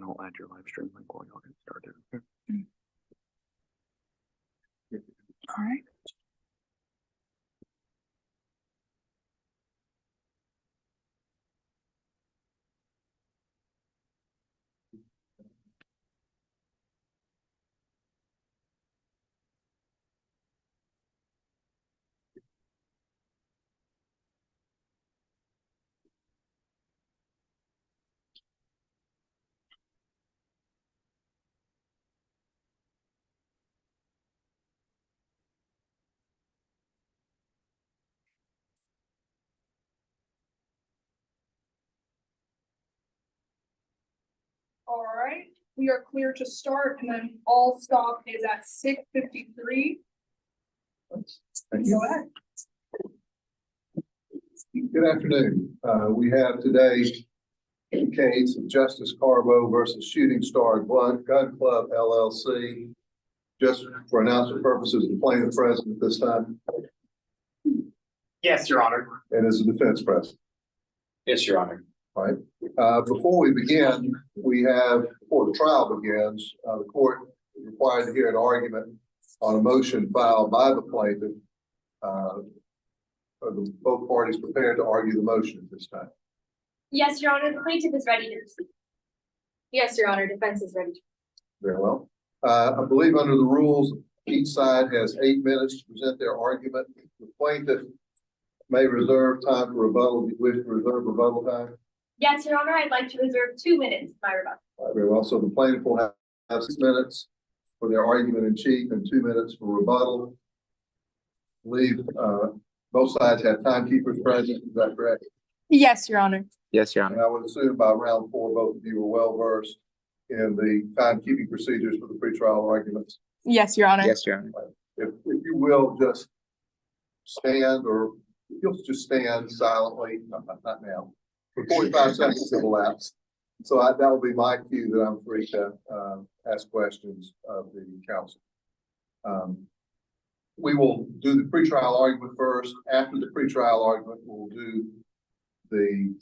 and I'll add your live stream link while y'all get started. Okay? All right. All right, we are clear to start, and then all stop is at 6:53. Thank you. Go ahead. Good afternoon. We have today the case of Justice Carbo versus Shooting Star Gun Club LLC. Just for announcement purposes, the plaintiff present at this time. Yes, Your Honor. And is the defense present. Yes, Your Honor. All right. Before we begin, before the trial begins, the court is required to hear an argument on a motion filed by the plaintiff. Are both parties prepared to argue the motion at this time? Yes, Your Honor, the plaintiff is ready to proceed. Yes, Your Honor, defense is ready. Very well. I believe under the rules, each side has 8 minutes to present their argument. The plaintiff may reserve time for rebuttal. Do you wish to reserve rebuttal time? Yes, Your Honor, I'd like to reserve 2 minutes for my rebuttal. All right, very well. So the plaintiff will have 6 minutes for their argument in chief and 2 minutes for rebuttal. Both sides have timekeepers present. Is that correct? Yes, Your Honor. Yes, Your Honor. And I would assume by round 4, both of you are well versed in the timekeeping procedures for the pretrial arguments. Yes, Your Honor. Yes, Your Honor. If you will just stand, or you'll just stand silently, not now, for 45 seconds to elapse. So that will be my cue that I'm free to ask questions of the counsel. We will do the pretrial argument first. After the pretrial argument, we'll do the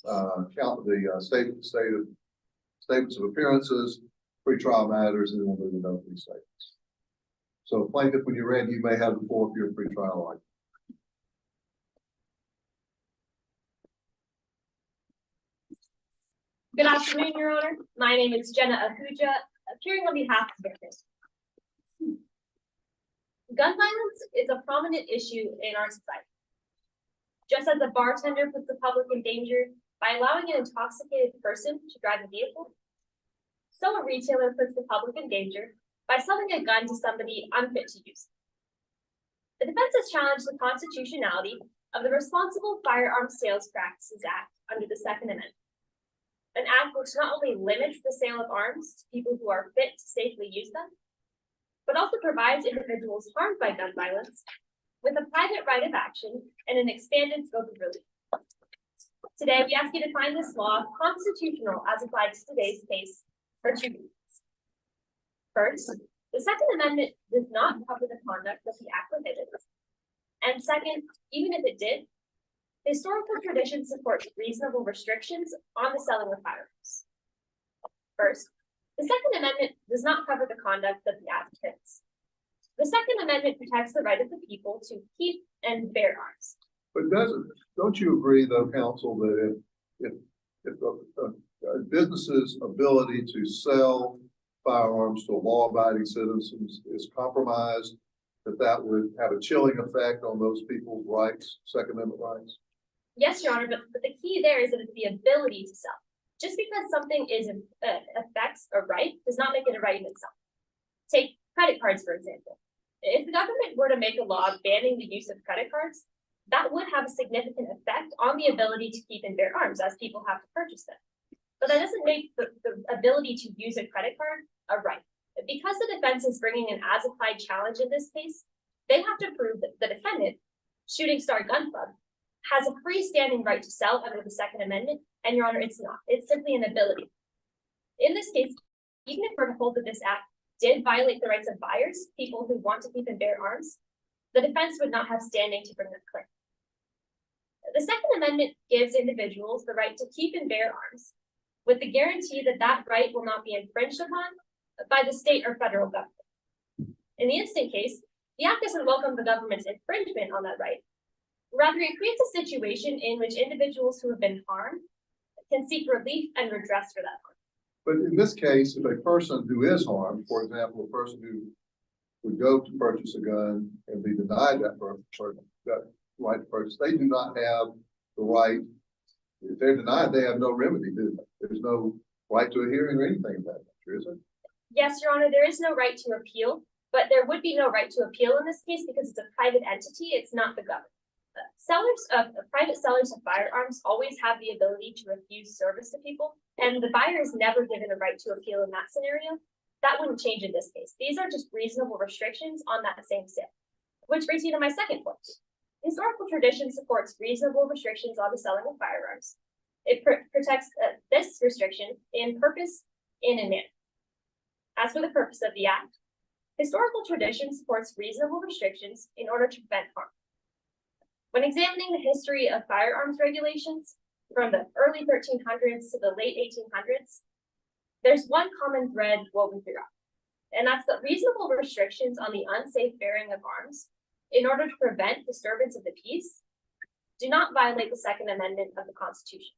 statements of appearances, pretrial matters, and then we'll do the opening statements. So plaintiff, when you're ready, you may have the floor for your pretrial argument. Good afternoon, Your Honor. My name is Jenna Ahuja, appearing on behalf of victims. Gun violence is a prominent issue in our society. Just as a bartender puts the public in danger by allowing an intoxicated person to drive a vehicle, so a retailer puts the public in danger by selling a gun to somebody unfit to use. The defense has challenged the constitutionality of the Responsible Firearms Sales Practices Act under the Second Amendment, an act which not only limits the sale of arms to people who are fit to safely use them, but also provides individuals harmed by gun violence with a private right of action and an expanded scope of relief. Today, we ask you to find this law constitutional as applied to today's case for 2 reasons. First, the Second Amendment does not cover the conduct that the act prohibits. And second, even if it did, historical tradition supports reasonable restrictions on the selling of firearms. First, the Second Amendment does not cover the conduct that the act prohibits. The Second Amendment protects the right of the people to keep and bear arms. But don't you agree, though, counsel, that if a business's ability to sell firearms to law-abiding citizens is compromised, that would have a chilling effect on those people's rights, Second Amendment rights? Yes, Your Honor, but the key there is that it's the ability to sell. Just because something affects a right does not make it a right in itself. Take credit cards, for example. If the government were to make a law banning the use of credit cards, that would have a significant effect on the ability to keep and bear arms as people have to purchase them. But that doesn't make the ability to use a credit card a right. Because the defense is bringing an as-applied challenge in this case, they have to prove that the defendant, Shooting Star Gun Club, has a freestanding right to sell under the Second Amendment, and Your Honor, it's not. It's simply an ability. In this case, even if we're to hold that this act did violate the rights of buyers, people who want to keep and bear arms, the defense would not have standing to bring that claim. The Second Amendment gives individuals the right to keep and bear arms with the guarantee that that right will not be infringed upon by the state or federal government. In the instant case, the act doesn't welcome the government's infringement on that right. Rather, it creates a situation in which individuals who have been harmed can seek relief and redress for that harm. But in this case, if a person who is harmed, for example, a person who would go to purchase a gun and be denied that that right to purchase, they do not have the right. If they're denied, they have no remedy, do they? There's no right to a hearing or anything of that nature, is it? Yes, Your Honor, there is no right to appeal, but there would be no right to appeal in this case because it's a private entity, it's not the government. Private sellers of firearms always have the ability to refuse service to people, and the buyer is never given a right to appeal in that scenario. That wouldn't change in this case. These are just reasonable restrictions on that same sale. Which brings me to my second point. Historical tradition supports reasonable restrictions on the selling of firearms. It protects this restriction in purpose, in manner. As for the purpose of the act, historical tradition supports reasonable restrictions in order to prevent harm. When examining the history of firearms regulations from the early 1300s to the late 1800s, there's one common thread woven throughout, and that's that reasonable restrictions on the unsafe bearing of arms in order to prevent disturbance of the peace do not violate the Second Amendment of the Constitution.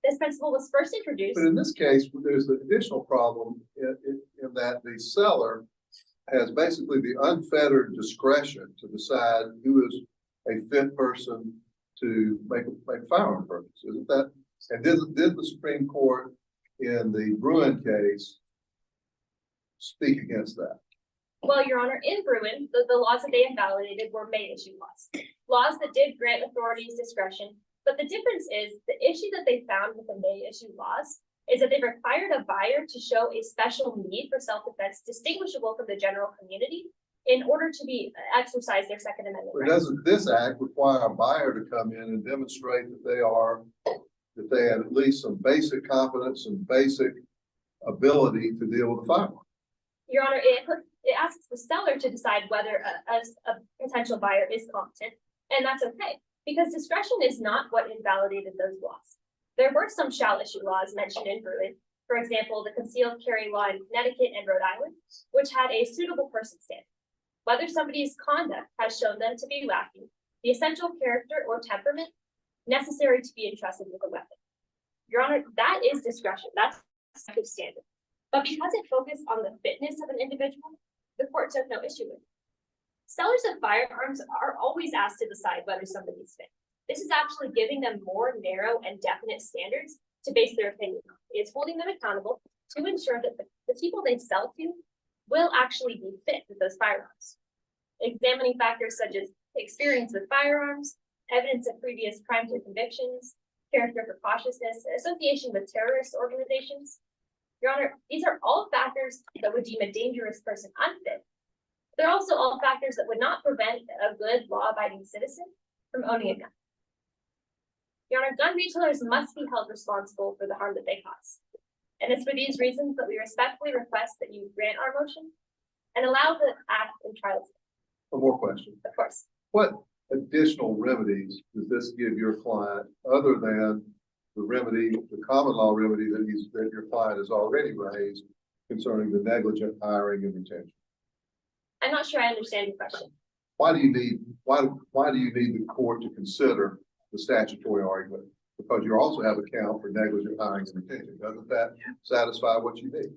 This principle was first introduced. But in this case, there's an additional problem in that the seller has basically the unfettered discretion to decide who is a fit person to make firearm purchase, isn't that? And did the Supreme Court in the Bruin case speak against that? Well, Your Honor, in Bruin, the laws that they invalidated were May issue laws that did grant authorities discretion. But the difference is the issue that they found with the May issue laws is that they required a buyer to show a special need for self-defense distinguishable from the general community in order to exercise their Second Amendment But rights. doesn't this act require a buyer to come in and demonstrate that they have at least some basic competence and basic ability to deal with a firearm? Your Honor, it asks the seller to decide whether a potential buyer is competent, and that's okay, because discretion is not what invalidated those laws. There were some shall issue laws mentioned in Bruin, for example, the concealed carry law in Connecticut and Rhode Island, which had a suitable person standard. Whether somebody's conduct has shown them to be lacking the essential character or temperament necessary to be entrusted with a weapon. Your Honor, that is discretion. That's a standard. But because it focused on the fitness of an individual, the court took no issue with it. Sellers of firearms are always asked to decide whether somebody is fit. This is actually giving them more narrow and definite standards to base their opinion on. It's holding them accountable to ensure that the people they sell to will actually be fit with those firearms. Examining factors such as experience with firearms, evidence of previous crimes or convictions, character for cautiousness, association with terrorist organizations. Your Honor, these are all factors that would deem a dangerous person unfit. They're also all factors that would not prevent a good law-abiding citizen from owning a gun. Your Honor, gun retailers must be held responsible for the harm that they cause. And it's for these reasons that we respectfully request that you grant our motion and allow the act in trial. One more question. Of course. What additional remedies does this give your client other than the common law remedy that your client has already raised concerning the negligent hiring and retention? I'm not sure I understand your question. Why do you need the court to consider the statutory argument? Because you also have a count for negligent hiring and retention. Doesn't that satisfy what you need?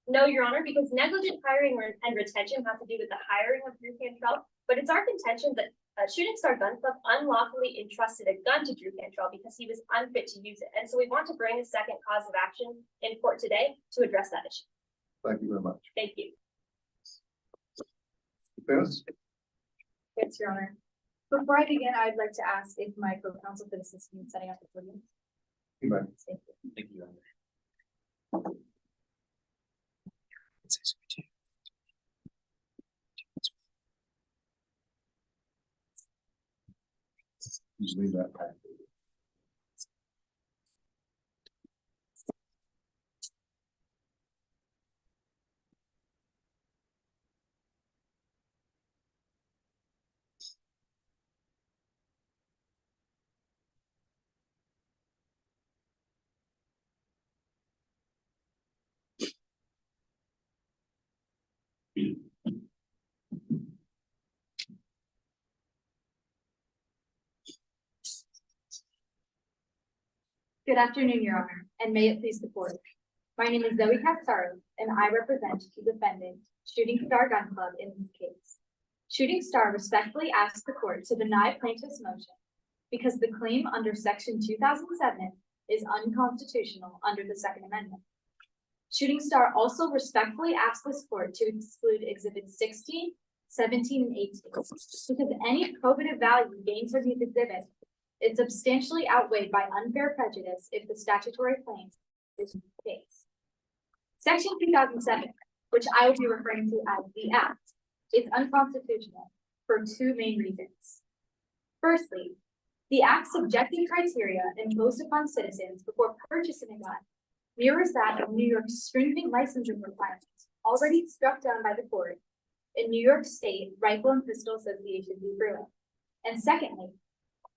No, Your Honor, because negligent hiring and retention has to do with the hiring of Drew Cantrell, but it's our contention that Shooting Star Gun Club unlawfully entrusted a gun to Drew Cantrell because he was unfit to use it. And so we want to bring a second cause of action in court today to address that issue. Thank you very much. Thank you. Defense? Yes, Your Honor. Before I begin, I'd like to ask if my co-counsel could assist me in setting up the podium. You may. Thank you. Thank you, Your Honor. Just leave that back. Good afternoon, Your Honor, and may it please the court. My name is Zoe Castaro, and I represent the defendant, Shooting Star Gun Club, in this case. Shooting Star respectfully asks the court to deny plaintiff's motion because the claim under Section 2007 is unconstitutional under the Second Amendment. Shooting Star also respectfully asks this court to exclude Exhibits 16, 17, and 18 because any probative value gained from these exhibits is substantially outweighed by unfair prejudice if the statutory claim is the case. Section 2007, which I will be referring to as the Act, is unconstitutional for two main reasons. Firstly, the Act's subjective criteria imposed upon citizens before purchasing a gun mirrors that of New York's stringent licensing requirements already struck down by the court in New York State Rifle and Pistol Association v. Bruin. And secondly,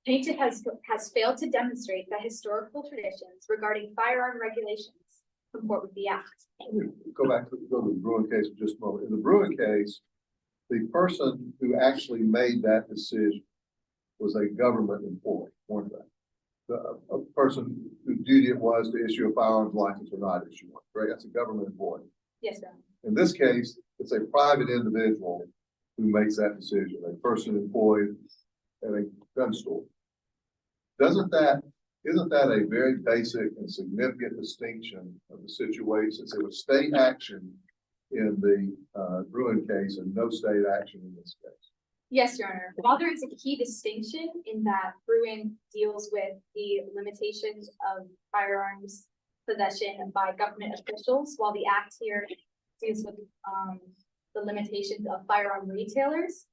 plaintiff has failed to demonstrate that historical traditions regarding firearm regulations comport with the Act. Go back to the Bruin case for just a moment. In the Bruin case, the person who actually made that decision was a government employee, weren't they? A person whose duty it was to issue a firearms license or not issue one, right? That's a government employee. Yes, Your Honor. In this case, it's a private individual who makes that decision, a person employed at a gun store. Isn't that a very basic and significant distinction of the situation, since it was state action in the Bruin case and no state action in this case? Yes, Your Honor. While there is a key distinction in that Bruin deals with the limitations of firearms possession by government officials, while the Act here deals with the limitations of firearm retailers,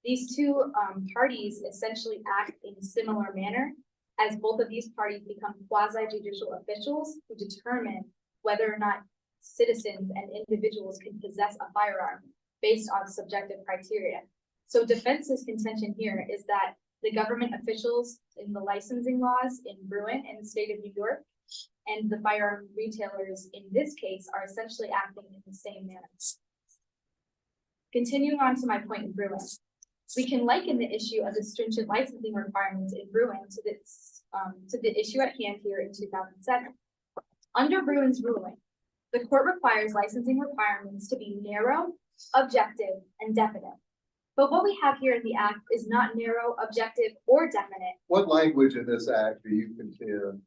these two parties essentially act in a similar manner, as both of these parties become quasi-judicial officials who determine whether or not citizens and individuals can possess a firearm based on subjective criteria. So defense's contention here is that the government officials in the licensing laws in Bruin and the state of New York and the firearm retailers in this case are essentially acting in the same manner. Continuing on to my point in Bruin, we can liken the issue of the stringent licensing requirements in Bruin to the issue at hand here in 2007. Under Bruin's ruling, the court requires licensing requirements to be narrow, objective, and definite. But what we have here in the Act is not narrow, objective, or definite. What language in this Act do you contend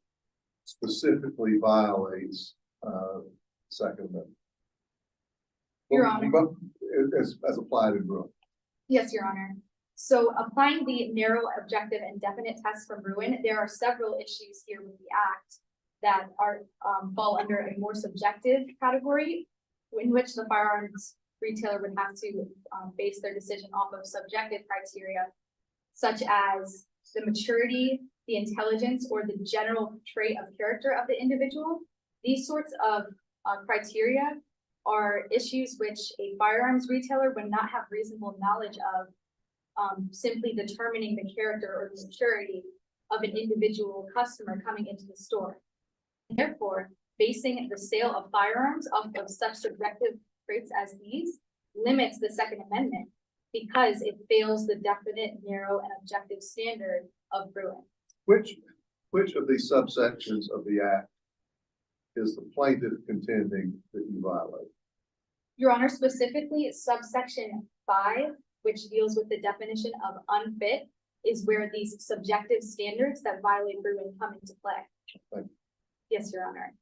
specifically violates Second Amendment? Your Honor. As applied in Bruin. Yes, Your Honor. So applying the narrow, objective, and definite test from Bruin, there are several issues here with the Act that are fall under a more subjective category, in which the firearms retailer would have to base their decision off of subjective criteria, such as the maturity, the intelligence, or the general trait of character of the individual. These sorts of criteria are issues which a firearms retailer would not have reasonable knowledge of simply determining the character or the maturity of an individual customer coming into the store. Therefore, basing the sale of firearms off of such subjective traits as these limits the Second Amendment because it fails the definite, narrow, and objective standard of Bruin. Which of these subsections of the Act is the plaintiff contending that you violate? Your Honor, specifically subsection 5, which deals with the definition of unfit, is where these subjective standards that violate Bruin come into play. Thank you. Yes, Your Honor.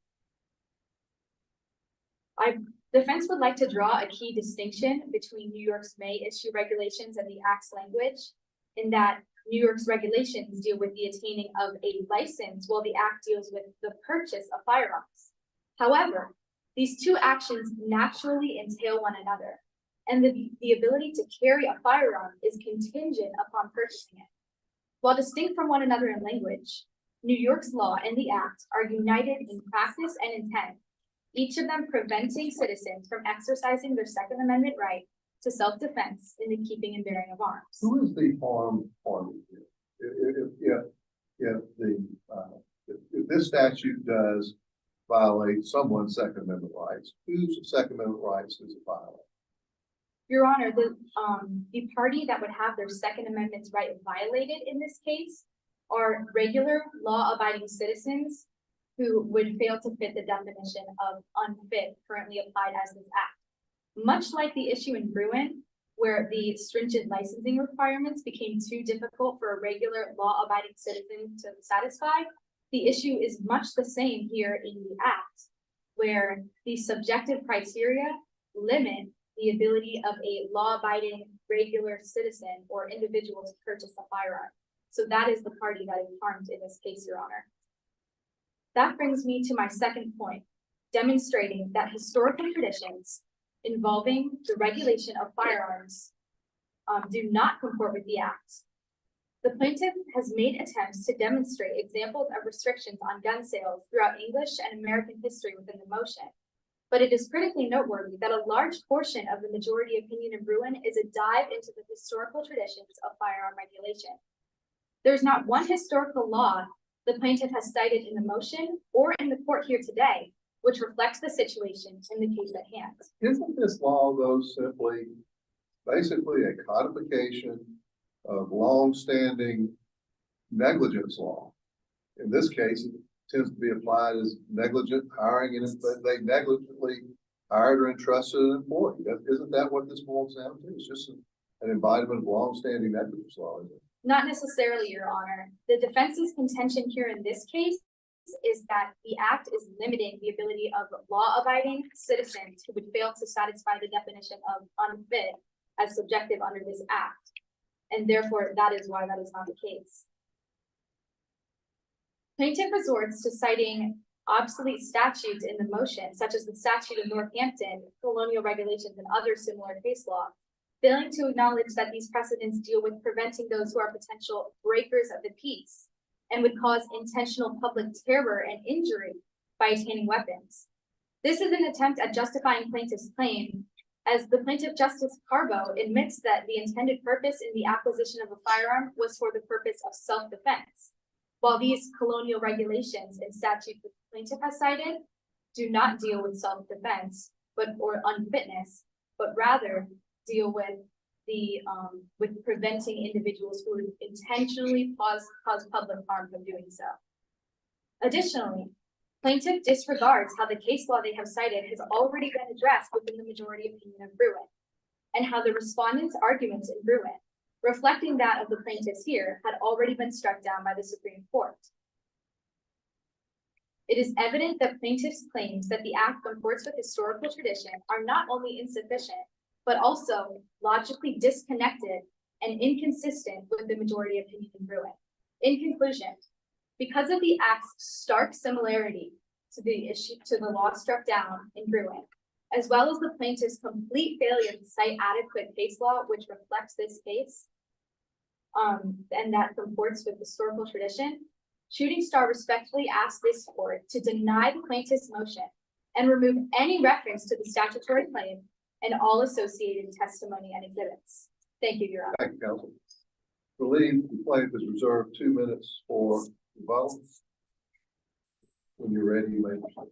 Defense would like to draw a key distinction between New York's May issue regulations and the Act's language, in that New York's regulations deal with the attaining of a license, while the Act deals with the purchase of firearms. However, these two actions naturally entail one another, and the ability to carry a firearm is contingent upon purchasing it. While distinct from one another in language, New York's law and the Act are united in practice and intent, each of them preventing citizens from exercising their Second Amendment right to self-defense in the keeping and bearing of arms. Who is the harmed party here? If this statute does violate someone's Second Amendment rights, whose Second Amendment rights does it violate? Your Honor, the party that would have their Second Amendment's right violated in this case are regular law-abiding citizens who would fail to fit the definition of unfit currently applied as this act. Much like the issue in Bruin, where the stringent licensing requirements became too difficult for a regular law-abiding citizen to satisfy, the issue is much the same here in the act, where the subjective criteria limit the ability of a law-abiding regular citizen or individual to purchase a firearm. So that is the party that is harmed in this case, Your Honor. That brings me to my second point, demonstrating that historical traditions involving the regulation of firearms do not comport with the act. The plaintiff has made attempts to demonstrate examples of restrictions on gun sales throughout English and American history within the motion. But it is critically noteworthy that a large portion of the majority opinion in Bruin is a dive into the historical traditions of firearm regulation. There's not one historical law the plaintiff has cited in the motion or in the court here today, which reflects the situation in the case at hand. Isn't this law though simply, basically a codification of long-standing negligence law? In this case, it tends to be applied as negligent hiring, and they negligently hired or entrusted an employee. Isn't that what this boils down to? It's just an embodiment of long-standing negligence law, isn't it? Not necessarily, Your Honor. The defense's contention here in this case is that the act is limiting the ability of law-abiding citizens who would fail to satisfy the definition of unfit as subjective under this act. And therefore, that is why that is not the case. Plaintiff resorts to citing obsolete statutes in the motion, such as the Statute of Northampton, colonial regulations, and other similar case law, failing to acknowledge that these precedents deal with preventing those who are potential breakers of the peace and would cause intentional public terror and injury by attaining weapons. This is an attempt at justifying plaintiff's claim, as the plaintiff Justice Carbo admits that the intended purpose in the acquisition of a firearm was for the purpose of self-defense, while these colonial regulations and statutes the plaintiff has cited do not deal with self-defense or unfitness, but rather deal with the with preventing individuals who would intentionally cause public harm from doing so. Additionally, plaintiff disregards how the case law they have cited has already been addressed within the majority opinion of Bruin, and how the respondents' arguments in Bruin, reflecting that of the plaintiffs here, had already been struck down by the Supreme Court. It is evident that plaintiffs' claims that the act comports with historical tradition are not only insufficient, but also logically disconnected and inconsistent with the majority opinion in Bruin. In conclusion, because of the act's stark similarity to the law struck down in Bruin, as well as the plaintiff's complete failure to cite adequate case law which reflects this case, and that comports with historical tradition, Shooting Star respectfully asks this court to deny the plaintiff's motion and remove any reference to the statutory claim and all associated testimony and exhibits. Thank you, Your Honor. Thank you, counsel. Relieved, the plaintiff is reserved 2 minutes for rebuttal. When you're ready, you may proceed.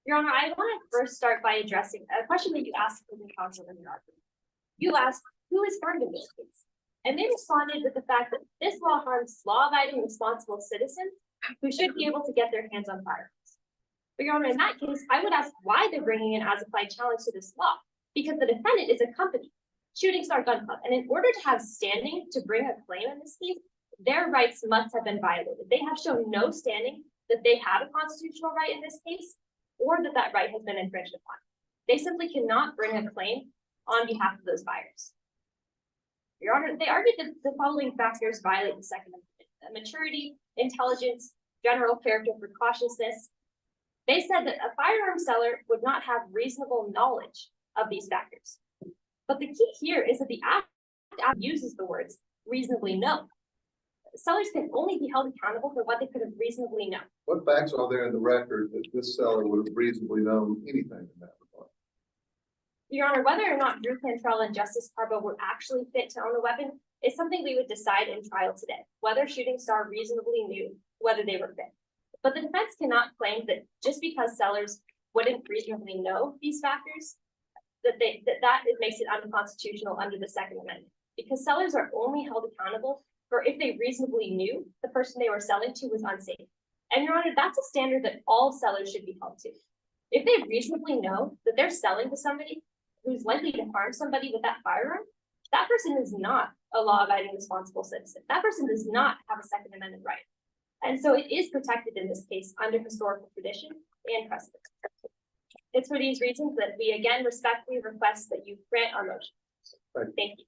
Your Honor, I want to first start by addressing a question that you asked from the counsel in your argument. You asked, who is harmed in this case? And they responded with the fact that this law harms law-abiding responsible citizens who should be able to get their hands on firearms. But Your Honor, in that case, I would ask why they're bringing an as-applied challenge to this law, because the defendant is a company, Shooting Star Gun Club, and in order to have standing to bring a claim in this case, their rights must have been violated. They have shown no standing that they have a constitutional right in this case, or that that right has been infringed upon. They simply cannot bring a claim on behalf of those buyers. Your Honor, they argued that the following factors violate the Second Amendment: maturity, intelligence, general character, precautiousness. They said that a firearm seller would not have reasonable knowledge of these factors. But the key here is that the act uses the words reasonably know. Sellers can only be held accountable for what they could have reasonably known. What facts are there in the record that this seller would have reasonably known anything in that regard? Your Honor, whether or not Drew Cantrell and Justice Carbo were actually fit to own a weapon is something we would decide in trial today, whether Shooting Star reasonably knew whether they were fit. But the defense cannot claim that just because sellers wouldn't reasonably know these factors, that makes it unconstitutional under the Second Amendment. because sellers are only held accountable for if they reasonably knew the person they were selling to was unsafe. And Your Honor, that's a standard that all sellers should be held to. If they reasonably know that they're selling to somebody who's likely to harm somebody with that firearm, that person is not a law-abiding responsible citizen. That person does not have a Second Amendment right. And so it is protected in this case under historical tradition and precedent. It's for these reasons that we again respectfully request that you grant our motion. Thank you.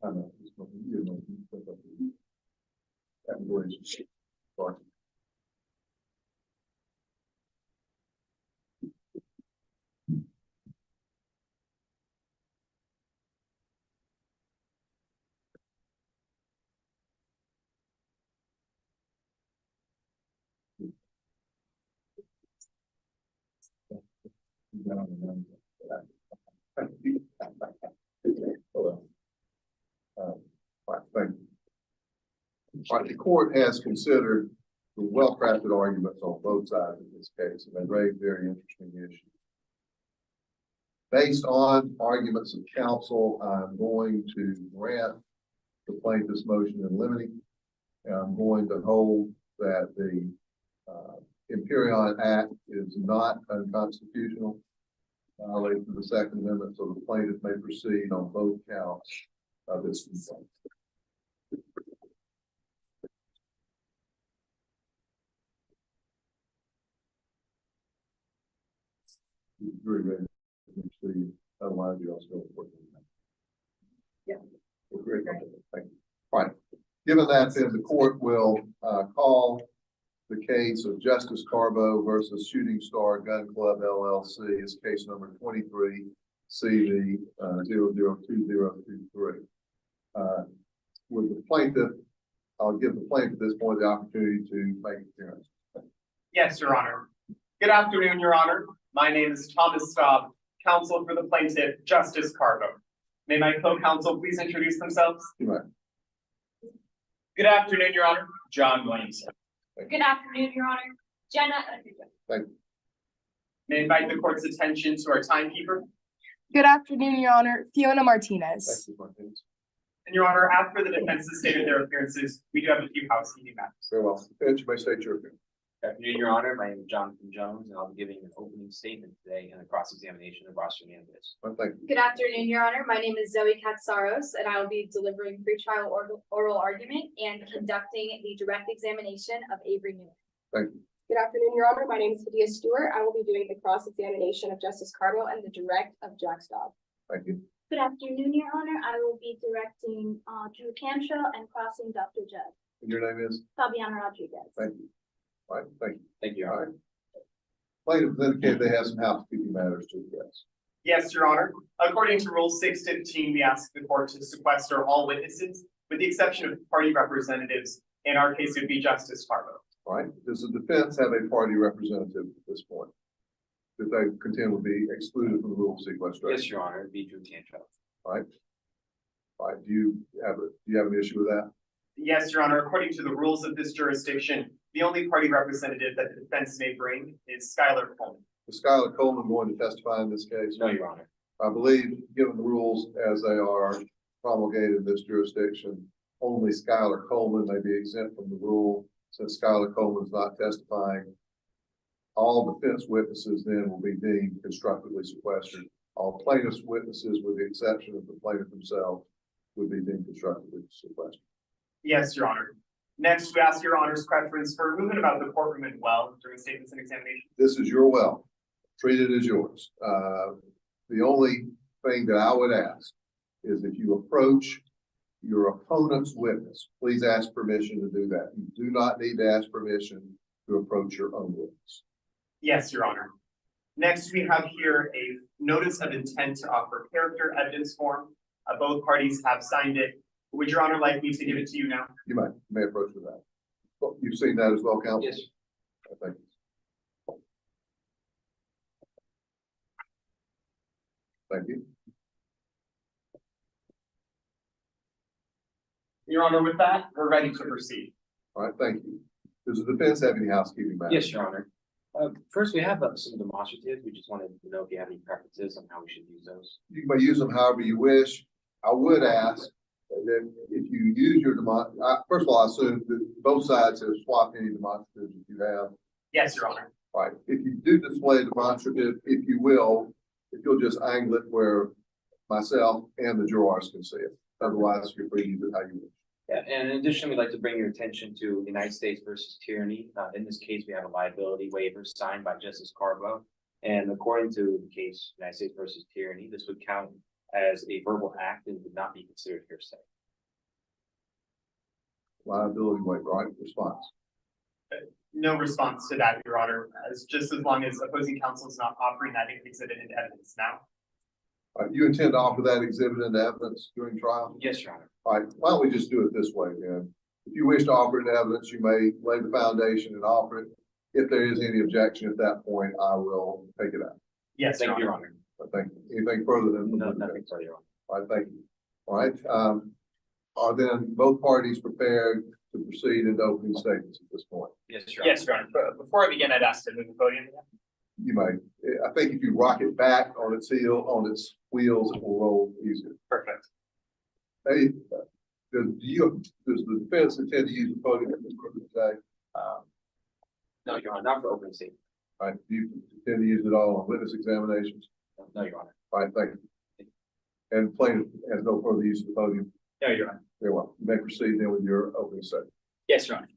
I know, you know, that was- Sorry. Hold on. Right, thank you. All right, the court has considered the well-crafted arguments on both sides of this case, and they raise very interesting issues. Based on arguments of counsel, I'm going to grant the plaintiff's motion in limine. And I'm going to hold that the Imperion Act is not unconstitutional, violating the Second Amendment, so the plaintiff may proceed on both counts of this complaint. Very ready to proceed. Otherwise, you also working. Yeah. Great. Thank you. All right. Given that, then the court will call the case of Justice Carbo versus Shooting Star Gun Club LLC is case number 23 CV 002023. With the plaintiff, I'll give the plaintiff at this point the opportunity to make an appearance. Yes, Your Honor. Good afternoon, Your Honor. My name is Thomas Staub, counsel for the plaintiff, Justice Carbo. May my co-counsel please introduce themselves? You may. Good afternoon, Your Honor. John Williamson. Good afternoon, Your Honor. Jenna. Thank you. May I invite the court's attention to our timekeeper? Good afternoon, Your Honor. Fiona Thank Martinez. you, Martinez. And Your Honor, after the defense has stated their appearances, we do have a few housekeeping matters. Very well. Bench, you may state your opinion. Good afternoon, Your Honor. My name is Jonathan Jones, and I'll be giving an opening statement today in the cross-examination of Ross Hernandez. Well, thank you. Good afternoon, Your Honor. My name is Zoe Katsaros, and I will be delivering pretrial oral argument and conducting the direct examination of Avery Newman. Thank you. Good afternoon, Your Honor. My name is Fadia Stewart. I will be doing the cross-examination of Justice Carbo and the direct of Jack Staub. Thank you. Good afternoon, Your Honor. I will be directing Drew Cantrell and crossing Dr. Judd. And your name is? Fabiana Rodriguez. Thank you. All right, thank you. Thank you, Your All Honor. right. Plaintiff indicated they have some housekeeping matters to address. Yes, Your Honor. According to Rule 615, we ask the court to sequester all witnesses, with the exception of party representatives. In our case, it would be Justice Carbo. All right, does the defense have a party representative at this point that they contend will be excluded from the rule of sequestration? Yes, Your Honor. Be Drew Cantrell. All right. All right, do you have an issue with that? Yes, Your Honor. According to the rules of this jurisdiction, the only party representative that the defense may bring is Skylar Coleman. Is Skylar Coleman going to testify in this case? No, Your Honor. I believe, given the rules as they are promulgated in this jurisdiction, only Skylar Coleman may be exempt from the rule. Since Skylar Coleman is not testifying, all defense witnesses then will be deemed constructively sequestered. All plaintiff's witnesses, with the exception of the plaintiff himself, would be deemed constructively sequestered. Yes, Your Honor. Next, we ask Your Honor's preference for movement about the courtroom and well during statements and examination. This is your well. Treat it as yours. The only thing that I would ask is if you approach your opponent's witness, please ask permission to do that. You do not need to ask permission to approach your own witness. Yes, Your Honor. Next, we have here a notice of intent to offer character evidence form. Both parties have signed it. Would Your Honor like me to give it to you now? You may approach with that. Well, you've seen that as well, counsel? Yes. Thank you. Thank you. Your Honor, with that, we're ready to proceed. All right, thank you. Does the defense have any housekeeping matters? Yes, Your Honor. First, we have some demonstratives. We just wanted to know if you have any preferences on how we should use those. You may use them however you wish. I would ask that if you use your first of all, I assume that both sides have swapped any demonstratives that you have. Yes, Your Honor. All right, if you do display a demonstrative, if you will, if you'll just angle it where myself and the jurors can see it. Otherwise, you're free to use it how you wish. Yeah, and in addition, we'd like to bring your attention to United States versus Tyranny. In this case, we have a liability waiver signed by Justice Carbo. And according to the case, United States versus Tyranny, this would count as a verbal act and would not be considered hearsay. Liability waiver, right? Response. No response to that, Your Honor, just as long as opposing counsel is not offering that exhibit into evidence now. All right, you intend to offer that exhibit into evidence during trial? Yes, Your Honor. All right, why don't we just do it this way then? If you wish to offer it in evidence, you may lay the foundation and offer it. If there is any objection at that point, I will take it out. Yes, Thank you, Your Honor. Thank you. Anything further than? No, nothing further, Your Honor. All right, thank you. All right, are then both parties prepared to proceed into opening statements at this point? Yes, Your Honor. Yes, Your Honor. But before I begin, I'd ask to move the podium. You may. I think if you rock it back on its heel, on its wheels, it will roll easier. Perfect. Hey, does the defense intend to use the podium today? No, Your Honor, not for opening statement. All right, do you intend to use it all on witness examinations? No, Your Honor. All right, thank you. And plaintiff has no further use of the podium. No, Your Honor. Very well. You may proceed then with your opening statement. Yes, Your Honor.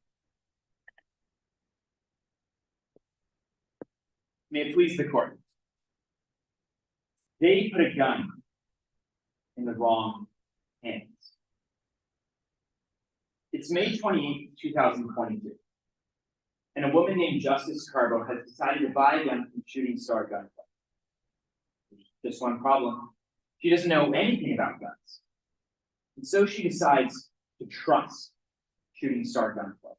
May it please the court. They put a gun in the wrong hands. It's May 28, 2022. And a woman named Justice Carbo has decided to buy a gun from Shooting Star Gun Club. There's just one problem. She doesn't know anything about guns. And so she decides to trust Shooting Star Gun Club.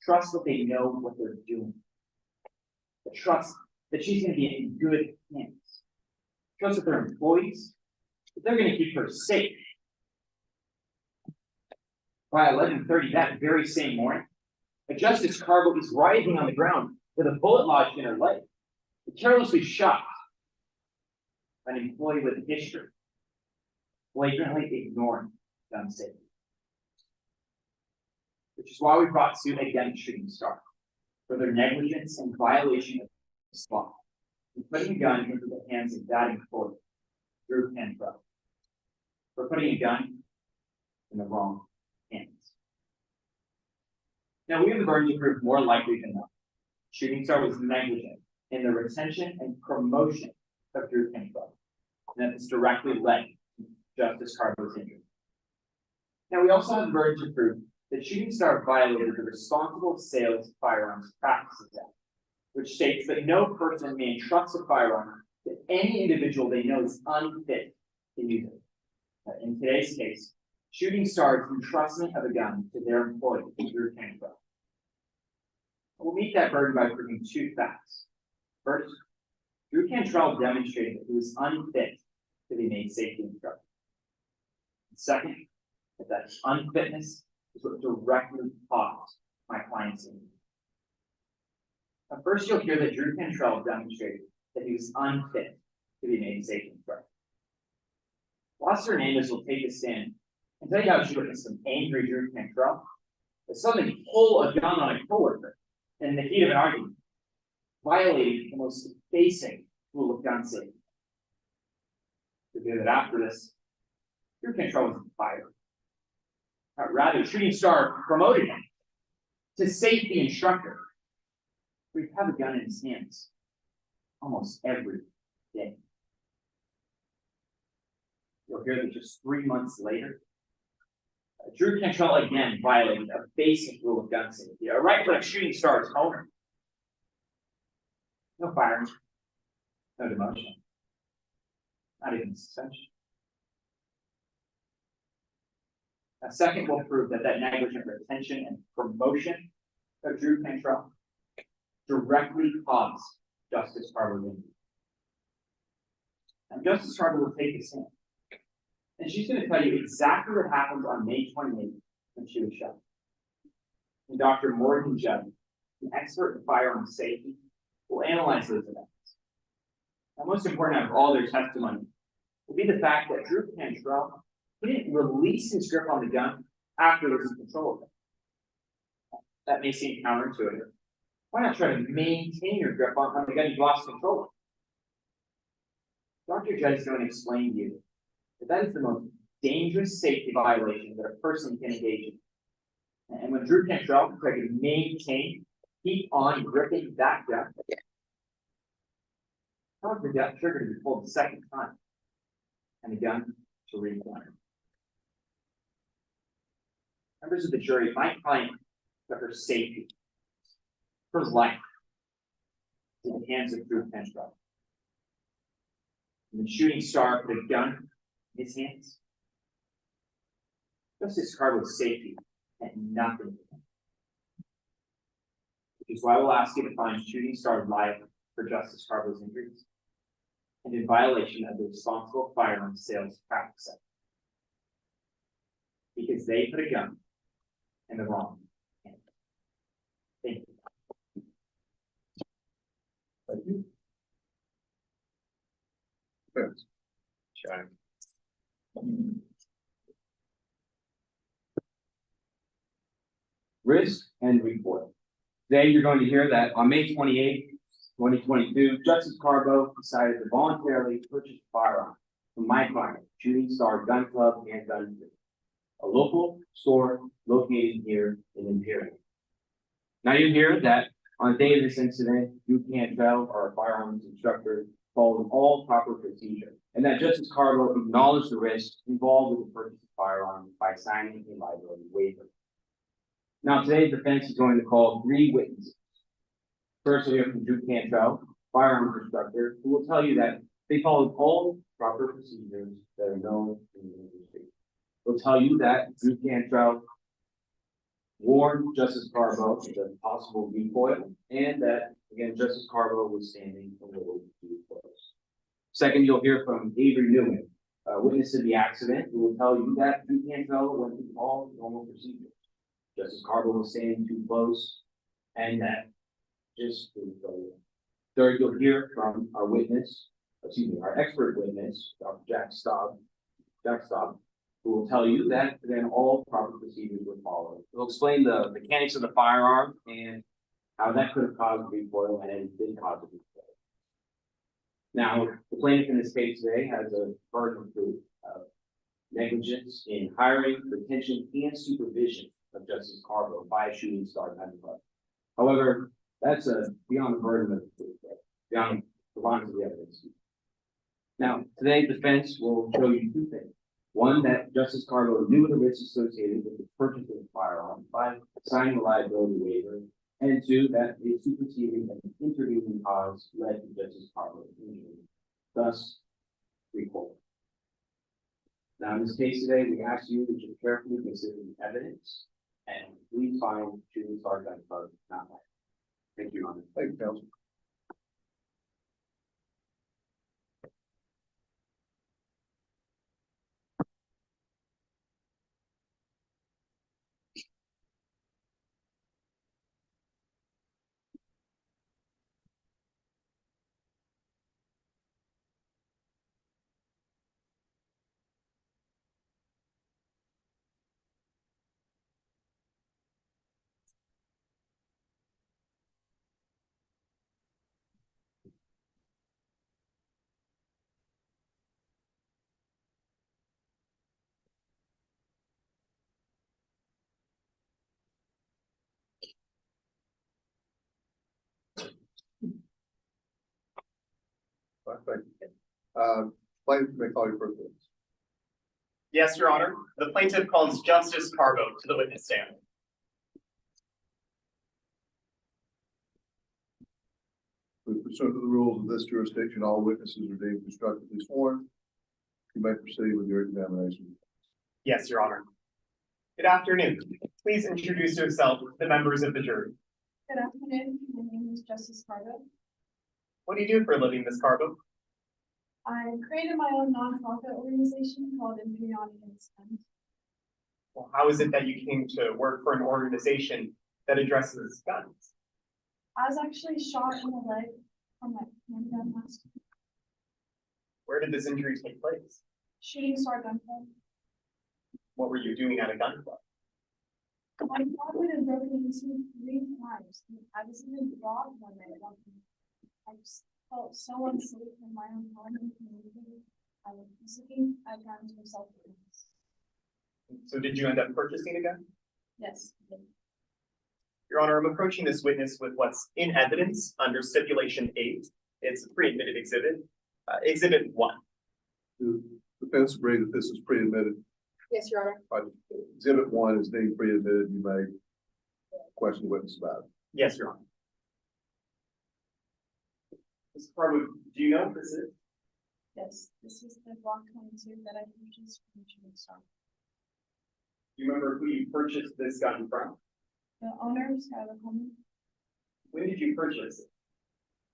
Trust that they know what they're doing. But trust that she's going to be in good hands. Trust that their employees, that they're going to keep her safe. By 11:30 that very same morning, a Justice Carbo is writhing on the ground with a bullet lodged in her leg, carelessly shot by an employee with a history, flagrantly ignoring gun safety. Which is why we brought suit against Shooting Star for their negligence and violation of this law, in putting a gun into the hands of that employee, Drew Cantrell, for putting a gun in the wrong hands. Now, we have the burden to prove more likely than not. Shooting Star was negligent in the retention and promotion of Drew Cantrell, and that this directly led to Justice Carbo's injury. Now, we also have the burden to prove that Shooting Star violated the Responsible Sales of Firearms Practices Act, which states that no person may entrust a firearm to any individual they know is unfit to use it. In today's case, Shooting Star's entrustment of a gun to their employee, Drew Cantrell. We'll meet that burden by proving two facts. First, Drew Cantrell demonstrated that he was unfit to be made safety instructor. Second, that unfitness is what directly caused my client's injury. Now, first, you'll hear that Drew Cantrell demonstrated that he was unfit to be made safety instructor. Officer Hernandez will take a stand and tell you how she witnessed some angry Drew Cantrell that suddenly pull a gun on a coworker in the heat of an argument, violating the most basic rule of gun safety. To do that after this, Drew Cantrell was fired. Rather, Shooting Star promoted him to safety instructor. We have a gun in his hands almost every day. you'll hear that just 3 months later, Drew Cantrell again violated a basic rule of gun safety, a right foot shooting star is owner. No firing, no demotion, not even suspension. A second will prove that negligent retention and promotion of Drew Cantrell directly caused Justice Carver's injury. And Justice Carver will take us in. And she's going to tell you exactly what happened on May 28th when she was shot. And Dr. Morgan Judd, an expert in firearm safety, will analyze those events. Now, most important out of all their testimony will be the fact that Drew Cantrell, he didn't release his grip on the gun after he was in control of it. That may seem counterintuitive. Why not try to maintain your grip on the gun you've lost control of? Dr. Judd is going to explain to you that is the most dangerous safety violation that a person can engage in. And when Drew Cantrell tried to maintain, keep on gripping that gun, caused the gun trigger to be pulled the second time, and the gun to re-fire. Members of the jury, my client put her safety, her life, in the hands of Drew Cantrell. And the shooting star put a gun in his hands. Justice Carver's safety had nothing to do. Which is why we'll ask you to find shooting stars liable for Justice Carver's injuries and in violation of the Responsible Firearms Sales Practice Act. Because they put a gun in the wrong hand. Thank you. Thank you. Yes. Sure. Risk and recoil. Today, you're going to hear that on May 28th, 2022, Justice Carbo decided to voluntarily purchase a firearm from my client, Shooting Star Gun Club and Gun Club, a local store located here in Imperial. Now you hear that on the day of this incident, Drew Cantrell, our firearms instructor, followed all proper procedure, and that Justice Carbo acknowledged the risk involved with the purchase of firearms by signing a liability waiver. Now today's defense is going to call 3 witnesses. First, we have from Drew Cantrell, firearms instructor, who will tell you that they followed all proper procedures that are known in the industry. He'll tell you that Drew Cantrell warned Justice Carbo of the possible recoil, and that, again, Justice Carbo was standing a little too close. Second, you'll hear from Avery Newman, a witness of the accident, who will tell you that Drew Cantrell went through all normal procedures. Justice Carbo was standing too close, and that just didn't go well. Third, you'll hear from our expert witness, Dr. Jack Staub, who will tell you that then all proper procedures were followed. He'll explain the mechanics of the firearm and how that could have caused recoil, and it did cause a recoil. Now, the plaintiff in this case today has a burden of proof of negligence in hiring, retention, and supervision of Justice Carbo by a Shooting Star Gun Club. However, that's beyond the burden of proof, beyond the lines of the evidence. Now, today's defense will show you 2 things. One, that Justice Carbo knew the risks associated with the purchase of the firearm by signing a liability waiver, and 2, that the superseding and intervening cause led to Justice Carbo's injury, thus recoil. Now, in this case today, we ask you to carefully consider the evidence and please find Shooting Star Gun Club not liable. Thank you, Your Honor. Thank you, counsel. Thank you. Plaintiff may call your first witness. Yes, Your Honor. The plaintiff calls Justice Carbo to the witness stand. Pursuant to the rules of this jurisdiction, all witnesses are deemed constructively sworn. You may proceed with your examination. Yes, Your Honor. Good afternoon. Please introduce yourself to the members of the jury. Good afternoon, my name is Justice Cargo. What do you do for a living, Ms. Carbo? I created my own nonprofit organization called Z10's. Well, how is it that you came to work for an organization that addresses guns? I was actually shot in the leg from my handgun last year. Where did this injury take place? Shooting Star Gun Club. What were you doing at a gun club? My apartment had broken into 3 times. I was even robbed one night. I just felt so unsafe in my own home and community. I was looking at guns for self-defense. So did you end up purchasing a gun? Yes. Your Honor, I'm approaching this witness with what's in evidence under stipulation 8. It's a pre-admitted exhibit. Exhibit 1. The defense agree that this is pre-admitted. Yes, Your Honor. Exhibit 1 is deemed pre-admitted. You may question the witness about it. Yes, Your Honor. Mr. Carbo, do you know what this is? Yes, this is the Block 22 that I purchased from Shooting Star. Do you remember who you purchased this gun from? The owner, Skylar Coleman, When did you purchase it?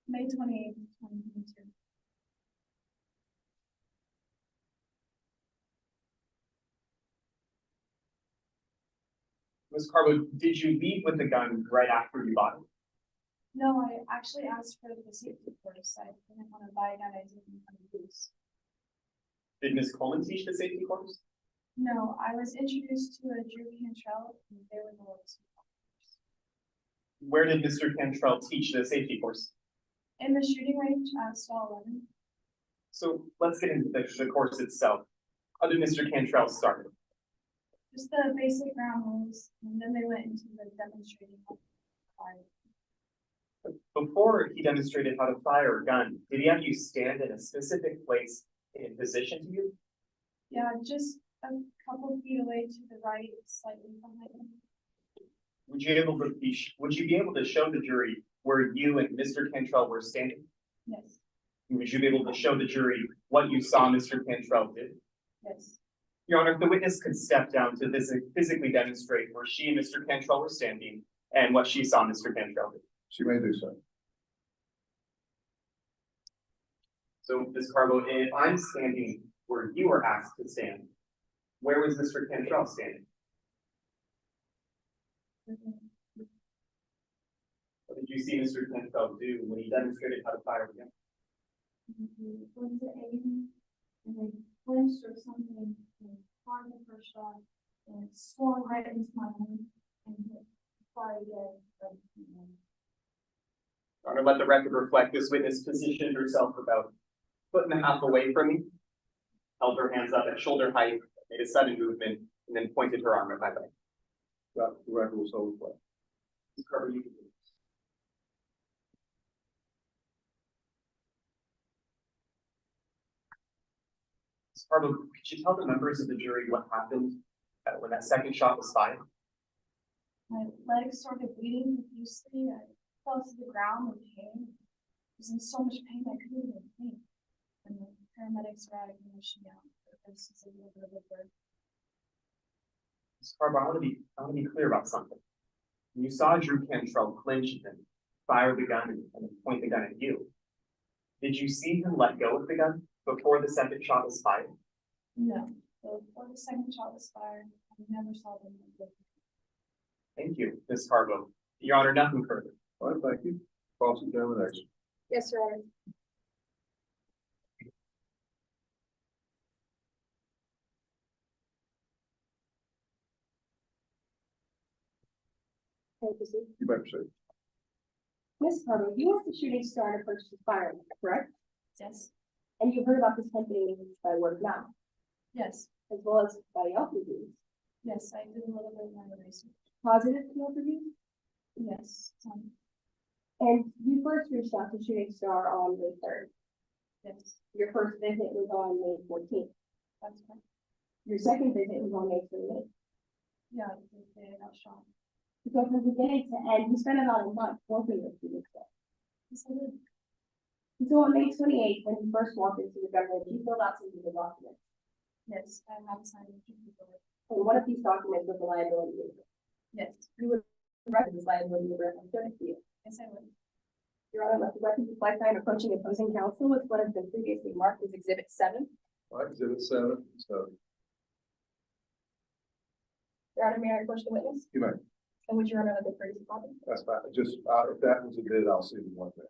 May 28th, 2022. Ms. Carbo, did you leave with the gun right after you bought it? No, I actually asked for the safety course. I didn't want to buy a gun I didn't want to use. Did Ms. Coleman teach the safety course? No, I was introduced to a Drew Cantrell and they were the lowest. Where did Mr. Cantrell teach the safety course? In the shooting range at Stall 11. So let's get into the course itself. How did Mr. Cantrell start? Just the basic ground rules, and then they went into the demonstrating how to fire. Before he demonstrated how to fire a gun, did he have you stand in a specific place in position to you? Yeah, just a couple feet away to the right, slightly behind him. Would you be able to show the jury where you and Mr. Cantrell were standing? Yes, Would you be able to show the jury what you saw Mr. Cantrell did? yes. Your Honor, if the witness could step down to physically demonstrate where she and Mr. Cantrell were standing and what she saw Mr. Cantrell do. She may do so. So, Ms. Carbo, if I'm standing where you were asked to stand, where was Mr. Cantrell standing? What did you see Mr. Cantrell do when he demonstrated how to fire the gun? He went to aim and then flinched or something and fired the first shot and it swung right into my hand and hit fire again. Your Honor, let the record reflect this witness positioned herself about 1.5 feet away from me, held her hands up at shoulder height, made a sudden movement, and then pointed her arm at my leg. The record will so reflect. Ms. Carbo, you can do this. Ms. Carbo, could you tell the members of the jury what happened when that second shot was fired? My legs started bleeding profusely. I fell to the ground with pain. I was in so much pain I couldn't even think. And the paramedics arrived and rushed me out. This is a little bit of a bird. Ms. Carbo, I want to be clear about something. When you saw Drew Cantrell clinch and fire the gun and point the gun at you, did you see him let go of the gun before the second shot was fired? No. Before the second shot was fired, I never saw them. Thank you, Ms. Carbo. Your Honor, nothing further. All right, thank you. Cross-examination. Yes, Your Honor. Can I proceed? You may proceed. Ms. Carter, you were the shooting star to purchase a firearm, correct? Yes. And you heard about this company by word of mouth, Yes. as well as by Yelp reviews. Yes, I did a little bit of my research. Positive Yelp reviews? Yes. And you first reached out to Shooting Star on May 3rd. Yes. Your first visit was on May 14th. That's right. Your second visit was on May 28th. Yeah, they got shot. So from beginning to end, you spent about a month working with students. Yes, I did. So on May 28th, when you first walked into the government, you filled out some of the documents. Yes, I have signed a few people. And one of these documents was a liability waiver. Yes, You would write this liability waiver and show it to you. yes, I would. Your Honor, let the record reflect I am approaching opposing counsel with what has been previously marked as Exhibit 7. All right, exhibit 7, so Your Honor, may I approach the witness? you may, And would Your Honor let the courtesy copy? that's fine, just, if that was admitted, I'll see the one there.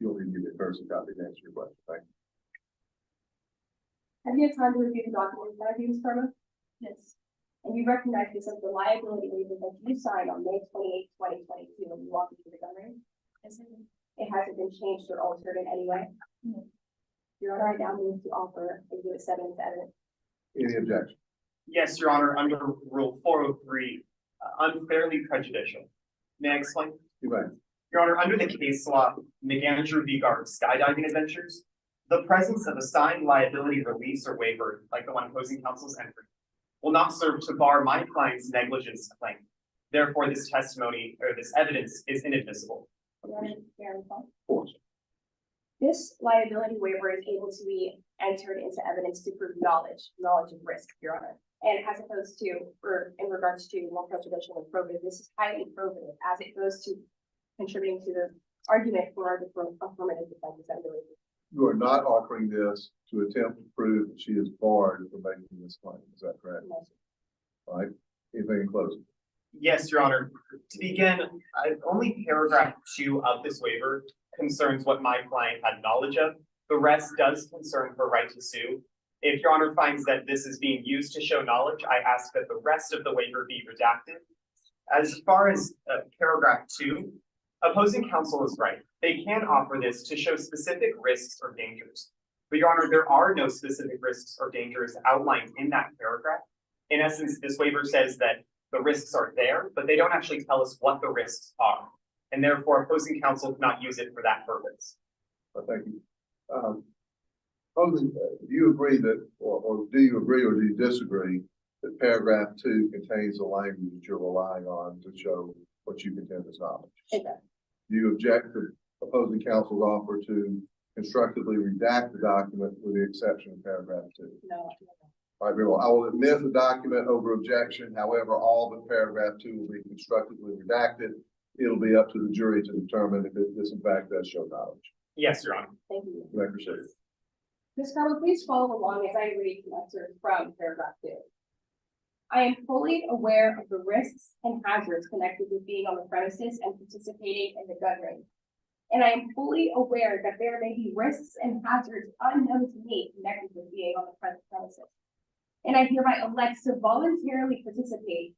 You'll need to give the person copy to answer your question, thank you. Have you had time to review the documents that I've used, Carmen? Yes, And you recognize this as the liability waiver that you signed on May 28th, 2022 when you walked into the gun range? yes, I did. It hasn't been changed or altered in any way? No. Your Honor, I now move to offer Exhibit 7 to evidence. Any objection? Yes, Your Honor, under Rule 403, unfairly prejudicial. May I explain? You may. Your Honor, under the case law, McAndrew v. Guard skydiving adventures, the presence of a signed liability release or waiver, like the one opposing counsel's entry, will not serve to bar my client's negligence claim. Therefore, this testimony or this evidence is inadmissible. Your Honor, may I respond? Of course. This liability waiver is able to be entered into evidence to prove knowledge of risk, Your Honor. And as opposed to, or in regards to more prejudicial and probative, this is highly probative as it goes to contributing to the argument for our affirmative defense. You are not offering this to attempt to prove that she is barred from making this claim, is that correct? Yes. All right, anything in closing? Yes, Your Honor. To begin, only paragraph 2 of this waiver concerns what my client had knowledge of. The rest does concern her right to sue. If Your Honor finds that this is being used to show knowledge, I ask that the rest of the waiver be redacted. As far as paragraph 2, opposing counsel is right. They can offer this to show specific risks or dangers. But Your Honor, there are no specific risks or dangers outlined in that paragraph. In essence, this waiver says that the risks are there, but they don't actually tell us what the risks are. And therefore, opposing counsel cannot use it for that purpose. Thank you. Do you agree that, or do you agree or do you disagree that paragraph 2 contains the language that you're relying on to show what you contend is knowledge? Okay. Do you object to opposing counsel's offer to constructively redact the document with the exception of paragraph 2? No. All right, very well. I will admit the document over objection. However, all but paragraph 2 will be constructively redacted. It'll be up to the jury to determine if this in fact does show knowledge. Yes, Your Honor. Thank you. You may proceed. Ms. Carmel, please follow along as I read the excerpt from paragraph 2. I am fully aware of the risks and hazards connected with being on the premises and participating in the gun range. And I am fully aware that there may be risks and hazards unknown to me connected with being on the premises. And I hereby elect to voluntarily participate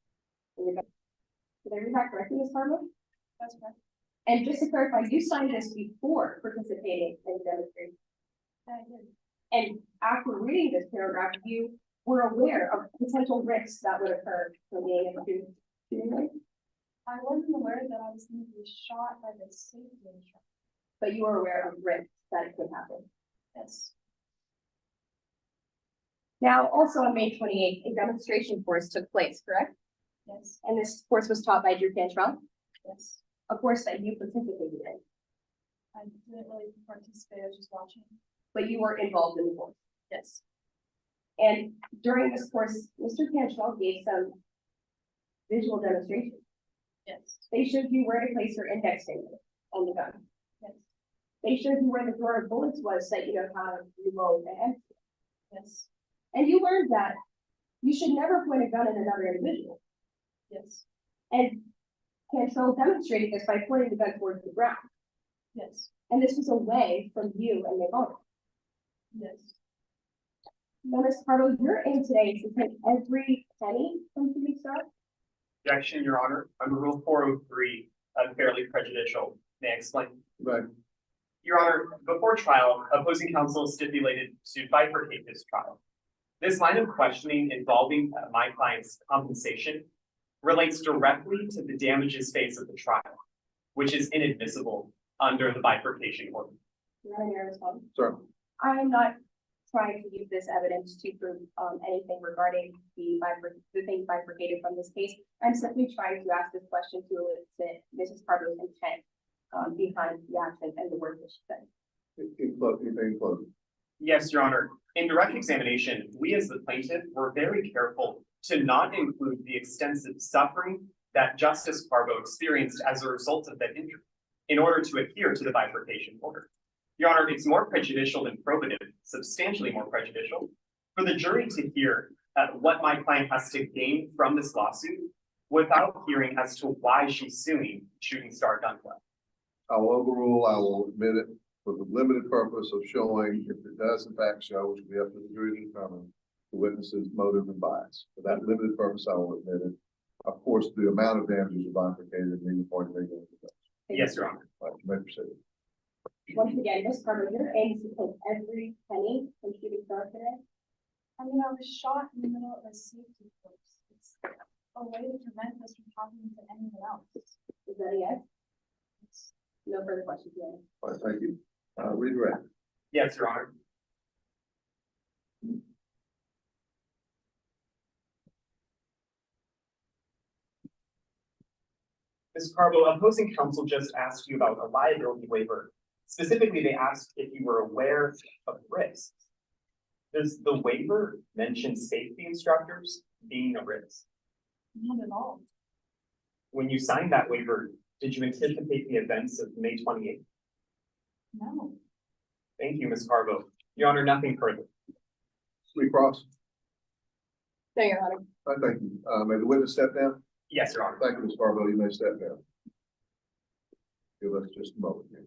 in the gun. Did I read that correctly, Ms. Carmel? That's correct. And just to clarify, you signed this before participating in the demonstration. I did. And after reading this paragraph, you were aware of potential risks that would occur from being in the shooting range, I wasn't aware that I was going to be shot by the safety instructor. but you were aware of risks that it could happen. Yes. Now, also on May 28th, a demonstration course took place, correct? Yes. And this course was taught by Drew Cantrell, Yes. a course that you participated in, I didn't really participate. I was just watching. but you were involved in the course. Yes. And during this course, Mr. Cantrell gave some visual demonstrations. Yes. They showed you where to place your index finger on the gun. Yes. They showed you where the drawer of bullets was, so that you know how to reload and empty. Yes. And you learned that you should never point a gun at another individual. Yes. And Cantrell demonstrated this by pointing the gun towards the ground. Yes. And this was away from you and the opponent. Yes. Now, Ms. Cardo, your aim today is to take every penny from Shooting Star. Objection, Your Honor. Under Rule 403, unfairly prejudicial. May I explain? Right. Your Honor, before trial, opposing counsel stipulated to bifurcate this trial. This line of questioning involving my client's compensation relates directly to the damages phase of the trial, which is inadmissible under the bifurcation order. Your Honor, may I respond? Sir. I am not trying to use this evidence to prove, anything regarding the things bifurcated from this case. I'm simply trying to ask this question to elicit Mrs. Carter's intent, behind the action and the words that she said. Anything in closing? Yes, Your Honor. In direct examination, we as the plaintiff were very careful to not include the extensive suffering that Justice Carbo experienced as a result of that injury in order to adhere to the bifurcation order. Your Honor, it's more prejudicial than probative, substantially more prejudicial, for the jury to hear what my client has to gain from this lawsuit without hearing as to why she's suing Shooting Star Gun Club. I will overrule, I will admit it for the limited purpose of showing if it does in fact show, which will be up to the jury to determine the witness's motive and bias. For that limited purpose, I will admit it. Of course, the amount of damages are bifurcated and neither party may go into that. Yes, Your Honor. Right, you may proceed. Once again, Ms. Carter, your aim is to take every penny from Shooting Star today. I mean, I was shot in the middle of a safety course. It's a way to prevent this from happening to anyone else. Is that a yes? No further questions, Your Honor. All right, thank you. Redirect. Yes, Your Honor. Ms. Carbo, opposing counsel just asked you about a liability waiver. Specifically, they asked if you were aware of risks. Does the waiver mention safety instructors being a risk? Not at all. When you signed that waiver, did you anticipate the events of May 28th? No. Thank you, Ms. Carbo. Your Honor, nothing further. Sweet Cross. No, Your Honor. I thank you. May the witness step down? Yes, Your Honor. Thank you, Ms. Barbo. You may step down. Give us just a moment here.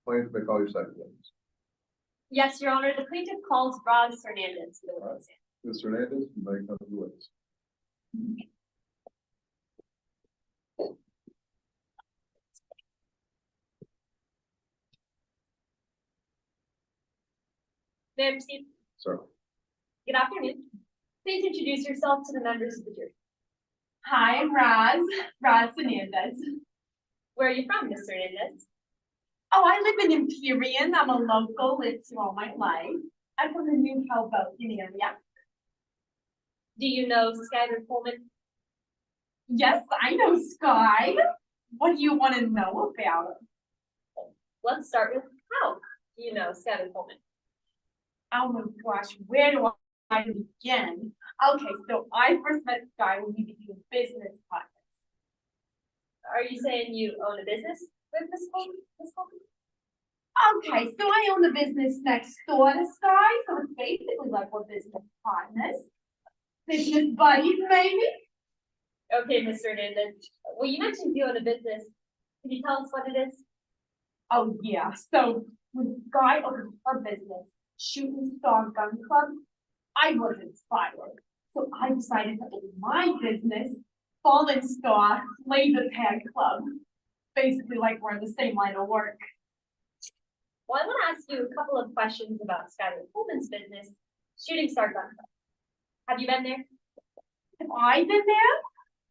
Plaintiff may call your second witness. Yes, Your Honor, the plaintiff calls Roz Hernandez to the witness stand. Ms. Hernandez, you may come to the witness. May I proceed? Sir. Good afternoon. Please introduce yourself to the members of the jury. Hi, I'm Roz Hernandez. Where are you from, Ms. Hernandez? Oh, I live in Imperial. I'm a local, lived here all my life. I'm from the New Hoboken area. Do you know Skyler Coleman? Yes, I know Sky. What do you want to know about her? Let's start with how do you know Skyler Coleman? Oh my gosh, where do I begin? Okay, so I first met Sky when we became business partners. Are you saying you own a business with Ms. Coleman? Okay, so I own the business next door to Sky, so it's basically like we're business partners. Business buddies, maybe? Okay, Ms. Hernandez. Well, you mentioned you own a business. Can you tell us what it is? Oh, yeah, so when Sky opened her business, Shooting Star Gun Club, I was inspired. So I decided to open my business, Fallen Star Laser Tag Club. Basically like we're in the same line of work. Well, I want to ask you a couple of questions about Skylar Coleman's business, Shooting Star Gun Club. Have you been there? Have I been there?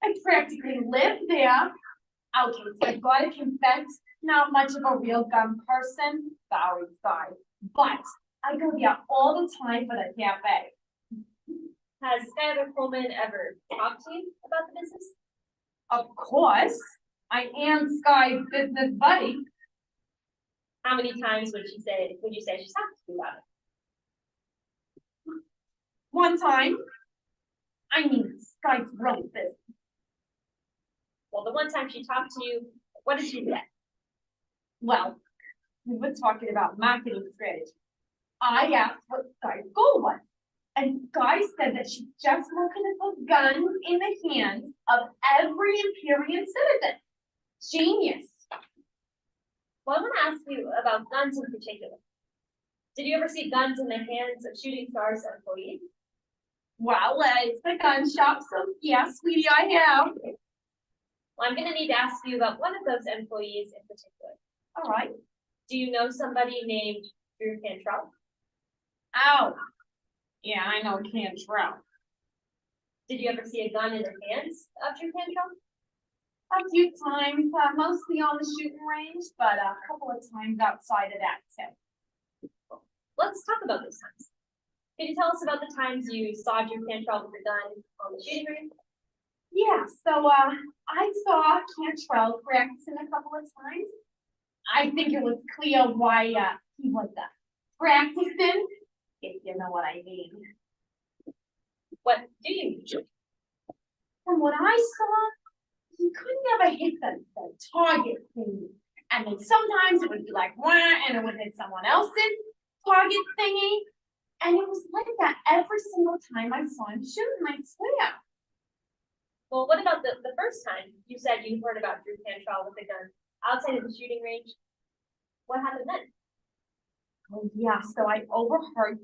I practically lived there. Okay, so I've got to confess, not much of a real gun person. Sorry, Sky. But I go there all the time for the cafe. Has Skylar Coleman ever talked to you about the business? Of course, I am Sky's business buddy. How many times would you say she's talked to you about it? One time, I mean, Sky's really busy. Well, the one time she talked to you, what did she say? Well, we were talking about marketing strategy. I asked what Sky's goal was, and Sky said that she's just looking to put guns in the hands of every Imperial citizen. Genius. Well, I want to ask you about guns in particular. Did you ever see guns in the hands of Shooting Star's employees? Well, it's a gun shop, so yeah, sweetie, I have. Well, I'm going to need to ask you about one of those employees in particular. All right. Do you know somebody named Drew Cantrell? Oh, yeah, I know Cantrell. Did you ever see a gun in the hands of Drew Cantrell? A few times, mostly on the shooting range, but a couple of times outside of that too. Let's talk about those times. Can you tell us about the times you saw Drew Cantrell with a gun on the shooting range? Yeah, so I saw Cantrell practicing a couple of times. I think it was clear why he was practicing, if you know what I mean. What do you mean? From what I saw, he couldn't ever hit the target thingy. And then sometimes it would be like, wah, and it would hit someone else's target thingy. And it was like that every single time I saw him shooting, I swear. Well, what about the first time you said you heard about Drew Cantrell with a gun outside of the shooting range? What happened then? Oh yeah, so I overheard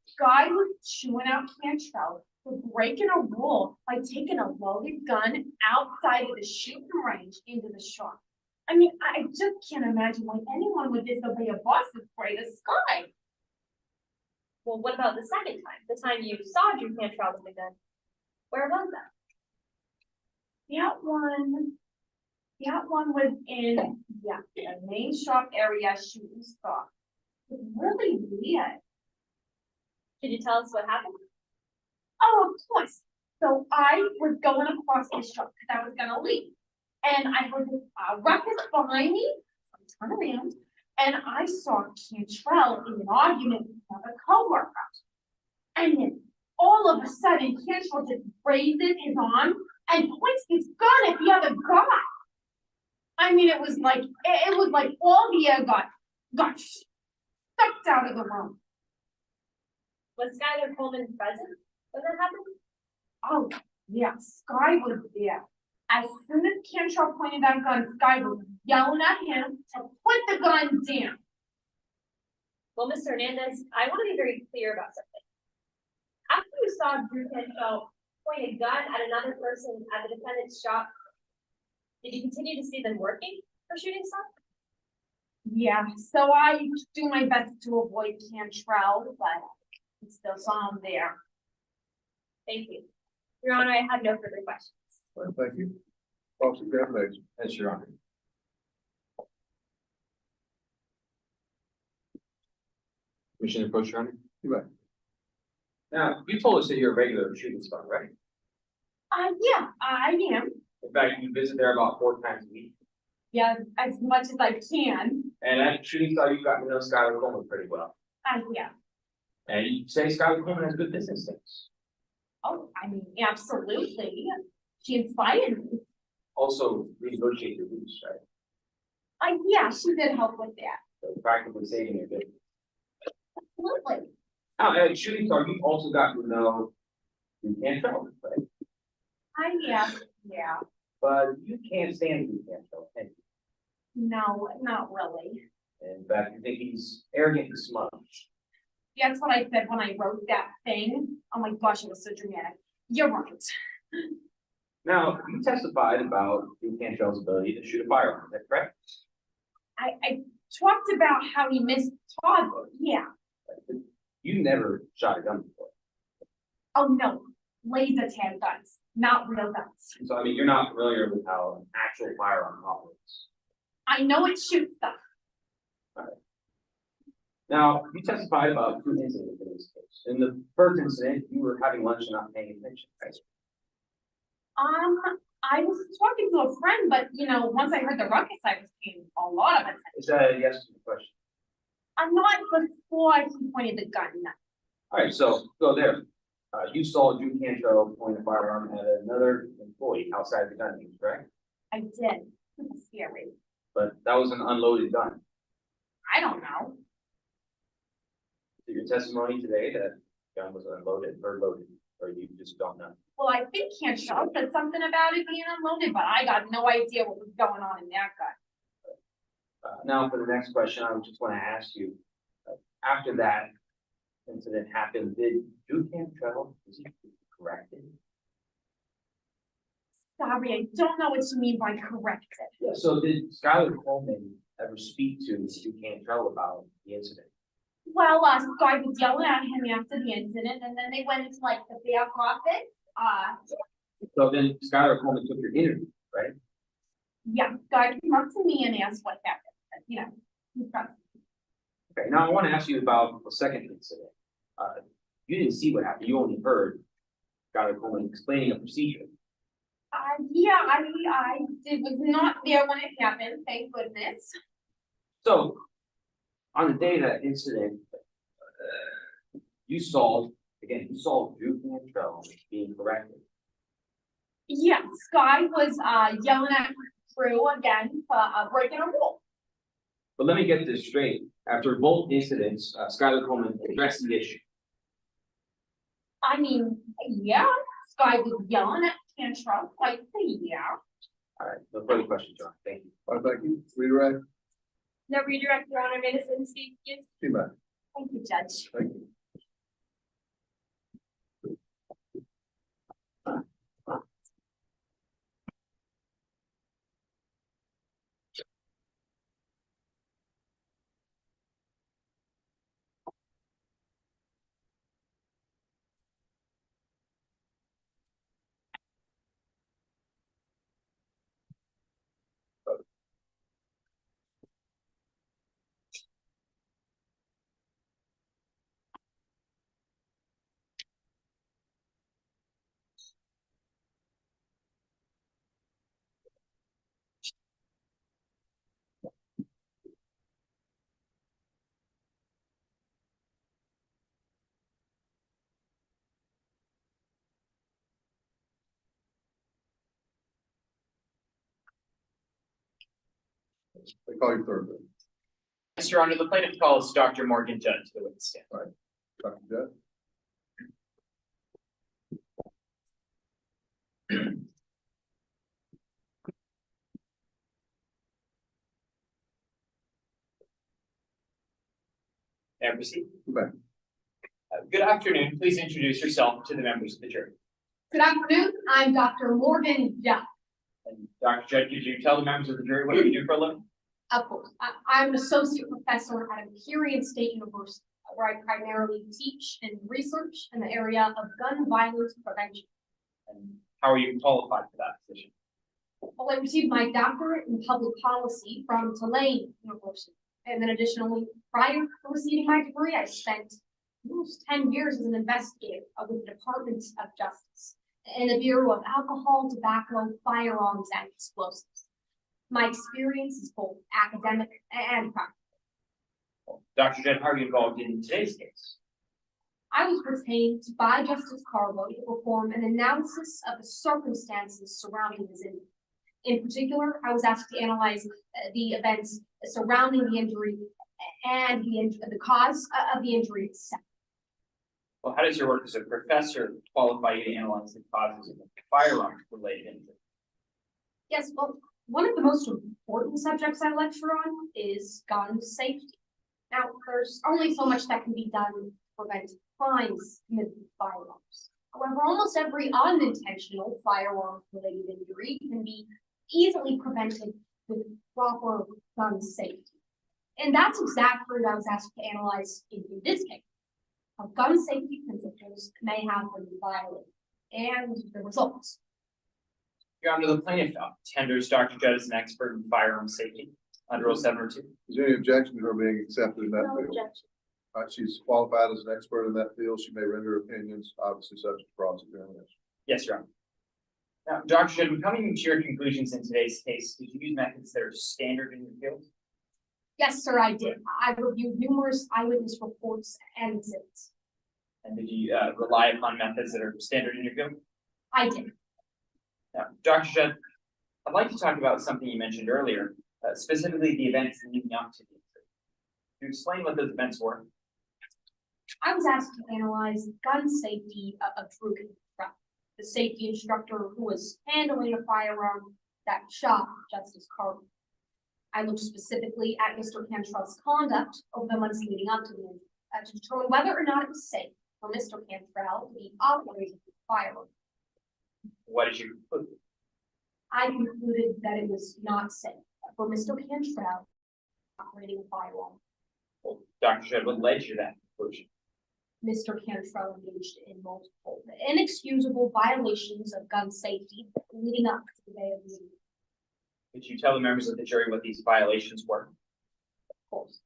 Sky was chewing out Cantrell for breaking a rule by taking a loaded gun outside of the shooting range into the shop. I mean, I just can't imagine why anyone would disobey a boss as great as Sky. Well, what about the second time? The time you saw Drew Cantrell with a gun? Where was that? That one was in, the main shop area shooting stock. It's really weird. Could you tell us what happened? Oh, of course. So I was going across the shop because I was gonna leave. And I heard this ruckus behind me. So I turned around and I saw Cantrell in an argument with another coworker. And then all of a sudden, Cantrell just raises his arm and points his gun at the other guy. I mean, it was like all the air got sucked out of the room. Was Skylar Coleman present when that happened? Oh, yeah, Sky was there. As soon as Cantrell pointed that gun, Sky was yelling at him to put the gun down. Well, Mr. Hernandez, I want to be very clear about something. After you saw Drew Cantrell point a gun at another person at the defendant's shop, did you continue to see them working for Shooting Star? Yeah, so I do my best to avoid Cantrell, but I still saw him there. Thank you. Your Honor, I have no further questions. Well, thank you. False examination. Yes, Your Honor. Commissioner Approach, Your Honor. You may. Now, you told us that you're a regular Shooting Star, right? Yeah, I am. In fact, you visit there about 4 times a week. Yeah, as much as I can. And at Shooting Star, you got to know Skylar Coleman pretty well. Yeah. And you say Skylar Coleman has good business sense. Oh, I mean, absolutely. She inspired me. Also, renegotiate your lease, right? Yeah, she did help with that. So practically saving your business. Absolutely. Now, at Shooting Star, you also got to know you can't tell, right? Yeah. But you can't stand you can't tell, can you? No, not really. In fact, you think he's arrogant and smug. That's what I said when I wrote that thing. Oh my gosh, it was so dramatic. You're right. Now, you testified about Drew Cantrell's ability to shoot a firearm, is that correct? I talked about how he missed Todd, yeah. You never shot a gun before. Oh, no, laser tag guns, not real guns. So I mean, you're not familiar with how an actual firearm operates. I know it shoots stuff. Now, you testified about two incidents in this case. In the first incident, you were having lunch and not paying attention, right? I was talking to a friend, but you know, once I heard the ruckus, I was paying a lot of attention. Is that a yes to the question? I'm not before he pointed the gun. No. All right, so go there. You saw Drew Cantrell point a firearm at another employee outside the gun range, correct? I did. It was scary. But that was an unloaded gun. I don't know. Is your testimony today that the gun was unloaded or loaded, or you just don't know? Well, I think Cantrell said something about it being unloaded, but I got no idea what was going on in that gun. Now, for the next question, I just want to ask you, after that incident happened, did Drew Cantrell, was he corrected? Sorry, I don't know what you mean by corrected. Yeah, so did Skylar Coleman ever speak to Drew Cantrell about the incident? Well, Sky was yelling at him after the incident, and then they went into like the back office. So then Skylar Coleman took your interview, right? Yeah, Sky came up to me and asked what happened. You know, he pressed. Okay, now I want to ask you about the second incident. You didn't see what happened, you only heard Skylar Coleman explaining a procedure. Yeah, I was not there when it happened, thank goodness. So, on the day that incident, you saw Drew Cantrell being corrected. Yeah, Sky was yelling at Drew again for breaking a rule. But let me get this straight. After both incidents, Skylar Coleman addressed the issue. I mean, yeah, Sky was yelling at Cantrell, like, yeah. All right, no further questions, John. Thank you. All right, thank you. Redirect, No redirect, Your Honor, Madison speak, yes. feedback, Thank you, Judge. thank you. They call you third. Yes, Your Honor, the plaintiff calls Dr. Morgan Judd to the witness stand. Dr. Jett. May I proceed? Feedback. Good afternoon. Please introduce yourself to the members of the jury. Good afternoon, I'm Dr. Morgan Judd. And Dr. Judd, could you tell the members of the jury what you do for a living? Of course, I'm an associate professor at Imperial State University, where I primarily teach and research in the area of gun violence prevention. And how are you qualified for that position? Well, I received my doctorate in public policy from Tulane University. And then additionally, prior to receiving my degree, I spent almost 10 years as an investigator with the Department of Justice in the Bureau of Alcohol, Tobacco, Firearms, and Explosives. My experience is both academic and practical. Dr. Judd, how are you involved in today's case? I was retained by Justice Carbo to perform an analysis of the circumstances surrounding his injury. In particular, I was asked to analyze the events surrounding the injury and the cause of the injury itself. Well, how does your work as a professor qualify you to analyze the causes of a firearm-related injury? Yes, well, one of the most important subjects I lecture on is gun safety. Now, there's only so much that can be done to prevent crimes committed with firearms. However, almost every unintentional firearm-related injury can be easily prevented with proper gun safety. And that's exactly what I was asked to analyze in this case. How gun safety principles may have been violated and the results. Your Honor, the plaintiff tenders Dr. Judd as an expert in firearm safety under Rule 702. Is there any objection to her being accepted in that No field? objection. She's qualified as an expert in that field. She may render opinions, obviously subject to cross-examination. Yes, Your Honor. Now, Dr. Judd, when coming to your conclusions in today's case, did you use methods that are standard in your field? Yes, sir, I did. I reviewed numerous eyewitness reports and exhibits. And did you rely upon methods that are standard in your field? I did. Now, Dr. Judd, I'd like to talk about something you mentioned earlier, specifically the events leading up to the incident. Can you explain what those events were? I was asked to analyze gun safety of Drew Cantrell, the safety instructor who was handling a firearm that shot Justice Carter. I looked specifically at Mr. Cantrell's conduct over the months leading up to the incident to determine whether or not it was safe for Mr. Cantrell to be operating a firearm. What did you conclude? I concluded that it was not safe for Mr. Cantrell operating a firearm. Well, Dr. Judd, what led you to that conclusion? Mr. Cantrell engaged in multiple inexcusable violations of gun safety leading up to the day of the meeting. Did you tell the members of the jury what these violations were? Of course.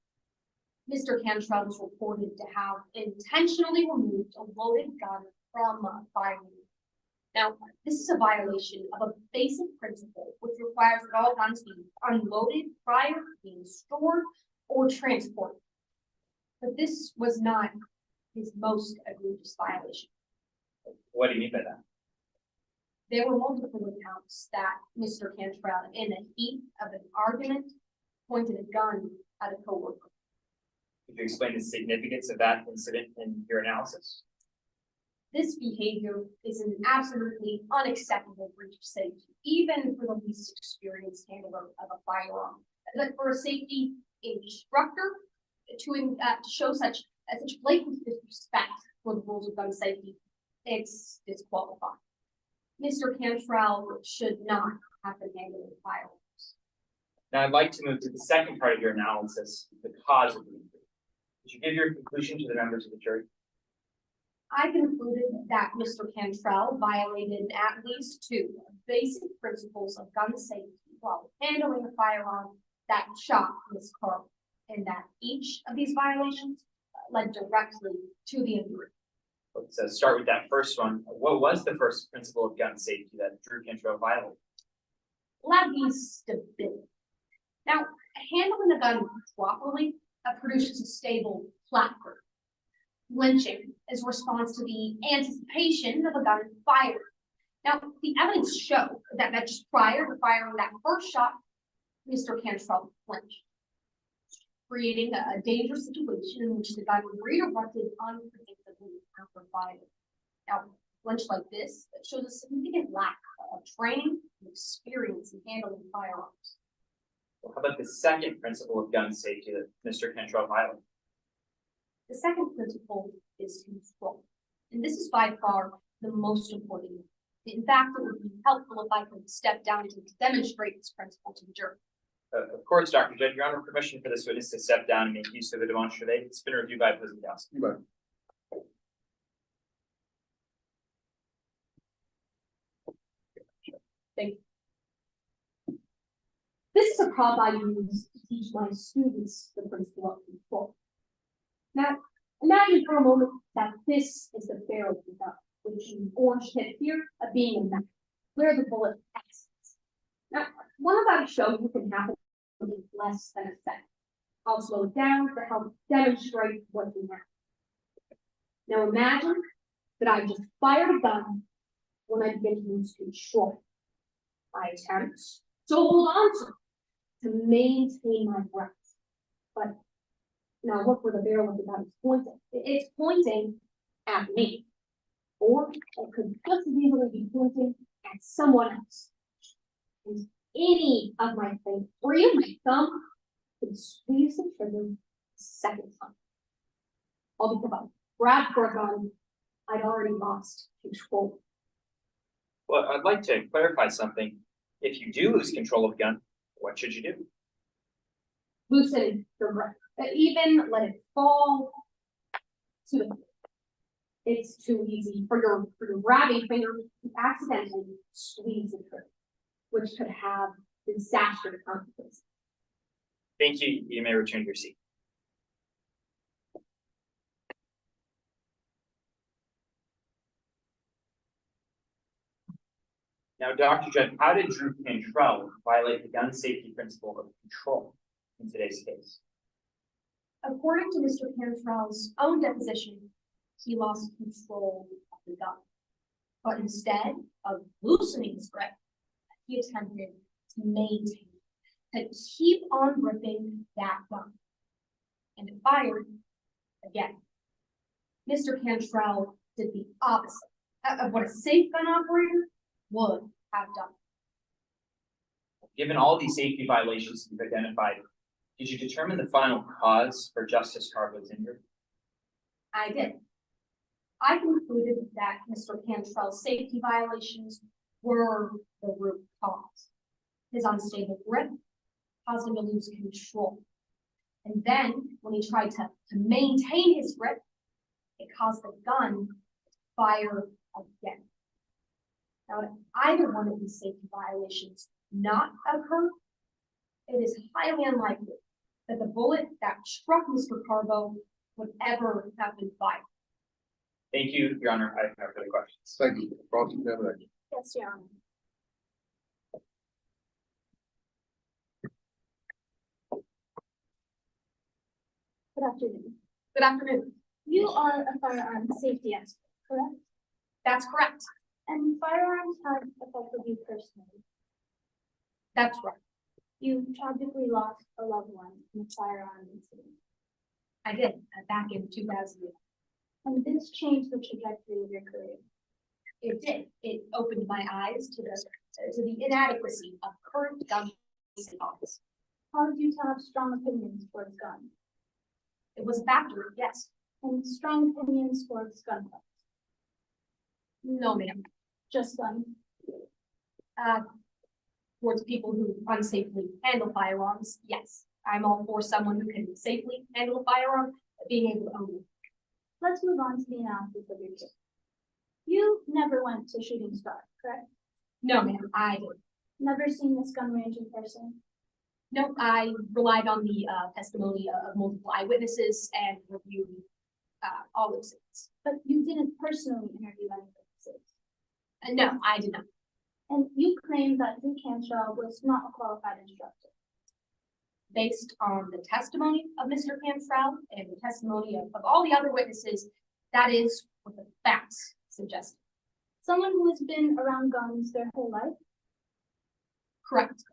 Mr. Cantrell was reported to have intentionally removed a loaded gun from a firearm. Now, this is a violation of a basic principle which requires that all guns be unloaded prior to being stored or transported. But this was not his most egregious violation. What do you mean by that? There were multiple accounts that Mr. Cantrell, in the heat of an argument, pointed a gun at a coworker. Could you explain the significance of that incident in your analysis? This behavior is an absolutely unacceptable breach of safety, even for the least experienced handler of a firearm. But for a safety instructor to show such blatant disrespect for the rules of gun safety, it's disqualified. Mr. Cantrell should not have been handling firearms. Now, I'd like to move to the second part of your analysis, the cause of the injury. Did you give your conclusion to the members of the jury? I concluded that Mr. Cantrell violated at least two basic principles of gun safety while handling a firearm that shot Ms. Carter, and that each of these violations led directly to the injury. Let's start with that first one. What was the first principle of gun safety that Drew Cantrell violated? Levy stability. Now, handling a gun properly produces a stable platform. Lynching is a response to the anticipation of a gun fired. Now, the evidence showed that just prior to firing that first shot, Mr. Cantrell flinched, creating a dangerous situation in which the gun redirected unpredictably after fire. Now, flinch like this shows a significant lack of training and experience in handling firearms. Well, how about the second principle of gun safety that Mr. Cantrell violated? The second principle is control, and this is by far the most important. In fact, it would be helpful if I could step down to demonstrate this principle to the jury. Of course, Dr. Judd, Your Honor, permission for this witness to step down and make use of the demonstrative aid. It's been reviewed by opposing counsel. You may. Thank you. This is a prop I use to teach my students the principle of control. Now, imagine for a moment that this is the barrel of the gun, with the orange tip here being a map, where the bullet exits. Now, what I'm about to show you can happen in less than a second. I'll slow it down to help demonstrate what can happen. Now imagine that I just fired a gun when I begin to lose control. I attempt to hold on to maintain my breath. But now look where the barrel of the gun is pointing. It's pointing at me. Or it could just as easily be pointing at someone else. And any of my fingers, or even my thumb, could squeeze the trigger a second time. All because I grabbed for a gun I'd already lost control. Well, I'd like to clarify something. If you do lose control of a gun, what should you do? loosen the grip, even let it fall to the floor. It's too easy for your grabbing finger to accidentally squeeze the trigger, which could have disastrous consequences. Thank you. You may return to your seat. Now, Dr. Judd, how did Drew Cantrell violate the gun safety principle of control in today's case? According to Mr. Cantrell's own deposition, he lost control of the gun. But instead of loosening his grip, he attempted to maintain, to keep on gripping that gun. And it fired again. Mr. Cantrell did the opposite of what a safe gun operator would have done. Given all these safety violations you've identified, did you determine the final cause for Justice Carbow's injury? I did. I concluded that Mr. Cantrell's safety violations were the root cause. His unstable grip caused him to lose control. And then, when he tried to maintain his grip, it caused the gun to fire again. Now, if either one of these safety violations not occur, it is highly unlikely that the bullet that struck Mr. Carbo would ever have been fired. Thank you, Your Honor. I have no further questions. Thank you. Cross-examination. Yes, Your Honor. Good afternoon. Good afternoon. You are a firearm safety expert, correct? That's correct. And firearms have affected you personally. That's right. You tragically lost a loved one in a firearm incident. I did, back in 2008. And this changed the trajectory of your career. It did. It opened my eyes to the inadequacy of current gun laws. Caused you to have strong opinions towards guns. It was a factor, yes. And strong opinions towards gun clubs. No, ma'am. Just guns. Towards people who unsafely handle firearms, yes. I'm all for someone who can safely handle a firearm, being able to own it. Let's move on to the analysis of your case. You never went to Shooting Star, correct? No, ma'am, I did. Never seen this gun range in person? No, I relied on the testimony of multiple eyewitnesses and reviewed all those things. But you didn't personally interview any witnesses? No, I did not. And you claim that Drew Cantrell was not a qualified instructor. Based on the testimony of Mr. Cantrell and the testimony of all the other witnesses, that is what the facts suggest. Someone who has been around guns their whole life? Correct.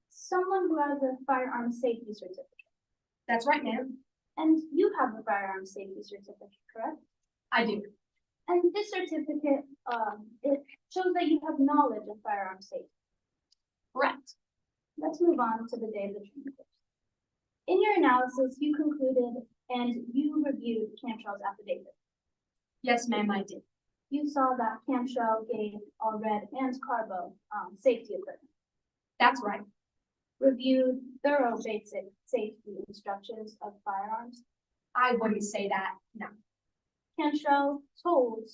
Someone who has a firearm safety certificate? That's right, ma'am. And you have a firearm safety certificate, correct? I do. And this certificate, it shows that you have knowledge of firearm safety. Correct. Let's move on to the day of the training course. In your analysis, you concluded and you reviewed Cantrell's affidavit. Yes, ma'am, I did. You saw that Cantrell gave Allred and Carbo safety equipment. That's right. Reviewed thorough basic safety instructions of firearms. I wouldn't say that, no. Cantrell told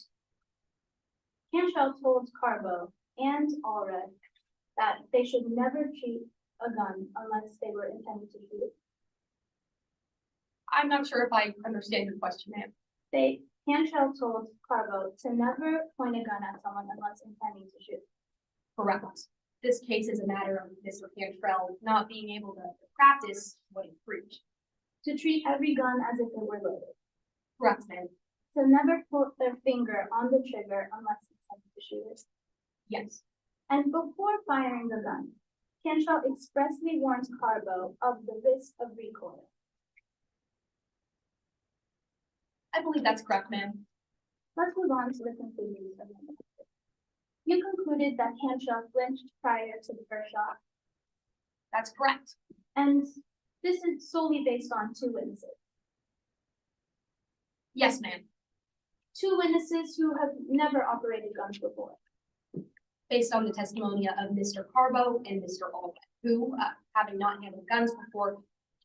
Carbo and Allred that they should never treat a gun unless they were intending to shoot it. I'm not sure if I understand your question, ma'am. Cantrell told Carbo to never point a gun at someone unless intending to shoot. Correct. This case is a matter of Mr. Cantrell not being able to practice what he preached. To treat every gun as if it were loaded. Correct, ma'am. To never put their finger on the trigger unless intending to shoot it. Yes. And before firing the gun, Cantrell expressly warns Carbo of the risk of recoil. I believe that's correct, ma'am. Let's move on to the conclusions of the analysis. You concluded that Cantrell flinched prior to the first shot. That's correct. And this is solely based on two witnesses. Yes, ma'am. Two witnesses who have never operated guns before. Based on the testimony of Mr. Carbo and Mr. Allred, who, having not handled guns before,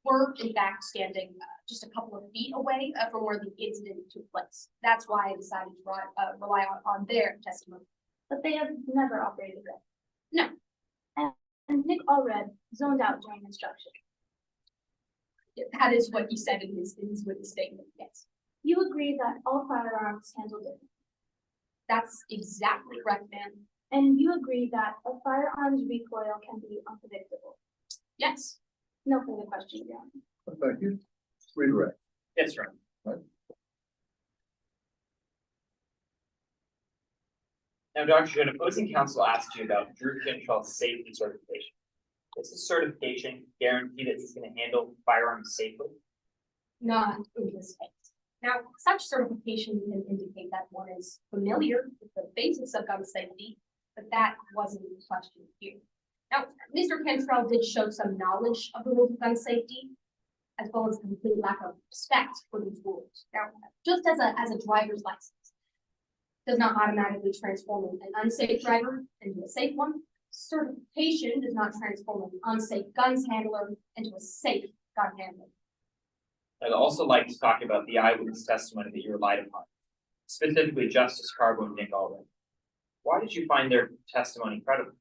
were in fact standing just a couple of feet away from where the incident took place. That's why I decided to rely on their testimony. But they have never operated a gun. No. And Nick Allred zoned out during instruction. That is what he said in his witness statement, yes. You agree that all firearms handle differently. That's exactly correct, ma'am. And you agree that a firearm's recoil can be unpredictable. Yes. No further questions, Your Honor. Thank you. Redirect. Yes, Your Honor. Right. Now, Dr. Jones, opposing counsel asked you about Drew Cantrell's safety certification. Does this certification guarantee that he's going to handle firearms safely? Not in this case. Now, such certification can indicate that one is familiar with the basics of gun safety, but that wasn't the question here. Now, Mr. Cantrell did show some knowledge of the rules of gun safety, as well as a complete lack of respect for these rules. Now, just as a driver's license does not automatically transform an unsafe driver into a safe one, certification does not transform an unsafe guns handler into a safe gun handler. I'd also like to talk about the eyewitness testimony that you relied upon, specifically Justice Carbo and Nick Allred. Why did you find their testimony credible?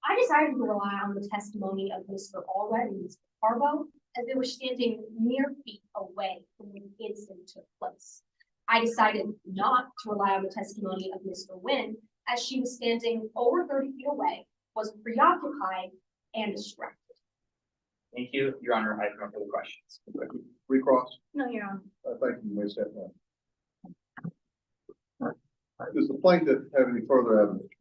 I decided to rely on the testimony of Mr. Allred and Mr. Carbo, as they were standing mere feet away from when the incident took place. I decided not to rely on the testimony of Mr. Wynn, as she was standing over 30 feet away, was preoccupied and distracted. Thank you, Your Honor. I have no further questions. Recross. No, Your Honor. Thank you. You may step down. Does the plaintiff have any further evidence?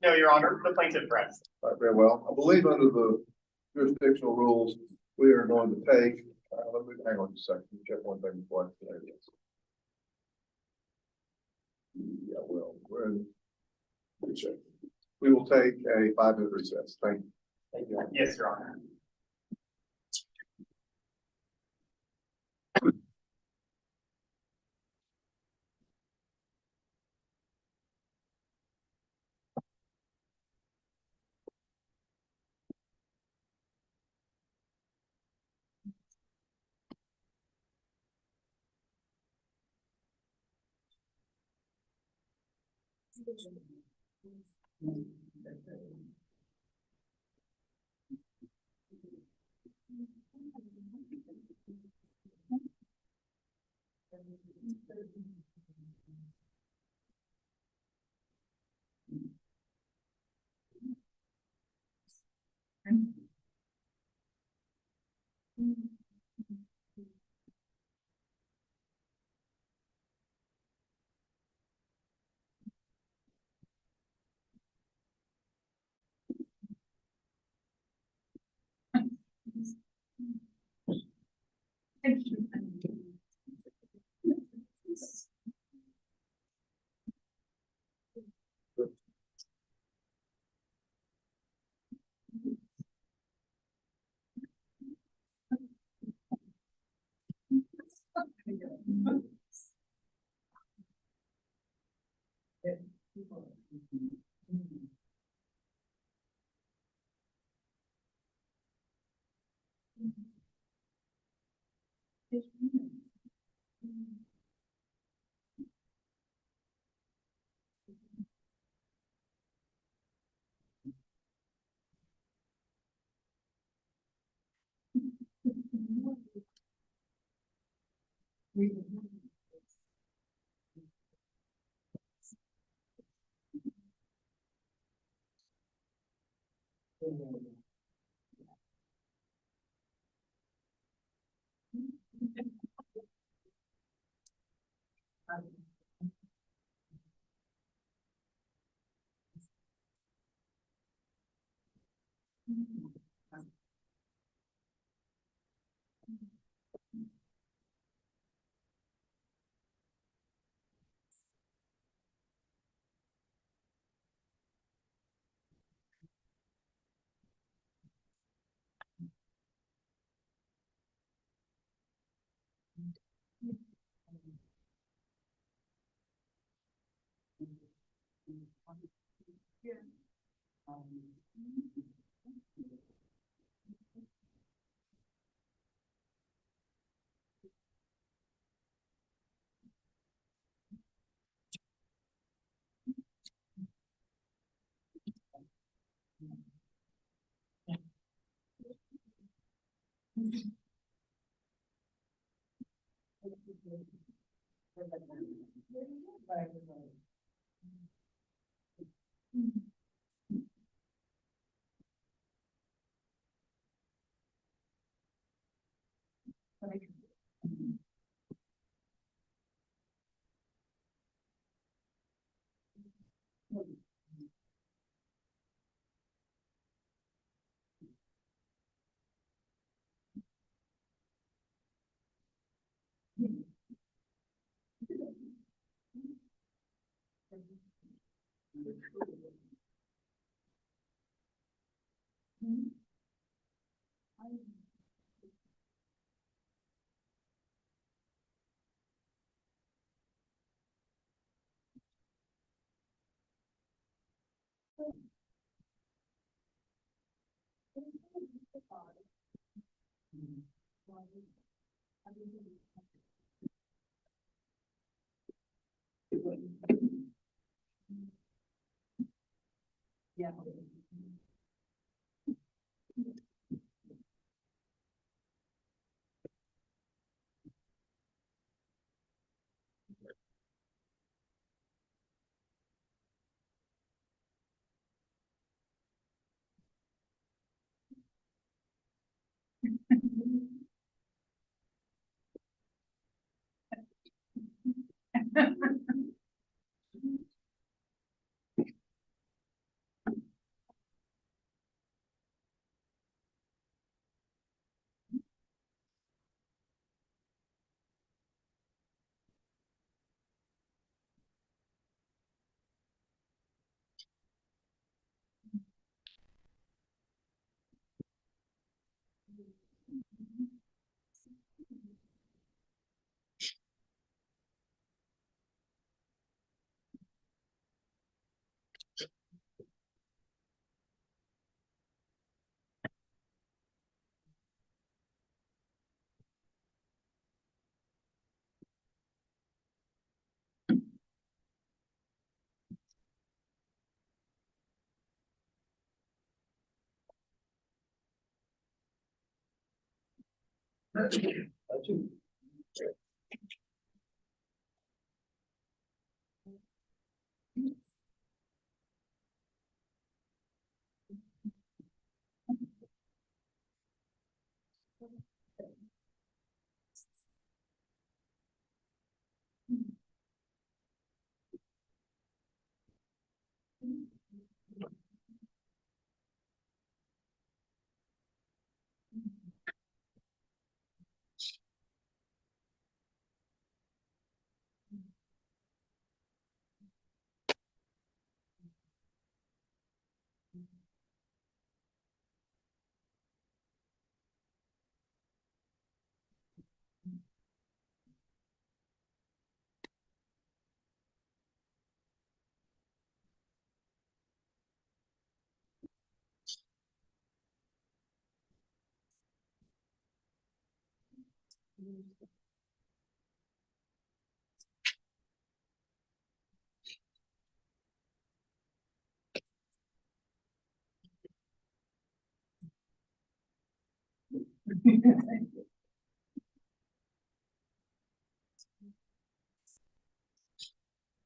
No, Your Honor, the plaintiff rests. Very well. I believe under the jurisdictional rules, we are going to take, let me hang on just a second, check one thing before I say this. Yeah, well, we're in good shape. We will take a 5-minute recess. Thank you. Thank you. Yes, Your Honor.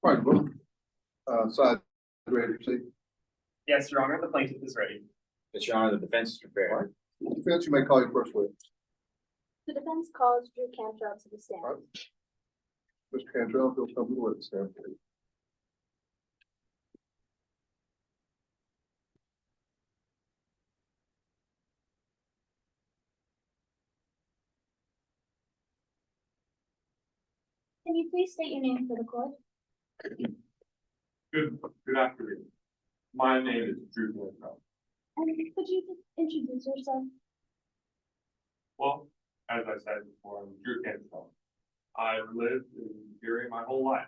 Right, book, side, ready to proceed. Yes, Your Honor, the plaintiff is ready. Mr. Your Honor, the defense is prepared. Defense, you may call your first witness. The defense calls Drew Cantrell to the stand. All right. Mr. Cantrell, if you'll come to the witness stand, please. Can you please state your name for the court? Good afternoon. My name is Drew Cantrell. And could you introduce yourself? Well, as I said before, I'm Drew Cantrell. I've lived in Erie my whole life.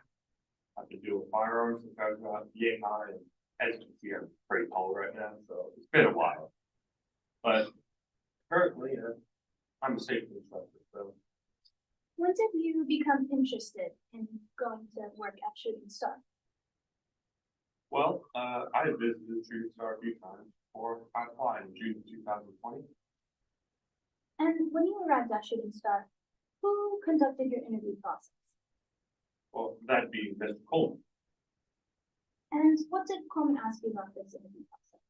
I've been doing firearms since I was about yay high, and as you can see, I'm pretty tall right now, so it's been a while. But currently, I'm a safety instructor, so When did you become interested in going to work at Shooting Star? well, I have visited Shooting Star a few times before I applied in June 2020. And when you arrived at Shooting Star, who conducted your interview process? Well, that'd be Mr. Coleman. And what did Coleman ask you about this interview process?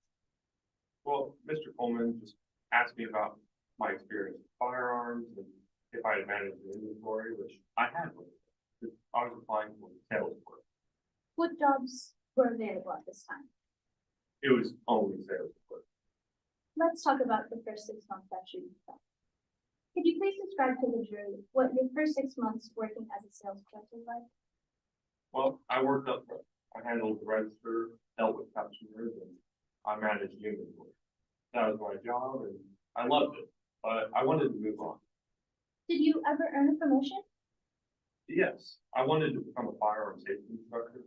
Well, Mr. Coleman just asked me about my experience with firearms and if I had managed an inventory, which I had with it. 'Cause I was applying for sales work. What jobs were available at this time? It was only sales work. Let's talk about the first 6 months that you spent. Could you please describe to the jury what your first 6 months working as a sales clerk was like? Well, I worked up front. I handled the register, dealt with customers, and I managed the inventory. That was my job, and I loved it, but I wanted to move on. Did you ever earn a promotion? Yes, I wanted to become a firearm safety instructor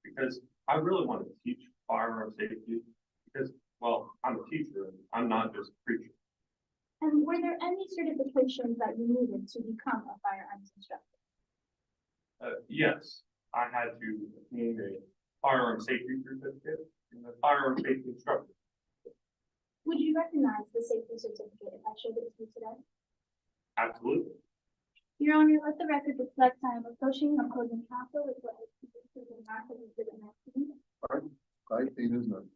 because I really want to teach firearm safety because, well, I'm a teacher and I'm not just a preacher. And were there any certifications that you needed to become a firearms instructor? Yes, I had to obtain a firearm safety certificate and a firearm safety instructor. Would you recognize the safety certificate if I showed it to you today? Absolutely. Your Honor, let the record reflect I am approaching opposing counsel with what is considered to be marked as exhibit 19. All right, 19 is none.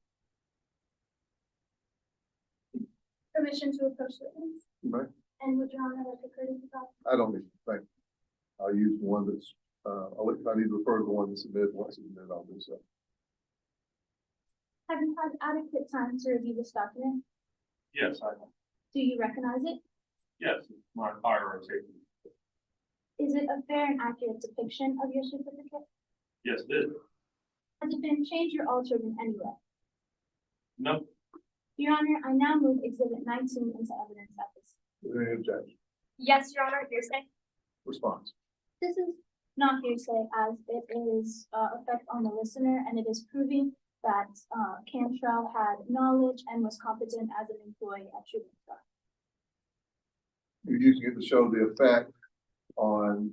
Permission to approach the witness, Right, and would Your Honor like a courtesy call? I don't need, thank you. I'll use the one that's, if I need to refer to the one that's submitted, once it's submitted, I'll do so. Have you had adequate time to review this document? Yes, I have. Do you recognize it? Yes, it's my firearm safety. Is it a fair and accurate depiction of your certificate? Yes, it is. Has it been changed or altered in any way? No, Your Honor, I now move exhibit 19 into evidence at this. Is there any objection? Yes, Your Honor, hearsay. Response. This is not hearsay as it is effect on the listener and it is proving that Cantrell had knowledge and was competent as an employee at Shooting Star. You're using it to show the effect on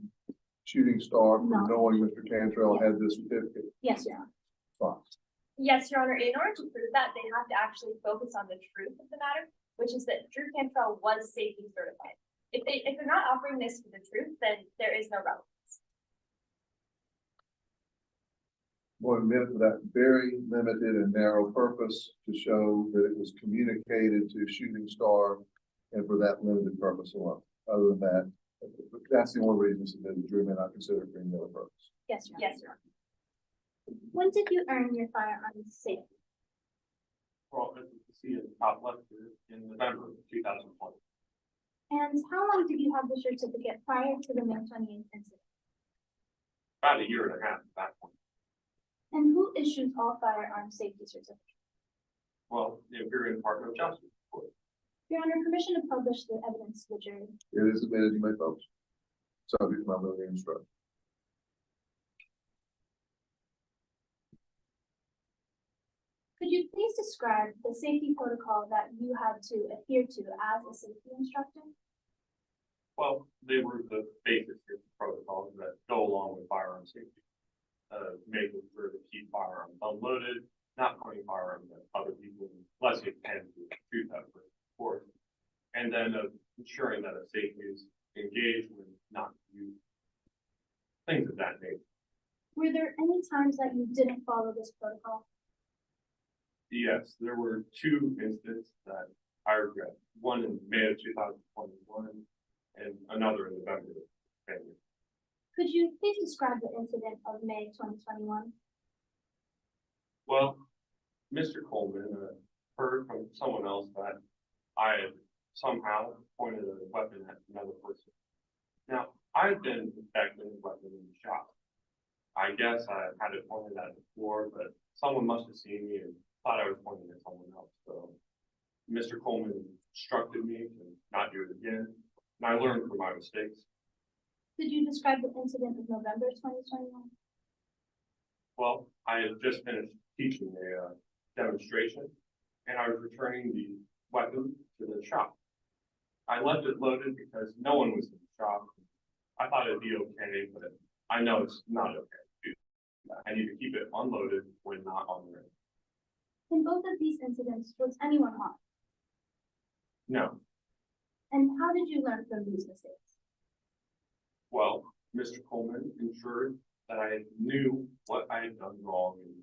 Shooting Star for No. knowing Mr. Cantrell had this certificate. Yes, Your Honor. Response. Yes, Your Honor, in order to prove that, they have to actually focus on the truth of the matter, which is that Drew Cantrell was safety certified. If they're not offering this for the truth, then there is no relevance. One minute for that very limited and narrow purpose to show that it was communicated to Shooting Star and for that limited purpose alone. Other than that, that's the only reason submitted. The jury may not consider it for any other purpose. Yes, Your Honor. Yes, Your Honor. When did you earn your firearms safety? well, as you can see in the top left here, in November of 2020. And how long did you have the certificate prior to the May 28th incident? About a year and a half at that point. And who issues all firearm safety certificates? Well, the Imperial Department of Justice. Your Honor, permission to publish the evidence to the jury. It is submitted, you may publish. Subject to my ability to instruct. Could you please describe the safety protocol that you had to adhere to as a safety instructor? Well, they were the basic safety protocols that go along with firearm safety. Making sure to keep firearms unloaded, not pointing firearms at other people unless you intend to shoot them, of course. And then ensuring that a safety is engaged when not used. Things of that nature. Were there any times that you didn't follow this protocol? Yes, there were two incidents that I regret. One in May of 2021 and another in November of 2020. Could you please describe the incident of May 2021? Well, Mr. Coleman heard from someone else that I had somehow pointed a weapon at another person. Now, I had been inspecting the weapon in the shop. I guess I had it pointed at before, but someone must have seen me and thought I was pointing at someone else. So Mr. Coleman instructed me to not do it again, and I learned from my mistakes. Could you describe the incident of November 2021? Well, I had just finished teaching a demonstration, and I was returning the weapon to the shop. I left it loaded because no one was in the shop. I thought it'd be okay, but I know it's not okay. I need to keep it unloaded when not on the road. In both of these incidents, was anyone harmed? No. And how did you learn from these mistakes? Well, Mr. Coleman ensured that I knew what I had done wrong and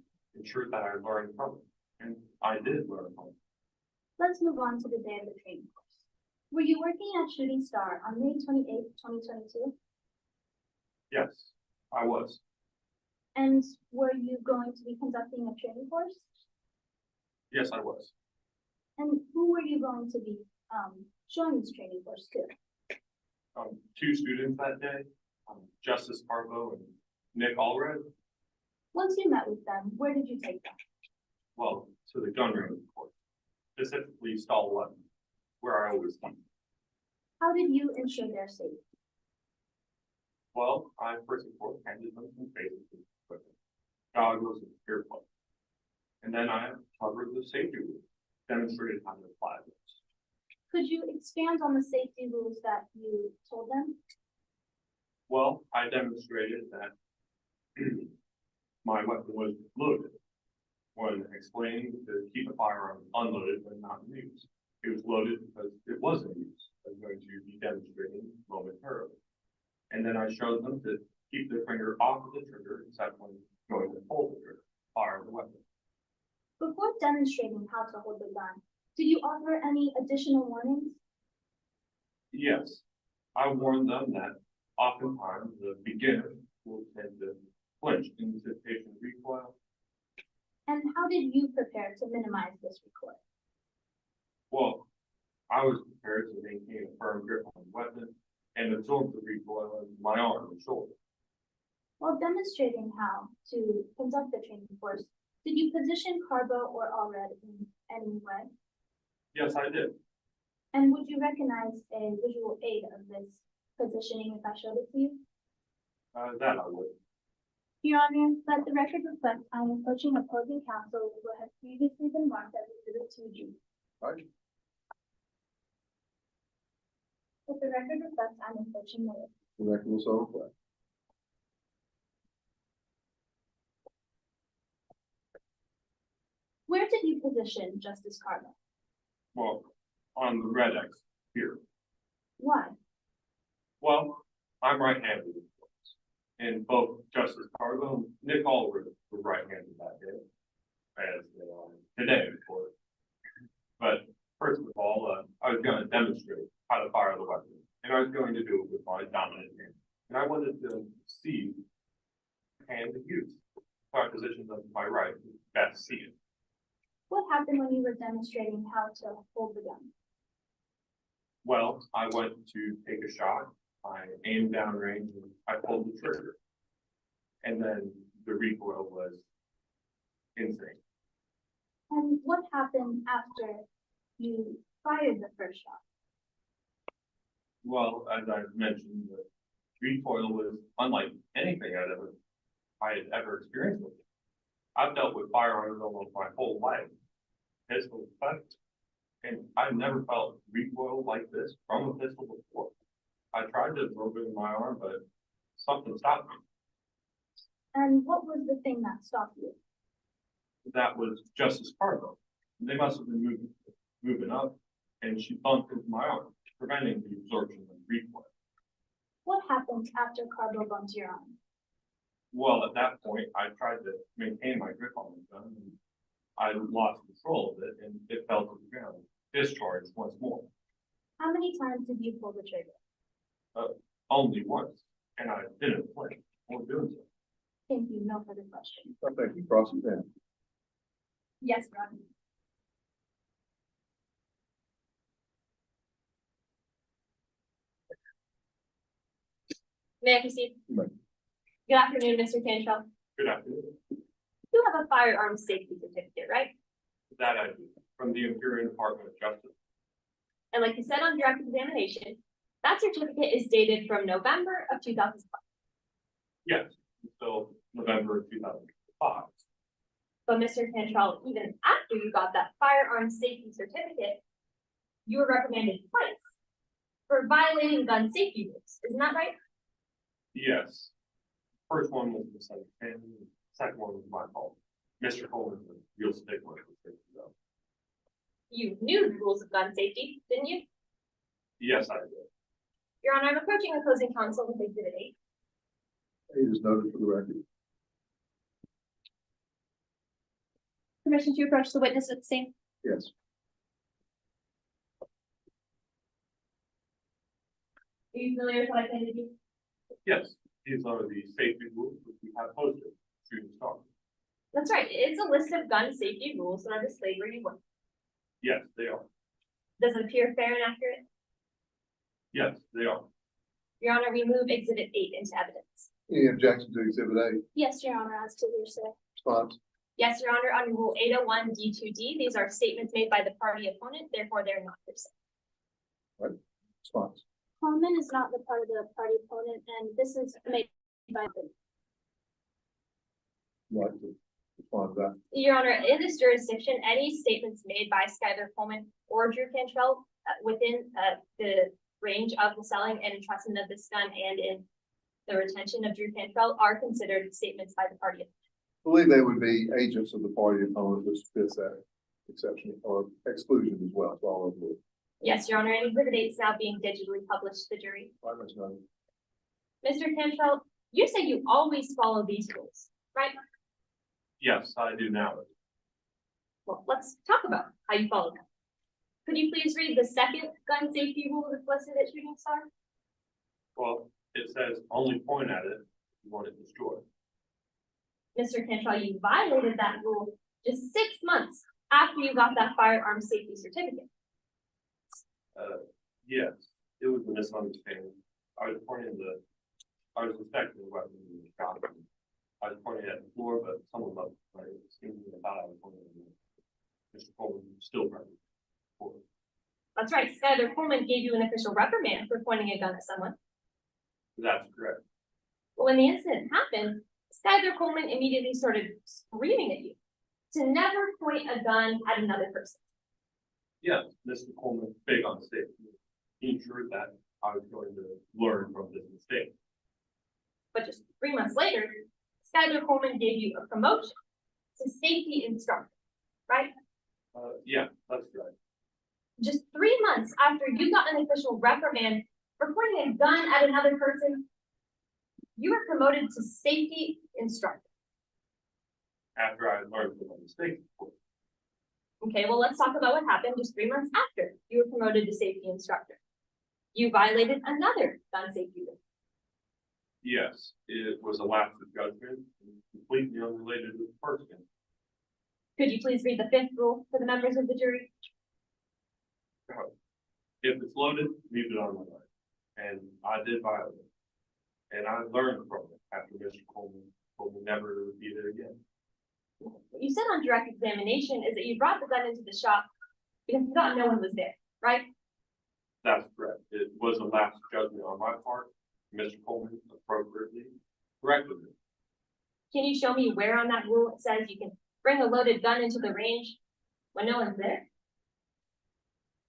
ensured that I learned from it. And I did learn from it. Let's move on to the day of the training course. Were you working at Shooting Star on May 28th, 2022? Yes, I was. And were you going to be conducting a training course? Yes, I was. And who were you going to be showing this training course to? Two students that day, Justice Carbo and Nick Allred. Once you met with them, where did you take them? Well, to the gun range, of course, specifically stall 11, where I always keep. How did you ensure their safety? Well, I first and foremost handed them some basic equipment, goggles and earplugs. And then I covered the safety rules, demonstrated how to apply those. Could you expand on the safety rules that you told them? Well, I demonstrated that my weapon was loaded when explaining to keep the firearm unloaded when not in use. It was loaded because it was in use. I'm going to be demonstrating momentarily. And then I showed them to keep their finger off of the trigger except when going to hold the trigger, fire the weapon. Before demonstrating how to hold the gun, did you offer any additional warnings? Yes, I warned them that oftentimes the beginner will tend to flinch in anticipation of recoil. And how did you prepare to minimize this recoil? Well, I was prepared to maintain a firm grip on the weapon and absorb the recoil in my arm and shoulder. While demonstrating how to conduct the training course, did you position Carbo or Allred in any way? Yes, I did. And would you recognize a visual aid of this positioning if I showed it to you? That I would. Your Honor, let the record reflect I am approaching opposing counsel who has previously been marked as Exhibit 2G. Right. Let the record reflect I am approaching the witness. The record will so reflect. Where did you position Justice Carbo? Well, on the red X here. Why? Well, I'm right-handed, of course. And both Justice Cargo and Nick Allred were right-handed that day, as they are today, of course. But first of all, I was going to demonstrate how to fire the weapon, and I was going to do it with my dominant hand. And I wanted to see hand use. So I positioned them to my right, to best see it. What happened when you were demonstrating how to hold the gun? Well, I went to take a shot. I aimed downrange and I pulled the trigger. And then the recoil was insane. And what happened after you fired the first shot? Well, as I mentioned, the recoil was unlike anything I had ever experienced with it. I've dealt with firearms almost my whole life, pistol, and I've never felt recoil like this from a pistol before. I tried to absorb it in my arm, but something stopped me. And what was the thing that stopped you? That was Justice Cargo. They must have been moving up, and she bumped into my arm, preventing the absorption of recoil. What happened after Carbo bumped your arm? Well, at that point, I tried to maintain my grip on the gun, and I lost control of it, and it fell to the ground, discharged once more. How many times did you pull the trigger? Only once, and I didn't flinch or doing so. Thank you. No further questions. Thank you. Cross-examine. Yes, Your Honor. May I proceed? Right. Good afternoon, Mr. Cantrell. Good afternoon. You have a firearms safety certificate, right? That I do, from the Imperial Department of Justice. And like you said on direct examination, that certificate is dated from November of 2005. Yes, until November of 2005. But Mr. Cantrell, even after you got that firearms safety certificate, you were reprimanded twice for violating gun safety rules. Isn't that right? Yes. First one was the second, second one was my fault. Mr. Coleman was a real stickler for safety though. You knew the rules of gun safety, didn't you? Yes, I did. Your Honor, I'm approaching opposing counsel with Exhibit 8. It is noted for the record. Permission to approach the witness at the scene. Yes. Are you familiar with what I said to you? Yes, these are the safety rules which we have posted, shooting star. That's right, it's a list of gun safety rules that are displayed where you work. Yes, they are. Does it appear fair and accurate? Yes, they are. Your Honor, we move exhibit 8 into evidence. Any objection to exhibit A? Yes, Your Honor, as to hearsay. Response? Yes, Your Honor, under Rule 801 D2D, these are statements made by the party opponent, therefore they're not hearsay. Response? Coleman is not the part of the party opponent, and this is made by the. Would like to respond to that? Your Honor, in this jurisdiction, any statements made by Skylar Coleman or Drew Cantrell within the range of the selling and entrustment of this gun and in the retention of Drew Cantrell are considered statements by the party. I believe they would be agents of the party opponent, which fits that exception or exclusion as well. So all of it. Yes, Your Honor, and exhibit 8 is now being digitally published to the jury. Very much noted. Mr. Cantrell, you say you always follow these rules, right? Yes, I do now. Well, let's talk about how you follow them. Could you please read the second gun safety rule that's listed at Shooting Star? Well, it says only point at it if you want it destroyed. Mr. Cantrell, you violated that rule just 6 months after you got that firearm safety certificate. Yes, it was a misunderstanding. I was inspecting the weapon in the shop. I was pointing at the floor, but someone left my skin in the thought I was pointing at Mr. Coleman still present. That's right, Skylar Coleman gave you an official reprimand for pointing a gun at someone. That's correct. But when the incident happened, Skylar Coleman immediately started screaming at you to never point a gun at another person. Yes, Mr. Coleman was big on safety. He ensured that I was going to learn from this mistake. But just 3 months later, Skylar Coleman gave you a promotion to safety instructor, right? Yeah, that's right. Just 3 months after you got an official reprimand for pointing a gun at another person, you were promoted to safety instructor. After I learned from my mistake. Okay, well, let's talk about what happened just 3 months after you were promoted to safety instructor. You violated another gun safety rule. Yes, it was a lapse of judgment, completely unrelated to the first one. Could you please read the 5th rule for the members of the jury? If it's loaded, leave it on the line. And I did violate it. And I learned from it after Mr. Coleman told me never to repeat it again. What you said on direct examination is that you brought the gun into the shop because you thought no one was there, right? That's correct. It was a lapse of judgment on my part. Mr. Coleman appropriately corrected it. Can you show me where on that rule it says you can bring a loaded gun into the range when no one's there?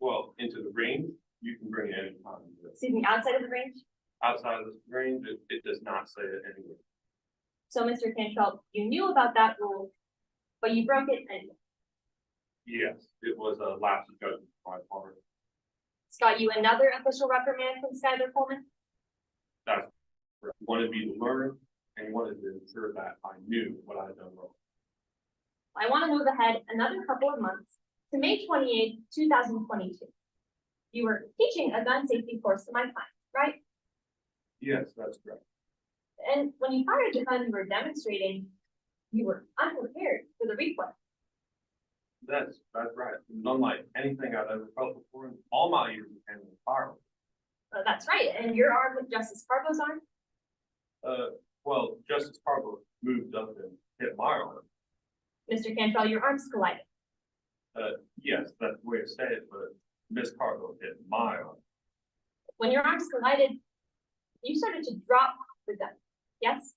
Well, into the range, you can bring it any time. Excuse me, outside of the range? Outside of the range, it does not say it anywhere. So, Mr. Cantrell, you knew about that rule, but you broke it anyway. Yes, it was a lapse of judgment on my part. It's got you another official reprimand from Skylar Coleman? That's correct. He wanted me to learn, and he wanted to ensure that I knew what I had done wrong. I want to move ahead another couple of months to May 28th, 2022. You were teaching a gun safety course to my client, right? Yes, that's correct. And when you fired the gun you were demonstrating, you were unprepared for the replay. That's right. It was unlike anything I've ever felt before in all my years of handling firearms. That's right, and you're armed with Justice Carbo's arm? Well, Justice Carbo moved up and hit my arm. Mr. Cantrell, your arms collided. Yes, that's the way to say it, but Miss Carbo hit my arm. When your arms collided, you started to drop the gun, yes?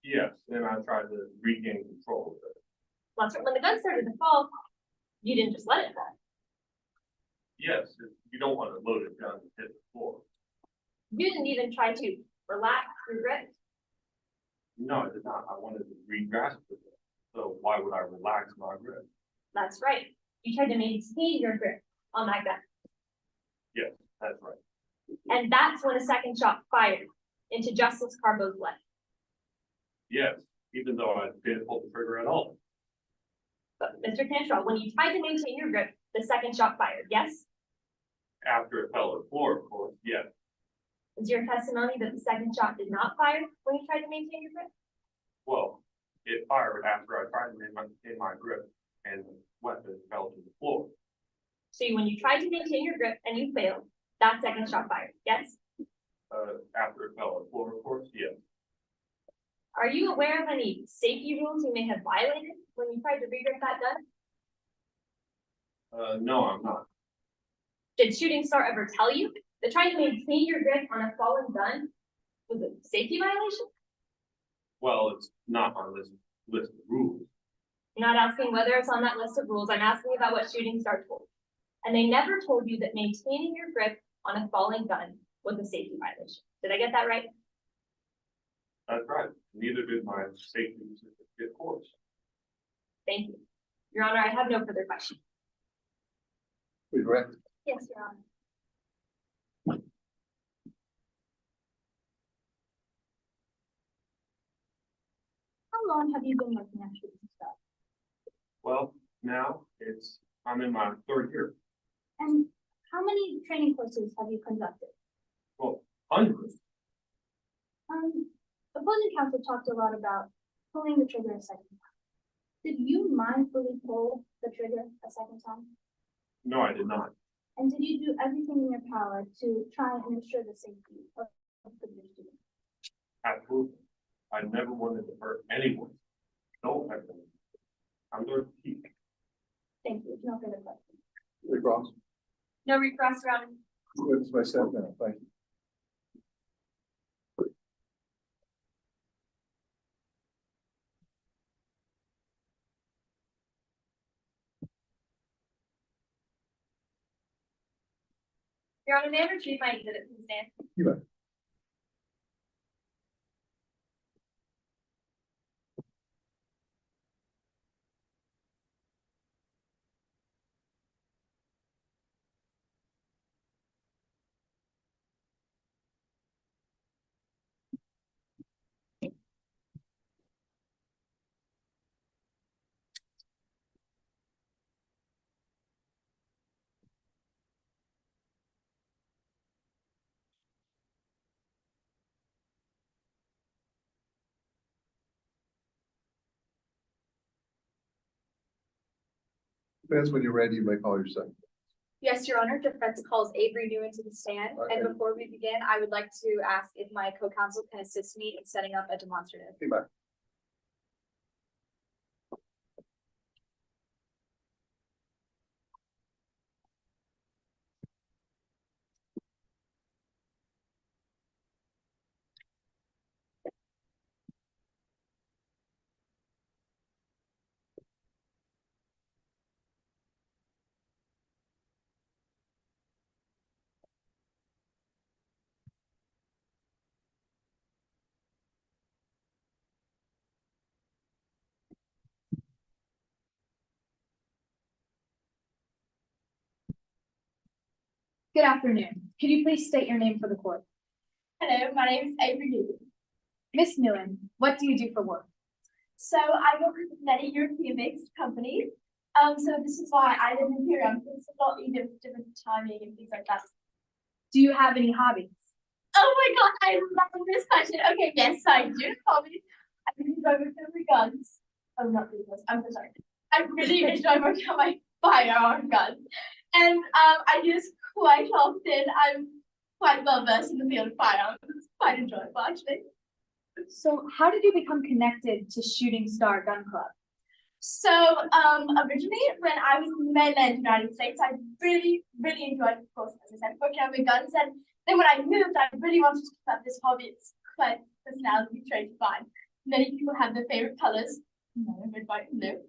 Yes, then I tried to regain control of it. That's right. When the gun started to fall, you didn't just let it fall. Yes, you don't want to load a gun and hit the floor. You didn't even try to relax your grip. No, I did not. I wanted to re-grasp it. So why would I relax my grip? That's right. You tried to maintain your grip on that gun. Yes, that's right. And that's when a second shot fired into Justice Carbo's leg. Yes, even though I didn't pull the trigger at all. But Mr. Cantrell, when you tried to maintain your grip, the second shot fired, yes? After it fell to the floor, of course, yes. Is your testimony that the second shot did not fire when you tried to maintain your grip? Well, it fired after I tried to maintain my grip and the weapon fell to the floor. So when you tried to maintain your grip and you failed, that second shot fired, yes? After it fell to the floor, of course, yes. Are you aware of any safety rules you may have violated when you tried to regrip that gun? No, I'm not. Did Shooting Star ever tell you that trying to maintain your grip on a fallen gun was a safety violation? Well, it's not on this list of rules. I'm not asking whether it's on that list of rules, I'm asking about what Shooting Star told you. And they never told you that maintaining your grip on a fallen gun was a safety violation. Did I get that right? That's right. Neither did my safety certificate course. Thank you. Your Honor, I have no further questions. We direct. Yes, Your Honor. How long have you been working at Shooting Star? Well, now I'm in my third year. And how many training courses have you conducted? Well, hundreds. Opposing counsel talked a lot about pulling the trigger a second time. Did you mindfully pull the trigger a second time? No, I did not. And did you do everything in your power to try and ensure the safety of the student? Absolutely. I never wanted to hurt anyone. No, I'm going to keep. Thank you. No further questions. Recross. No recross, Your Honor. Witness by step down. Thank you. Your Honor, may I retrieve my exhibit from the stand? You bet. Vince, when you're ready, you may call your second. Yes, Your Honor, defense calls Avery New into the stand, Okay. and before we begin, I would like to ask if my co-counsel can assist me in setting up a demonstrative. Be back. Good afternoon. Could you please state your name for the court? Hello, my name is Avery Newman. Miss Nguyen, what do you do for work? So I work with many European-based companies. So this is why I live in here. It's a lot easier with different timing and things like that. Do you have any hobbies? Oh my God, I love this question. Okay, yes, I do have hobbies. I really enjoy working on my guns. Oh, not really guns. I'm so sorry. I really enjoy working on my firearm guns. And I do this quite often. I'm quite well versed in the field of firearms. It's quite enjoyable, actually. So how did you become connected to Shooting Star Gun Club? So, originally, when I was in the mainland United States, I really enjoyed, of course, as I said, working on my guns. And then when I moved, I really wanted to keep up this hobby. It's quite personality trait to find. Many people have their favorite colors. No, red, white, and blue.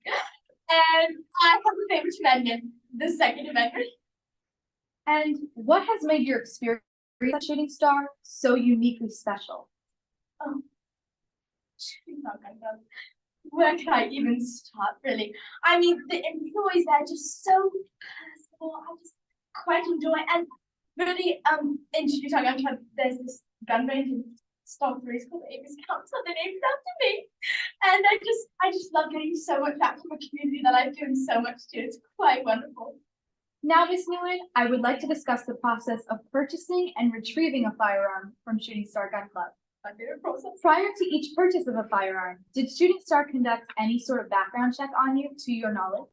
And I have a favorite amendment, the Second Amendment. And what has made your experience at Shooting Star so uniquely special? Oh, where can I even start, really? I mean, the employees are just so personal. I just quite enjoy, and really, in Shooting Star Gun Club, there's this gun range in Star 3 is called Amy's Council, they're named after me. And I just love getting so much back from a community that I've given so much to. It's quite wonderful. Now, Ms. Nguyen, I would like to discuss the process of purchasing and retrieving a firearm from Shooting Star Gun Club. My favorite process. Prior to each purchase of a firearm, did Shooting Star conduct any sort of background check on you, to your knowledge?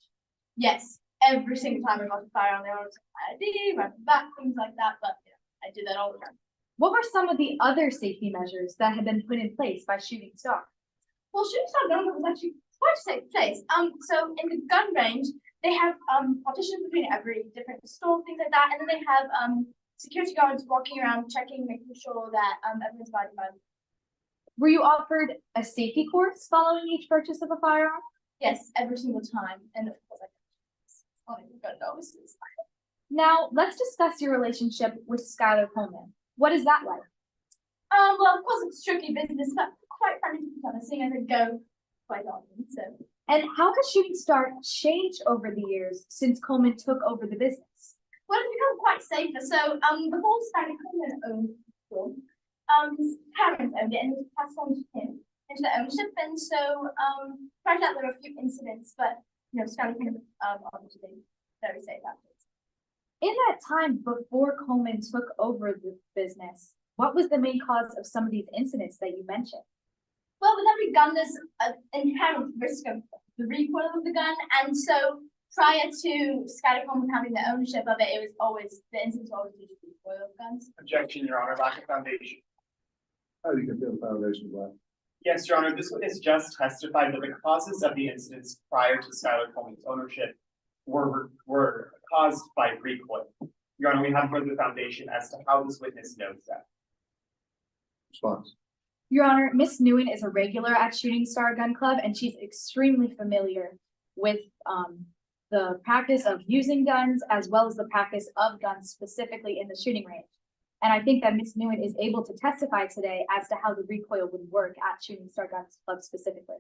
Yes, every single time I got a firearm, they always check my ID, my back, things like that, but yeah, I do that all the time. What were some of the other safety measures that had been put in place by Shooting Star? Well, Shooting Star Gun Club was actually quite a safe place. So in the gun range, they have partitions between every different store, things like that, and then they have security guards walking around checking, making sure that everyone's abiding by them. Were you offered a safety course following each purchase of a firearm? Yes, every single time, and of course I gun dogs. Now, let's discuss your relationship with Skylar Coleman. What is that like? Well, of course it's strictly business, but quite friendly to each other, seeing as I go quite often, so. And how has Shooting Star changed over the years since Coleman took over the business? Well, it's become quite safer. So, the whole Skylar Coleman owned store, his parents owned it and it was passed on to him into the ownership. And so, prior to that, there were a few incidents, but you know, Skylar Coleman obviously very safe afterwards. In that time before Coleman took over the business, what was the main cause of some of these incidents that you mentioned? Well, with every gun, there's an inherent risk of the recoil of the gun, and so prior to Skylar Coleman having the ownership of it, it was always the incidents were always due to recoil of guns. Objection, Your Honor, lack of foundation. How do you contend the foundation lack? Yes, Your Honor, this witness just testified that the causes of the incidents prior to Skylar Coleman's ownership were caused by recoil. Your Honor, we have further foundation as to how this witness knows that. Response. Your Honor, Miss Nguyen is a regular at Shooting Star Gun Club, and she's extremely familiar with the practice of using guns as well as the practice of guns specifically in the shooting range. And I think that Miss Nguyen is able to testify today as to how the recoil would work at Shooting Star Gun Club specifically.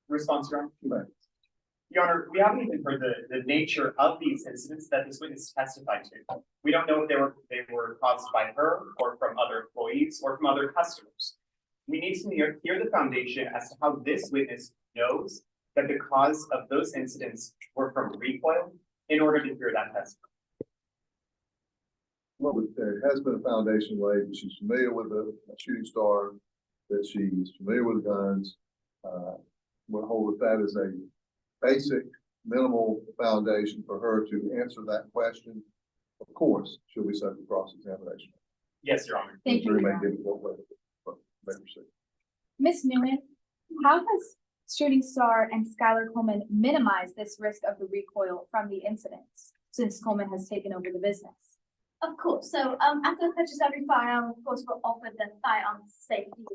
Response, Your Honor. Right. Your Honor, we haven't even heard the nature of these incidents that this witness testified to. We don't know if they were caused by her or from other employees or from other customers. We need to hear the foundation as to how this witness knows that the cause of those incidents were from recoil in order to hear that testimony. Well, there has been a foundation laid that she's familiar with the Shooting Star, that she's familiar with guns. We'll hold that as a basic, minimal foundation for her to answer that question. Of course, she'll be subject to cross-examination. Yes, Your Honor. Thank you, Your Honor. Miss Nguyen, how has Shooting Star and Skylar Coleman minimized this risk of the recoil from the incidents since Coleman has taken over the business? Of course. So after the purchase of every firearm, of course, we're offered the firearm safety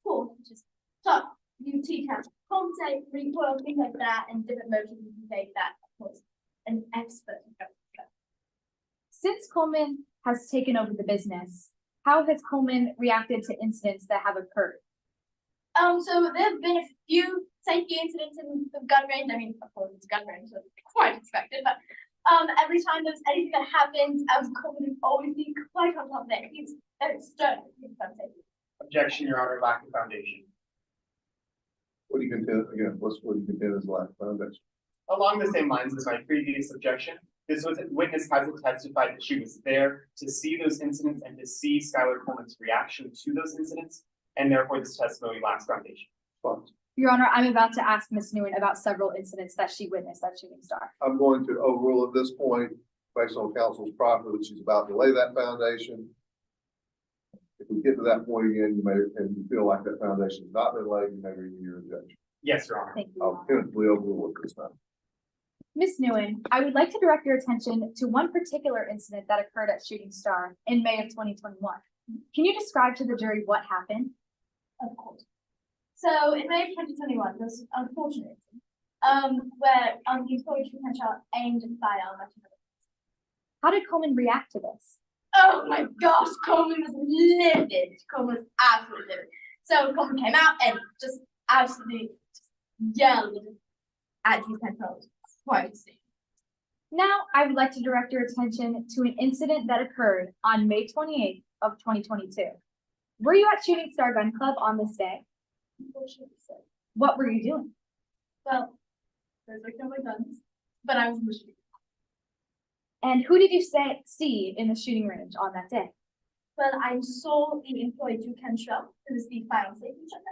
course, which is top UT test, contact, recoil, things like that, and different motions you can take that, of course, an expert. Since Coleman has taken over the business, how has Coleman reacted to incidents that have occurred? So there have been a few safety incidents in the gun range. I mean, of course, it's a gun range, so it's quite expected, but every time there's anything that happens, Coleman has always been quite on top of it. He's very stern. Objection, Your Honor, lack of foundation. What do you contend, again, what do you contend is lack of foundation? Along the same lines as my previous objection, this witness hasn't testified that she was there to see those incidents and to see Skylar Coleman's reaction to those incidents, and therefore this testimony lacks foundation. Response. Your Honor, I'm about to ask Ms. Nguyen about several incidents that she witnessed at Shooting Star. I'm going to overrule at this point, based on counsel's proffer that she's about to lay that foundation. If we get to that point again, you may, and you feel like that foundation has not been laid, you may renew your objection. Yes, Your Honor. Thank you. I'll tentatively overrule it this time. Ms. Nguyen, I would like to direct your attention to one particular incident that occurred at Shooting Star in May of 2021. Can you describe to the jury what happened? Of course. So in May of 2021, there was an unfortunate incident, where the employee potential aimed a firearm at another. How did Coleman react to this? Oh my gosh, Coleman was livid. Coleman was absolutely livid. So Coleman came out and just absolutely yelled at his controls. Quite a scene. Now, I would like to direct your attention to an incident that occurred on May 28th of 2022. Were you at Shooting Star Gun Club on this day? Unfortunately, so. What were you doing? Well, there's like no guns, but I was in the shooting. And who did you see in the shooting range on that day? Well, I saw the employee Drew Cantrell, who was the fire safety instructor.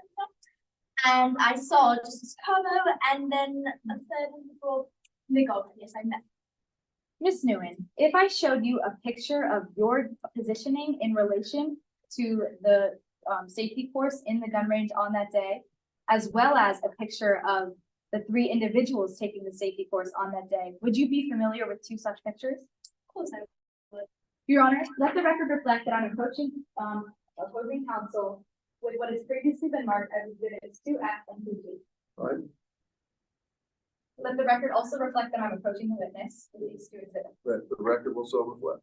And I saw Justice Carbo and then a third individual, Nick Alden. Yes, I met. Miss Nguyen, if I showed you a picture of your positioning in relation to the safety force in the gun range on that day, as well as a picture of the 3 individuals taking the safety course on that day, would you be familiar with 2 such pictures? Of course, I would. Your Honor, let the record reflect that I'm approaching opposing counsel with what has previously been marked as exhibits 2F and 2G. Right. Let the record also reflect that I'm approaching the witness with these 2 exhibits. That the record will so reflect.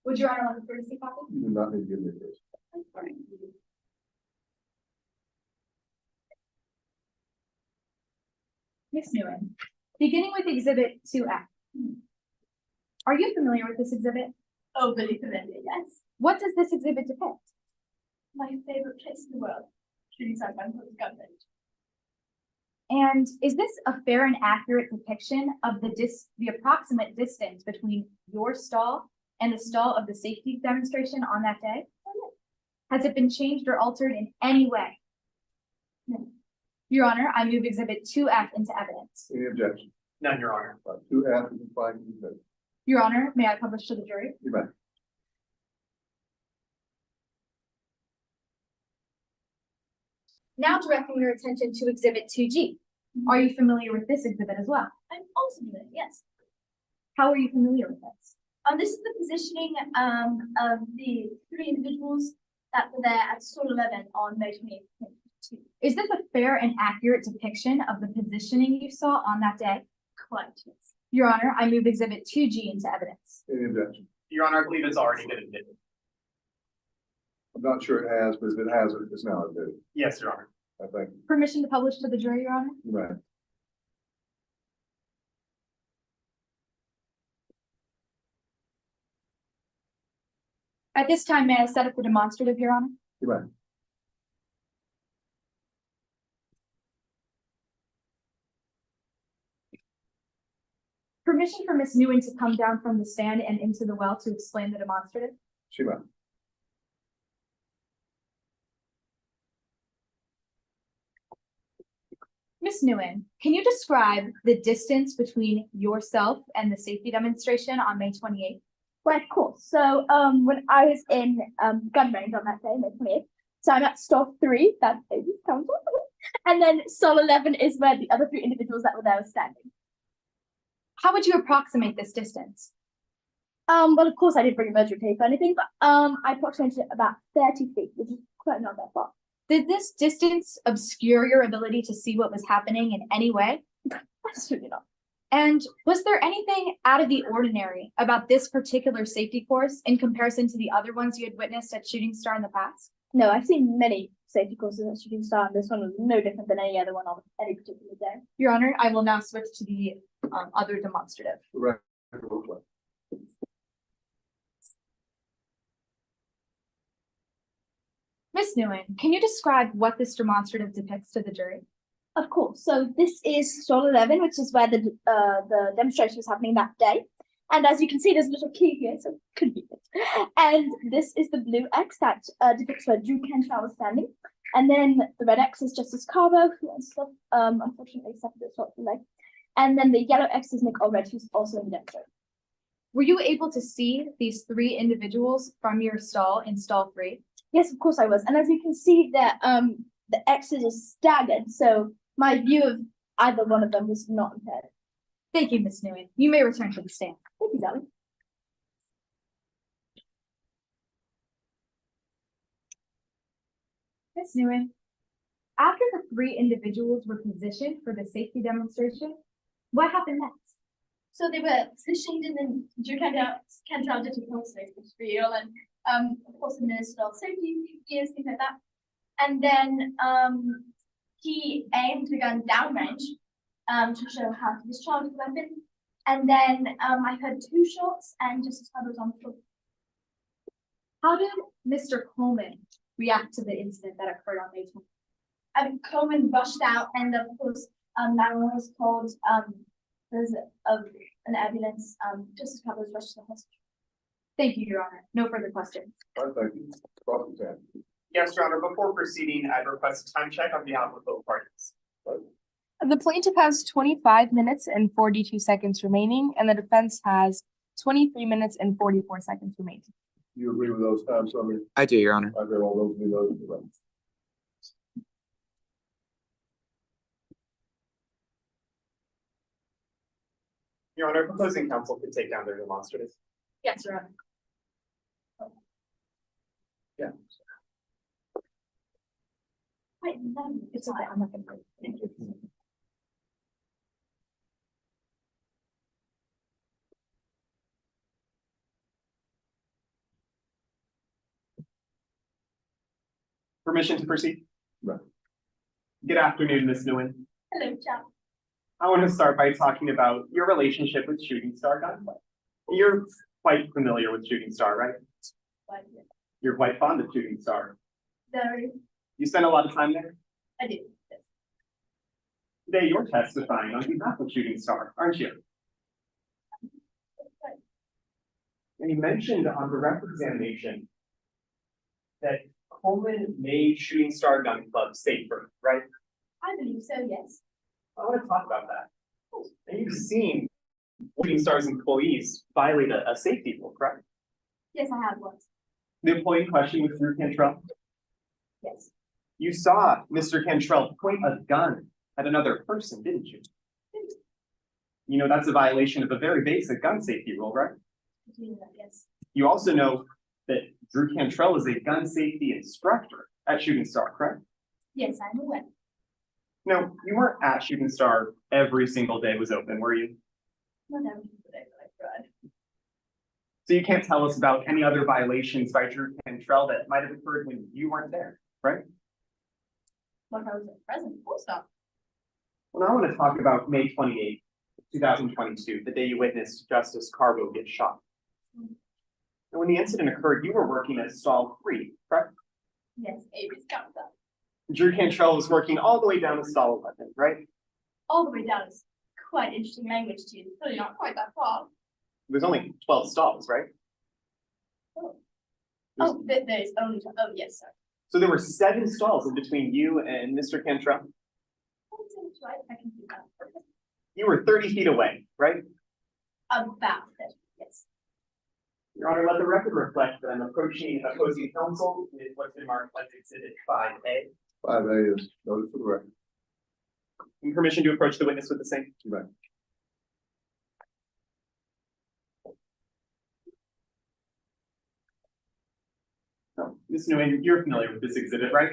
Would Your Honor like a courtesy copy? You do not need to give me this. Miss Nguyen, beginning with exhibit 2F. Are you familiar with this exhibit? Overly familiar, yes. What does this exhibit depict? My favorite place in the world. Shooting Star Gun Club gun range. And is this a fair and accurate depiction of the approximate distance between your stall and the stall of the safety demonstration on that day? Has it been changed or altered in any way? No. Your Honor, I move exhibit 2F into evidence. Any objection? None, Your Honor. 2F is fine. Your Honor, may I publish to the jury? You may. Now directing your attention to exhibit 2G. Are you familiar with this exhibit as well? I'm also familiar, yes. How are you familiar with this? This is the positioning of the 3 individuals that were there at Stall 11 on May 28th. Is this a fair and accurate depiction of the positioning you saw on that day? Correct, yes. Your Honor, I move exhibit 2G into evidence. Any objection? Your Honor, I believe it's already been admitted. I'm not sure it has, but if it hasn't, it's now admitted. Yes, Your Honor. I think. Permission to publish to the jury, Your Honor? You may. At this time, may I set up the demonstrative, Your Honor? You may. Permission for Ms. Nguyen to come down from the stand and into the well to explain the demonstrative. She may. Ms. Nguyen, can you describe the distance between yourself and the safety demonstration on May 28th? Well, of course. So, when I was in gun range on that day, May 28th, so I'm at stall 3, that's Amy's counsel, and then stall 11 is where the other 3 individuals that were there were standing. How would you approximate this distance? Well, of course, I didn't bring a measuring tape or anything, but I approximated it about 30 feet, which is quite not that far. Did this distance obscure your ability to see what was happening in any way? Absolutely not. And was there anything out of the ordinary about this particular safety course in comparison to the other ones you had witnessed at Shooting Star in the past? No, I've seen many safety courses at Shooting Star, and this one was no different than any other one on any particular day. Your Honor, I will now switch to the other demonstrative. The record will reflect. Ms. Nguyen, can you describe what this demonstrative depicts to the jury? Of course. So this is stall 11, which is where the demonstration was happening that day. And as you can see, there's a little key here, so convenient. And this is the blue X that depicts where Drew Cantrell was standing. And then the red X is Justice Carbo, who unfortunately suffered a shot leg. And then the yellow X is Nick Allred, who's also in the demonstration. Were you able to see these 3 individuals from your stall in stall 3? Yes, of course I was. And as you can see, that the X's are staggered, so my view of either one of them was not impaired. Thank you, Ms. Nguyen. You may return to the stand. Thank you, Zoe. Ms. Nguyen, after the 3 individuals were positioned for the safety demonstration, what happened next? So they were positioned and then Drew Cantrell did a course real and of course administered all safety gears, things like that. And then he aimed the gun downrange to show how to discharge the weapon. And then I heard 2 shots and Justice Carbo was on the floor. How did Mr. Coleman react to the incident that occurred on May 20th? Coleman rushed out and of course, 911 was called, there's an ambulance, just a couple of rushed to the hospital. Thank you, Your Honor. No further questions. All right, thank you. Cross-examine. Yes, Your Honor, before proceeding, I request a time check on behalf of both parties. The plaintiff has 25 minutes and 42 seconds remaining, and the defense has 23 minutes and 44 seconds remaining. You agree with those time summaries? I do, Your Honor. I bet all those be those. Your Honor, opposing counsel can take down their demonstrative. Yes, Your Honor. Yeah. Wait, no, It's okay. I'm not gonna. Thank you. Permission to proceed? Right. Good afternoon, Ms. Nguyen. Hello, Chuck. I want to start by talking about your relationship with Shooting Star Gun Club. You're quite familiar with Shooting Star, right? But yeah, You're quite fond of Shooting Star. very, You spend a lot of time there? I do. Yes. Today, you're testifying on behalf of Shooting Star, aren't you? Right. And you mentioned on the rep examination that Coleman made Shooting Star Gun Club safer, right? I believe so, yes. I want to talk about that. And you've seen Shooting Star's employees violate a safety rule, correct? Yes, I have once. The employee in question was Drew Cantrell. Yes. You saw Mr. Cantrell point a gun at another person, didn't you? You know, that's a violation of a very basic gun safety rule, right? I do that, yes. You also know that Drew Cantrell is a gun safety instructor at Shooting Star, correct? Yes, I'm aware. No, you weren't at Shooting Star every single day was open, were you? Not every single day, but I tried. So you can't tell us about any other violations by Drew Cantrell that might have occurred when you weren't there, right? Like I was at present, full stop. Well, I want to talk about May 28th, 2022, the day you witnessed Justice Carbo get shot. And when the incident occurred, you were working at stall 3, correct? Yes, Avery's got that. Drew Cantrell was working all the way down to stall 11, right? All the way down is quite interesting language to you, really not quite that far. There's only 12 stalls, right? Oh, there's only, oh, yes, sorry. So there were 7 stalls in between you and Mr. Cantrell. That's right, I can do that. You were 30 feet away, right? About that, yes. Your Honor, let the record reflect that I'm approaching opposing counsel with what's been marked as Exhibit 5A. 5A is noted for the record. And permission to approach the witness with the same. Right. No, Ms. Nguyen, you're familiar with this exhibit, right?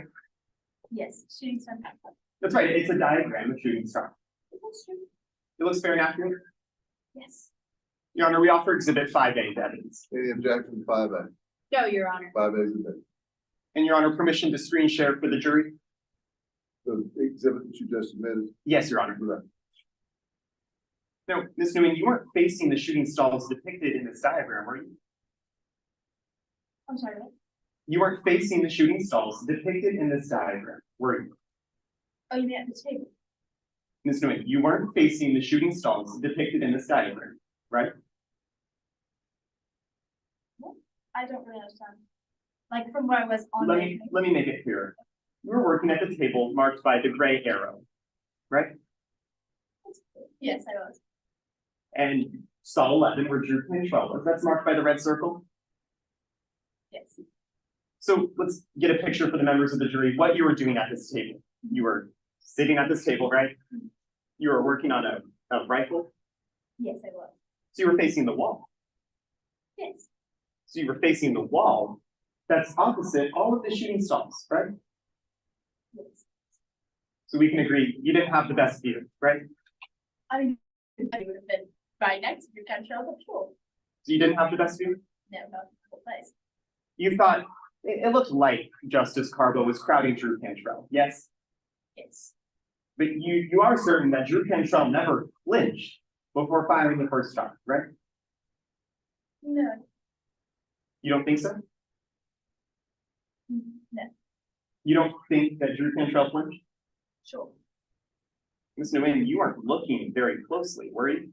Yes, shooting star gun club. That's right, it's a diagram of Shooting Star. That's true. It looks very accurate. Yes. Your Honor, we offer Exhibit 5A to evidence. Any objection to 5A? No, Your Honor. 5A is admitted. And Your Honor, permission to screen share for the jury? The exhibit that you just admitted. Yes, Your Honor. Right. No, Ms. Nguyen, you weren't facing the shooting stalls depicted in this diagram, were you? I'm sorry, what? You weren't facing the shooting stalls depicted in this diagram, were you? Oh, you mean at the table? Ms. Nguyen, you weren't facing the shooting stalls depicted in this diagram, right? I don't really understand. Like from where I was on. Let the- me make it clearer. You were working at the table marked by the gray arrow, right? Yes, I was. And stall 11, where Drew Cantrell was, that's marked by the red circle. Yes. So let's get a picture for the members of the jury, what you were doing at this table. You were sitting at this table, right? You were working on a rifle, Yes, I was. so you were facing the wall. Yes. So you were facing the wall, that's opposite all of the shooting stalls, right? Yes. So we can agree, you didn't have the best view, right? I mean, I would have been right next to your Cantrell, but sure. So you didn't have the best view? No, not the whole place. You thought, it looked like Justice Carbo was crowding Drew Cantrell, yes? Yes. But you are certain that Drew Cantrell never flinched before firing the first shot, right? No, You don't think so? No, You don't think that Drew Cantrell flinched? sure. Ms. Nguyen, you weren't looking very closely, were you?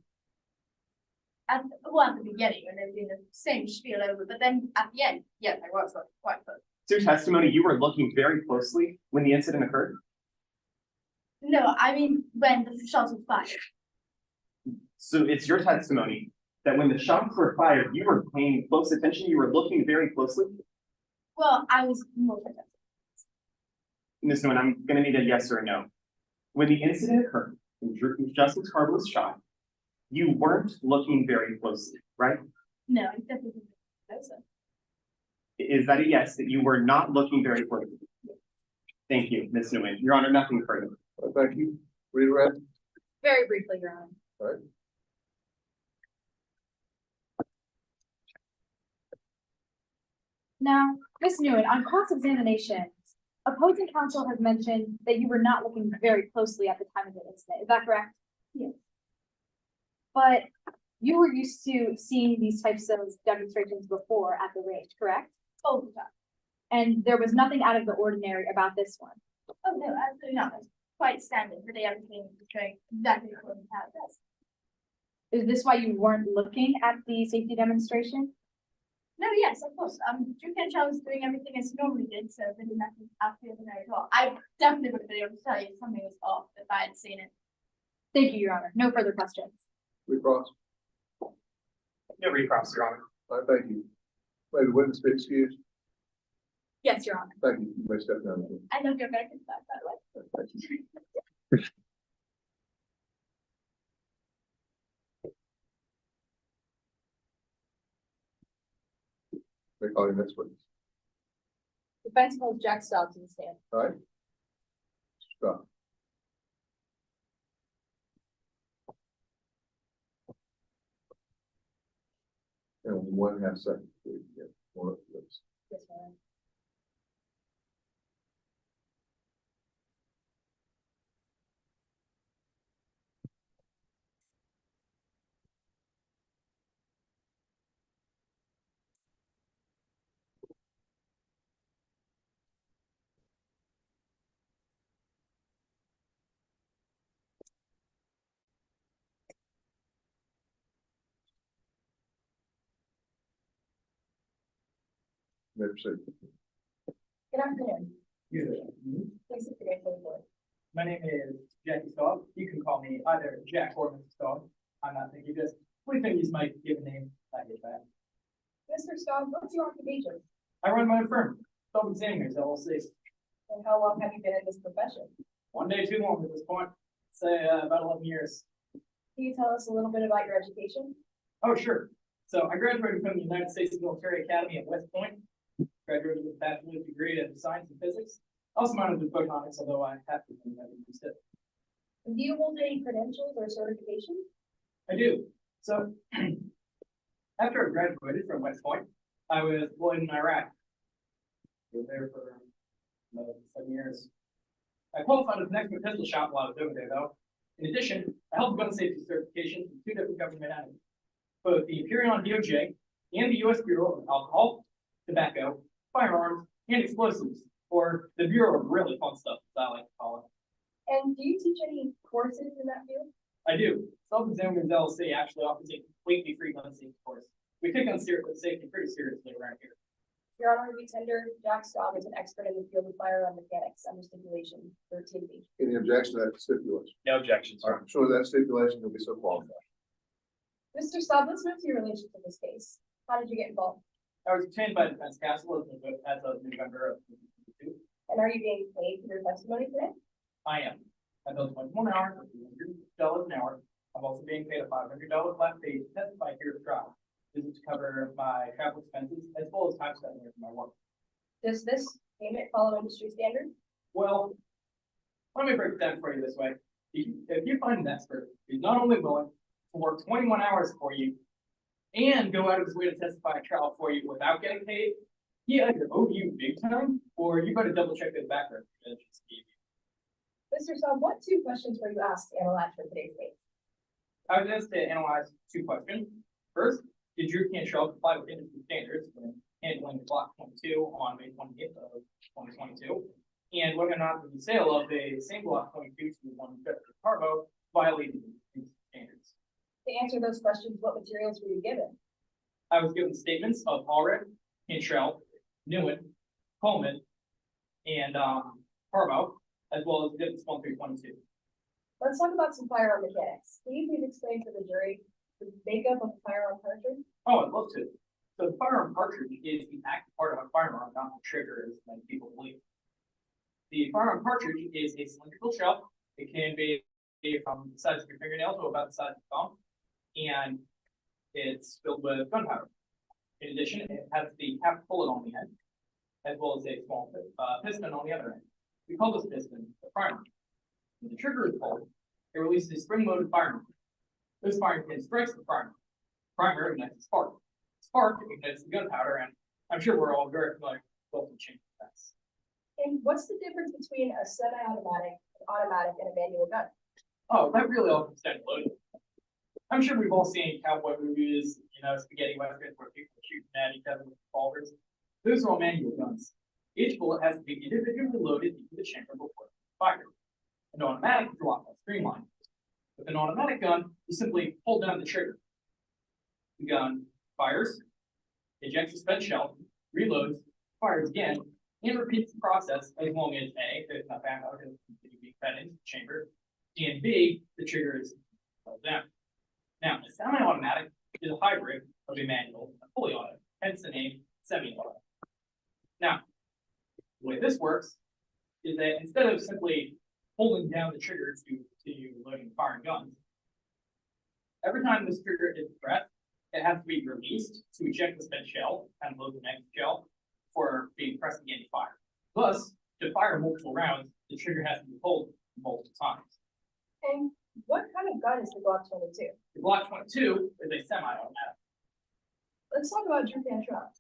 At the beginning, when they were doing the same spiel over, but then at the end, yes, I was quite close. So your testimony, you were looking very closely when the incident occurred? No, I mean, when the shots were fired. So it's your testimony that when the shots were fired, you were paying close attention, you were looking very closely? Well, I was more protective. Ms. Nguyen, I'm gonna need a yes or a no. When the incident occurred, when Justice Carver was shot, you weren't looking very closely, right? No, I definitely didn't know so. Is that a yes, that you were not looking very closely? Thank you, Ms. Nguyen. Your Honor, nothing further. Thank you. Redirect. Very briefly, Your Honor. All right. Now, Ms. Nguyen, on cross-examination, opposing counsel has mentioned that you were not looking very closely at the time of the incident. Is that correct? Yes. But you were used to seeing these types of demonstrations before at the range, correct? All the time. And there was nothing out of the ordinary about this one. Oh, no, absolutely not. It's quite standard for the everything going exactly according to how it does. Is this why you weren't looking at the safety demonstration? No, yes, of course. Drew Cantrell was doing everything as he normally did, so really nothing out of the ordinary at all. I definitely would have been able to tell you if something was off if I had seen it. Thank you, Your Honor. No further questions. Recross. No recross, Your Honor. All right, thank you. May the witness be excused. Yes, Your Honor. Thank you. You may step down. I know you're very good at that, by the way. Thank you. May I call your next witness. Defense calls Jack Staub to the stand. All right. Stop. And 1.5 seconds. Please. Yeah, one of those. Yes, Your Honor. May proceed. Good afternoon. Please sit today for the board. My name is Jackie Staub. You can call me either Jack or Mr. Staub. I'm not thinking this. Please don't use my given name. I get that. Mr. Staub, what's your occupation? I run my own firm, Staub Examiners LLC. And how long have you been in this profession? One day too long at this point. Say about 11 years. Can you tell us a little bit about your education? Oh, sure. So I graduated from the United States Military Academy at West Point. Graduated with a bachelor's degree in science and physics. Also minored in photonics, although I have to think that used it. Do you hold any credentials or certifications? I do. So after I graduated from West Point, I was deployed in Iraq. I was there for another 7 years. I qualified as an expert pistol shot while I was over there, though. In addition, I held gun safety certification from 2 different government entities, both the Imperial DOJ and the U.S. Bureau of Alcohol, Tobacco, Firearms, and Explosives, or the Bureau of really fun stuff, as I like to call it. And do you teach any courses in that field? I do. Self-Examiners LLC actually offers a completely free gun safety course. We take gun safety pretty seriously around here. Your Honor, we tender Jack Staub is an expert in the field of firearm mechanics under stipulation 13B. Any objection to that stipulation? No objections, All right, I'm sure that stipulation will be so qualified. Mr. Staub, let's move to your relationship to this case. How did you get involved? I was obtained by defense counsel as of November of 2022. And are you being paid for your testimony today? I am. I built 21 hours for $200 an hour. I'm also being paid a $500 flat fee to testify here at trial. This is to cover my travel expenses as well as time spent here for my work. Does this payment follow industry standards? Well, let me break it down for you this way. If you find an expert who's not only willing to work 21 hours for you and go out of his way to testify at trial for you without getting paid, he either owed you big time or you better double check his background. Mr. Staub, what 2 questions were you asked to analyze for today's case? I was asked to analyze 2 questions. First, did Drew Cantrell comply with industry standards when handling the Glock 22 on May 28th of 2022, and whether or not the sale of the same Glock 22 to one Jessica Carbo violated these standards. To answer those questions, what materials were you given? I was given statements of Allred, Cantrell, Newen, Coleman, and Carbo, as well as exhibits 1 through 22. Let's talk about some firearm mechanics. Can you please explain to the jury the makeup of a firearm cartridge? Oh, I'd love to. So the firearm cartridge is the active part of a firearm, not the trigger, as many people believe. The firearm cartridge is a cylindrical shell. It can be from the size of your fingernail to about the size of your thumb, and it's filled with gunpowder. In addition, it has the cap bullet on the end, as well as a small piston on the other end. We call this piston the primer. When the trigger is pulled, it releases a spring-loaded firing pin. This firing pin strikes the primer. Primer ignites the spark. Spark ignites the gunpowder, and I'm sure we're all very familiar with voltage chain effects. And what's the difference between a semi-automatic, an automatic, and a manual gun? Oh, that really all comes down to loading. I'm sure we've all seen cowboy movies, spaghetti westerns where people are shooting at each other with revolvers. Those are all manual guns. Each bullet has to be individually loaded into the chamber before it's fired. An automatic is a lot more streamlined. With an automatic gun, you simply hold down the trigger. The gun fires, ejects a spent shell, reloads, fires again, and repeats the process as long as A, there's enough ammo to continue being fed into the chamber, and B, the trigger is held down. Now, a semi-automatic is a hybrid of a manual and a fully automatic, hence the name semi-automatic. Now, the way this works is that instead of simply holding down the trigger to continue loading and firing guns, every time this trigger is pressed, it has to be released to eject the spent shell and load the next shell before being pressed again to fire. Thus, to fire multiple rounds, the trigger has to be pulled multiple times. And what kind of gun is the Glock 22? The Glock 22 is a semi-automatic. Let's talk about Drew Cantrell.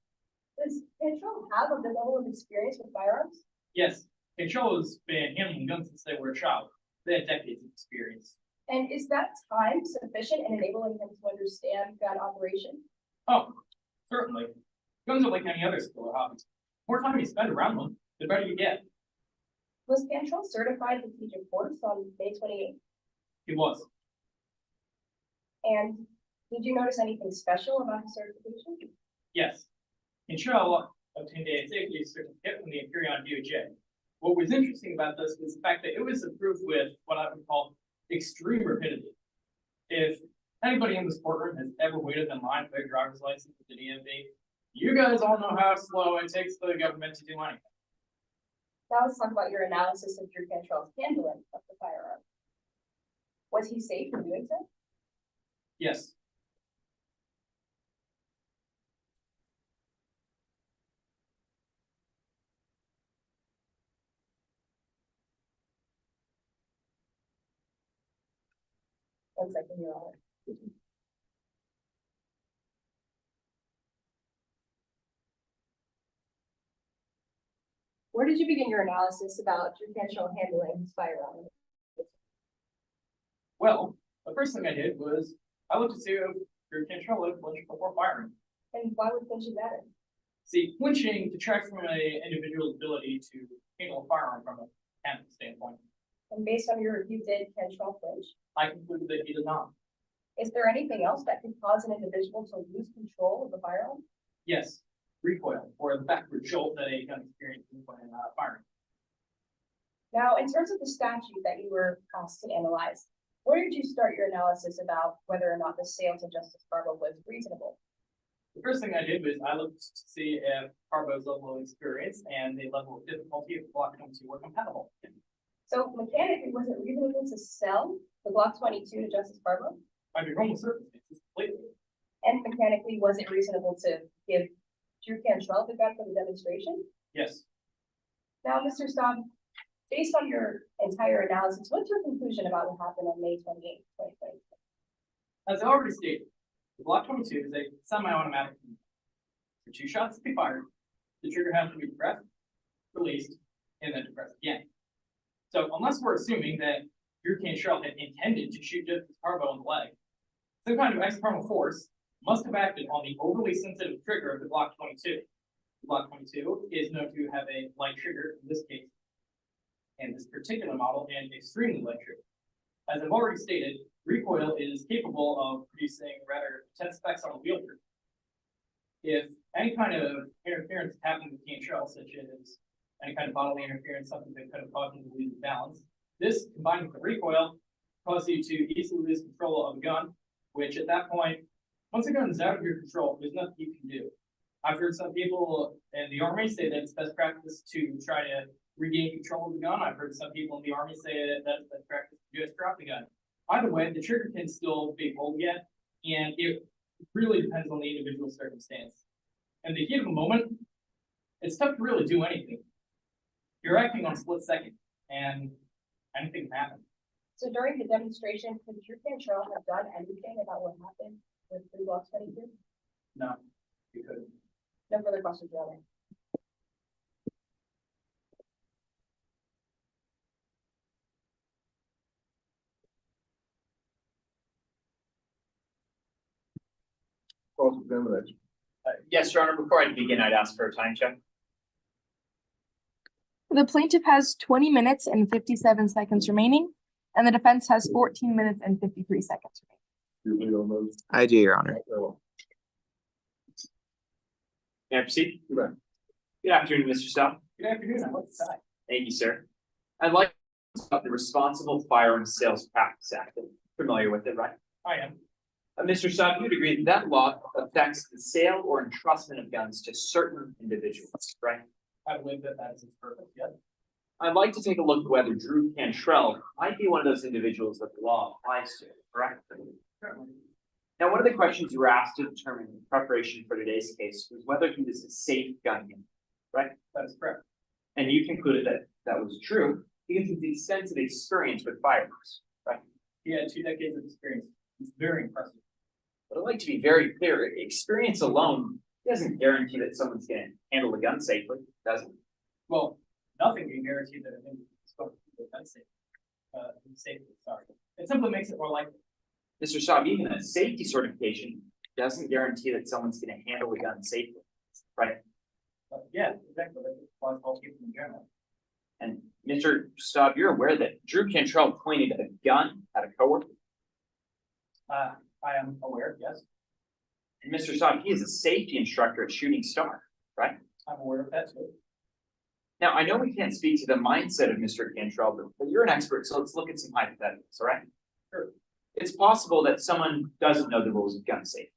Does Cantrell have a good level of experience with firearms? Yes, Cantrell has been handling guns since they were a child. They have decades of experience. And is that time sufficient in enabling him to understand gun operation? Oh, certainly. Guns are like any other skill or hobby. The more time you spend around them, the better you get. Was Cantrell certified to teach a course on May 28th? He was. And did you notice anything special about his certification? Yes. Cantrell obtained a safety certificate from the Imperion DOJ. What was interesting about this was the fact that it was approved with what I would call extreme rapidity. If anybody in this courtroom has ever waited in line for their driver's license at the DMV, you guys all know how slow it takes the government to do anything. Now let's talk about your analysis of Drew Cantrell's handling of the firearm. Was he safe in doing so? Yes. One second, Your Honor. Where did you begin your analysis about Drew Cantrell handling his firearm? Well, the first thing I did was I looked to see if Drew Cantrell would flinch before firing. And why would flinching matter? See, flinching detracts from an individual's ability to handle a firearm from a mechanical standpoint. And based on your review, did Cantrell flinch? I concluded that he did not. Is there anything else that could cause an individual to lose control of the firearm? Yes, recoil, or the backward jolt that a gun experiences when firing. Now, in terms of the statute that you were asked to analyze, where did you start your analysis about whether or not the sale to Justice Carbo was reasonable? The first thing I did was I looked to see if Carbo's level of experience and the level of difficulty of Glock 22 were compatible. So mechanically, was it reasonable to sell the Glock 22 to Justice Carbo? Under normal circumstances, completely. And mechanically, was it reasonable to give Drew Cantrell the gun for the demonstration? Yes. Now, Mr. Staub, based on your entire analysis, what's your conclusion about what happened on May 28th, 2020? As I already stated, the Glock 22 is a semi-automatic. For 2 shots to be fired, the trigger has to be pressed, released, and then pressed again. So unless we're assuming that Drew Cantrell had intended to shoot Justice Carbo in the leg, some kind of external force must have acted on the overly sensitive trigger of the Glock 22, Block 22 is known to have a light trigger in this case. And this particular model, and extremely light trigger. As I've already stated, recoil is capable of producing rather intense effects on the wheel trigger. If any kind of interference is happening with the trail, such as any kind of bodily interference, something that could have caused you to lose balance, this combined with the recoil causes you to easily lose control of a gun, which at that point, once a gun is out of your control, there's nothing you can do. I've heard some people in the Army say that it's best practice to try to regain control of the gun. I've heard some people in the Army say that that's best practice to just drop the gun. Either way, the trigger can still be pulled yet, and it really depends on the individual circumstance. In the heat of the moment, it's tough to really do anything. You're acting on a split second, and anything can happen. So during the demonstration, could Drew Cantrell have done anything about what happened with 3 Block 22? No, you couldn't. No further questions, Your Honor. Cross-examination. Yes, Your Honor, before I begin, I'd ask for a time check. The plaintiff has 20 minutes and 57 seconds remaining, and the defense has 14 minutes and 53 seconds remaining. Do you lead on those? I do, Your Honor. May I proceed? You may. Good afternoon, Mr. Stout. Good afternoon, I'm with the side. Thank you, sir. I'd like to talk about the Responsible Firearms Sales Practice Act. Familiar with it, right? I am. Mr. Stout, you'd agree that that law affects the sale or entrustment of guns to certain individuals, right? I believe that that's its purpose, yes. I'd like to take a look at whether Drew Cantrell might be one of those individuals that the law applies to, correct? Certainly. Now, one of the questions you were asked to determine in preparation for today's case was whether he was a safe gun user, right? That is correct. And you concluded that that was true because of the extensive experience with firearms, right? He had 2 decades of experience. It's very impressive. But I'd like to be very clear, experience alone doesn't guarantee that someone's gonna handle a gun safely, does it? Well, nothing can guarantee that it is going to be safely, sorry. It simply makes it more likely. Mr. Saab, even a safety certification doesn't guarantee that someone's gonna handle a gun safely, right? Yeah, exactly. That's what applies to people in general. And Mr. Staub, you're aware that Drew Cantrell pointed a gun at a coworker? I am aware, yes. And Mr. Staub, he is a safety instructor at Shooting Star, right? I'm aware of that too. Now, I know we can't speak to the mindset of Mr. Cantrell, but you're an expert, so let's look at some hypotheticals, all right? Sure. It's possible that someone doesn't know the rules of gun safety.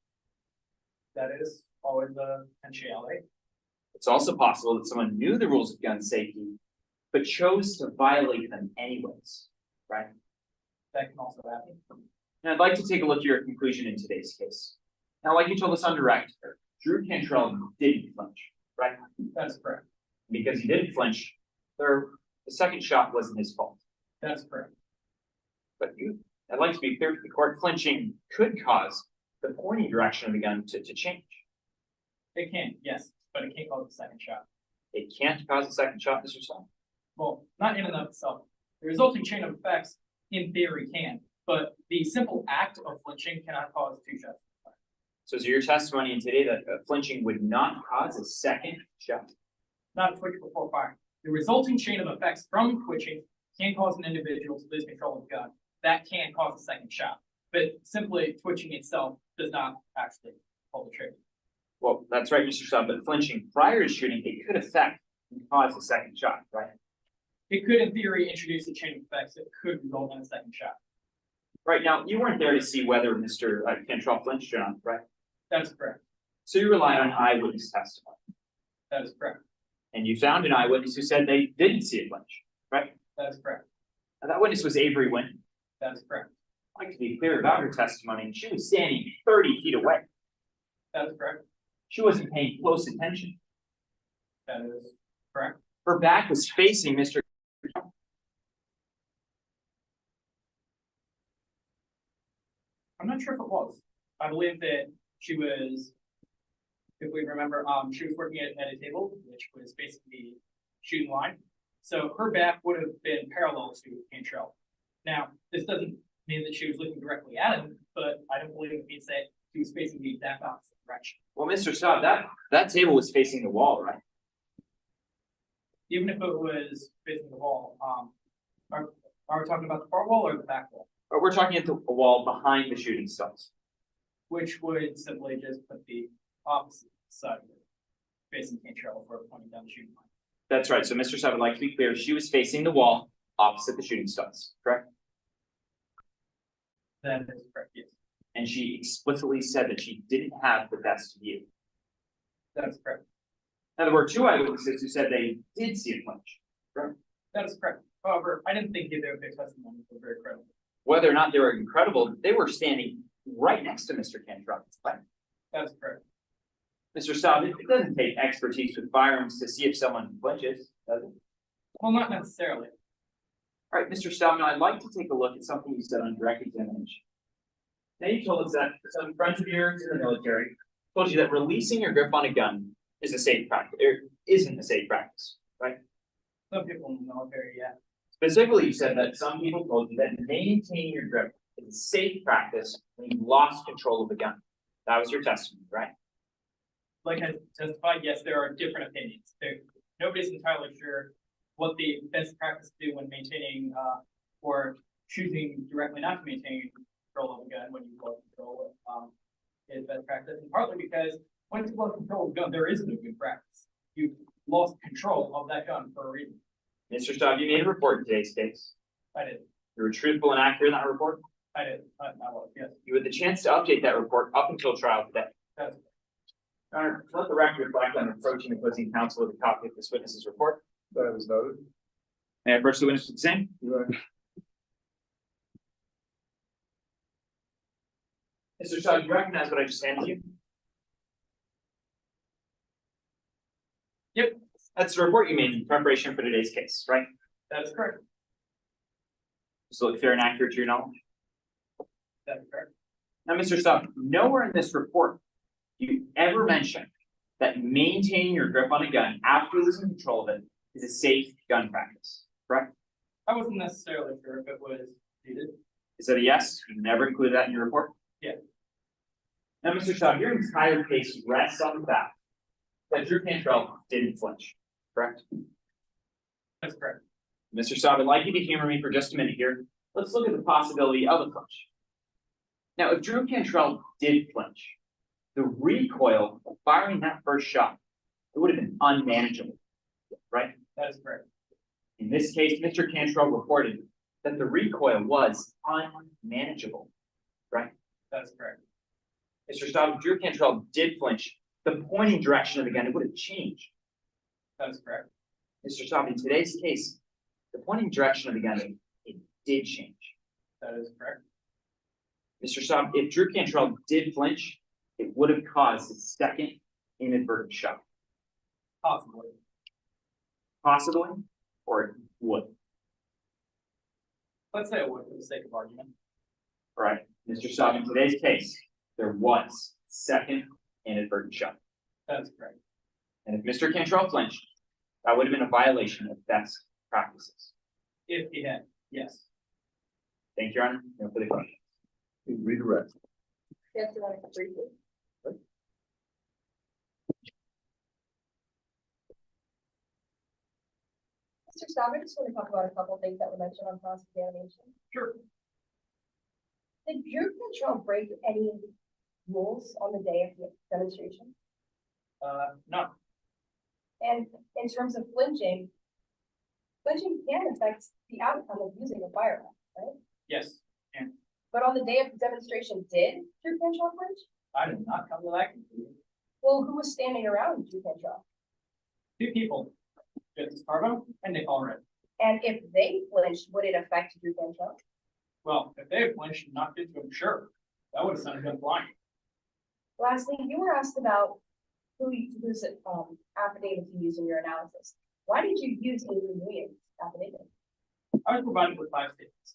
That is always a potentiality. It's also possible that someone knew the rules of gun safety, but chose to violate them anyways, right? That can also happen. And I'd like to take a look at your conclusion in today's case. Now, like you told us on direct, Drew Cantrell didn't flinch, right? That's correct. Because he didn't flinch, the second shot wasn't his fault. That's correct. But I'd like to be clear for the court, flinching could cause the pointing direction of the gun to change. It can, yes, but it can't cause a second shot. It can't cause a second shot, Mr. Song. Well, not in and of itself. The resulting chain of effects, in theory, can, but the simple act of flinching cannot cause 2 shots. So is your testimony in today that flinching would not cause a second shot? Not a twitch before firing. The resulting chain of effects from twitching can cause an individual to lose control of the gun. That can cause a second shot, but simply twitching itself does not actually pull the trigger. Well, that's right, Mr. Song, but flinching prior to shooting, it could affect and cause a second shot, right? It could, in theory, introduce a chain of effects that could result in a second shot. Right, now, you weren't there to see whether Mr. Cantrell flinched or not, right? That's correct. So you rely on eyewitness testimony. That is correct. And you found an eyewitness who said they didn't see a flinch, right? That is correct. Now, that witness was Avery Wynn. That is correct. I'd like to be clear about her testimony. She was standing 30 feet away. That is correct. She wasn't paying close attention. That is correct. Her back was facing Mr. I'm not sure if it was. I believe that she was, if we remember, she was working at a table, which was basically shooting line. So her back would have been parallel to Cantrell. Now, this doesn't mean that she was looking directly at him, but I don't believe it means that he was facing the exact opposite direction. Well, Mr. Saab, that table was facing the wall, right? Even if it was facing the wall, are we talking about the far wall or the back wall? Or we're talking at the wall behind the shooting stalls. Which would simply just put the opposite side of it, facing Cantrell for pointing down the shooting line. That's right. So Mr. Saab would like to be clear, she was facing the wall opposite the shooting stalls, correct? That is correct, yes. And she explicitly said that she didn't have the best view. That is correct. Now, there were two eyewitnesses who said they did see a flinch, correct? That is correct. However, I didn't think either of their testimonies were very credible. Whether or not they were incredible, they were standing right next to Mr. Cantrell. That is correct. Mr. Saab, it doesn't take expertise with firearms to see if someone flinches, does it? Well, not necessarily. All right, Mr. Saab, now I'd like to take a look at something you said on direct examination. Now you told us that some friends of yours in the military told you that releasing your grip on a gun is a safe practice, or isn't a safe practice, right? Some people in the military, yeah. Specifically, you said that some people told you that maintaining your grip is a safe practice when you've lost control of the gun. That was your testimony, right? Like I testified, yes, there are different opinions. Nobody's entirely sure what the best practice to do when maintaining, or choosing directly not to maintain control of the gun when you've lost control, is best practice. And partly because once you've lost control of the gun, there is no good practice. You've lost control of that gun for a reason. Mr. Staub, you made a report in today's case. I did. You were truthful and accurate in that report. I did. I was, yes. You had the chance to update that report up until trial today. That's Your Honor, let the record reflect on approaching opposing counsel with a copy of this witness's report. That is noted. May I approach the witness with the same? Right. Mr. Staub, you recognize what I just handed you? Yep. That's the report you made in preparation for today's case, right? That is correct. Does it look fair and accurate to your knowledge? That is correct. Now, Mr. Staub, nowhere in this report do you ever mention that maintaining your grip on a gun after losing control of it is a safe gun practice, correct? I wasn't necessarily sure if it was needed. Is that a yes? You never included that in your report? Yeah. Now, Mr. Staub, your entire case rests on the fact that Drew Cantrell didn't flinch, correct? That's correct. Mr. Staub, I'd like you to humor me for just a minute here. Let's look at the possibility of a flinch. Now, if Drew Cantrell did flinch, the recoil of firing that first shot, it would have been unmanageable, right? That is correct. In this case, Mr. Cantrell reported that the recoil was unmanageable, right? That is correct. Mr. Staub, if Drew Cantrell did flinch, the pointing direction of the gun, it would have changed. That is correct. Mr. Staub, in today's case, the pointing direction of the gun, it did change. That is correct. Mr. Staub, if Drew Cantrell did flinch, it would have caused a second inadvertent shot. Possibly. Possibly, or it would. Let's say it would for the sake of argument. All right, Mr. Staub, in today's case, there was second inadvertent shot. That is correct. And if Mr. Cantrell flinched, that would have been a violation of best practices. If he had, yes. Thank you, Your Honor. No further questions. Redirect. Yes, Your Honor, briefly. Mr. Staub, I just want to talk about a couple of things that were mentioned on cross-examination. Sure. Did Drew Cantrell break any rules on the day of the demonstration? No. And in terms of flinching can affect the outcome of using a firearm, right? Yes. And But on the day of the demonstration, did Drew Cantrell flinch? I did not come to that conclusion. Well, who was standing around Drew Cantrell? Two people, Justice Carbo and Nick Allred. And if they flinched, would it affect Drew Cantrell? Well, if they had flinched and knocked into him, sure, that would have sent him flying. Lastly, you were asked about whose affidavit you used in your analysis. Why did you use Avery Williams' affidavit? I was provided with 5 statements.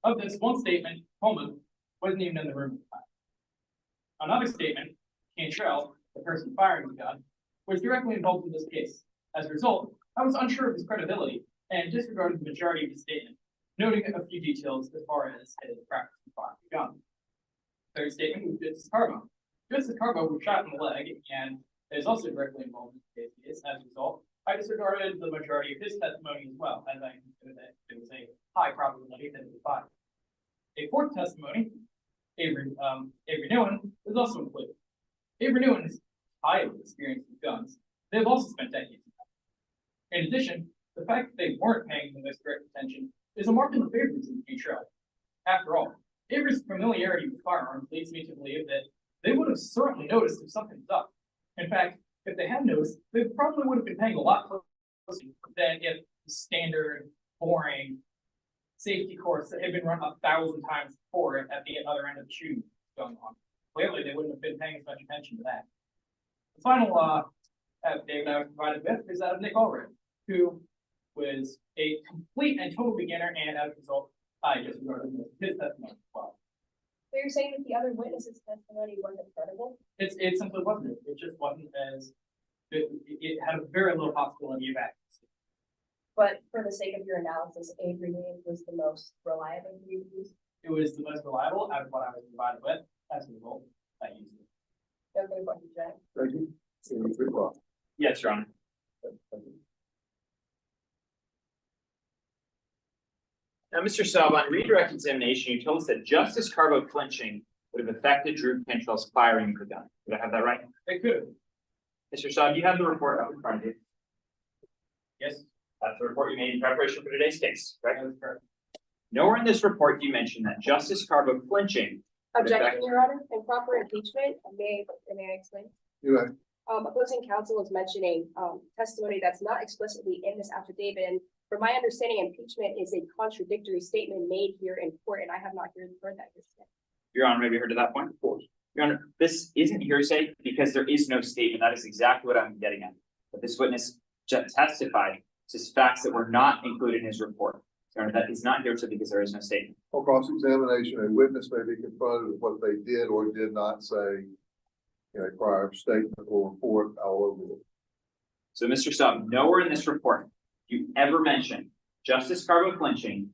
Of this one statement, Coleman wasn't even in the room at the time. Another statement, Cantrell, the person firing the gun, was directly involved in this case. As a result, I was unsure of his credibility and disregarded the majority of his statement, noting a few details as far as his practice of firing the gun. Third statement was Justice Carbo. Justice Carbo was shot in the leg and is also directly involved in the case. As a result, I disregarded the majority of his testimony as well, as I considered that it was a high probability that it was fired. A fourth testimony, Avery Newen, was also included. Avery Newen is highly experienced with guns. They've also spent decades. In addition, the fact that they weren't paying the most direct attention is a mark in the favoritism of Cantrell. After all, Avery's familiarity with firearms leads me to believe that they would have certainly noticed if something was up. In fact, if they had noticed, they probably would have been paying a lot closer than if the standard, boring safety course that had been run 1,000 times before at the other end of the shooting was going on. Clearly, they wouldn't have been paying as much attention to that. The final affidavit I was provided with is that of Nick Allred, who was a complete and total beginner, and as a result, I disregarded his testimony as well. So you're saying that the other witnesses' testimony wasn't credible? It simply wasn't. It just wasn't as, it had a very low possibility of accuracy. But for the sake of your analysis, Avery Newen was the most reliable to use? It was the most reliable out of what I was provided with. As a result, I used it. No further questions, Jack? Thank you. Senator Whitlock. Yes, Your Honor. Now, Mr. Staub, on redirect examination, you told us that Justice Carbo flinching would have affected Drew Cantrell's firing of the gun. Did I have that right? It could. Mr. Staub, do you have the report up in front of you? Yes. That's the report you made in preparation for today's case, right? That is correct. Nowhere in this report do you mention that Justice Carbo flinching. Objection, Your Honor. Improper impeachment, may I explain? You may. Opposing counsel is mentioning, testimony that's not explicitly in this affidavit, and from my understanding, impeachment is a contradictory statement made here in court, and I have not heard that here today. Your Honor, have you heard of that point? Of course. Your Honor, this isn't hearsay because there is no statement. That is exactly what I'm getting at. But this witness just testified to facts that were not included in his report. Your Honor, that is not hearsay because there is no statement. On cross-examination, a witness may be confronted with what they did or did not say in a prior statement or report all over it. So, Mr. Staub, nowhere in this report do you ever mention Justice Carbo flinching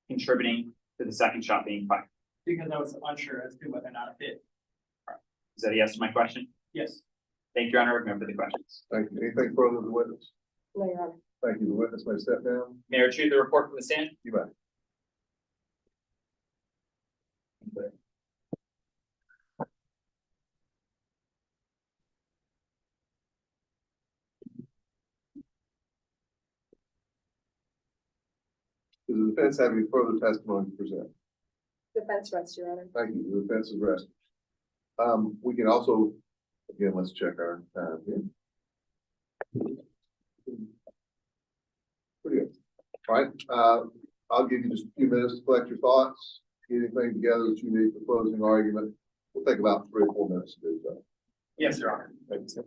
contributing to the second shot being fired. Because I was unsure as to whether or not it did. Is that a yes to my question? Yes. Thank you, Your Honor. Remember the questions. Thank you. Anything further of the witness? No, Your Honor. Thank you. The witness may step down. May I retrieve the report from the stand? You may. Does the defense have any further testimony to present? Defense rests, Your Honor. Thank you. The defense is resting. We can also, again, let's check our time here. Pretty good. All right, I'll give you just a few minutes to collect your thoughts, get anything together that you need for closing argument. We'll take about 3 or 4 minutes to do so. Yes, Your Honor. Thank you.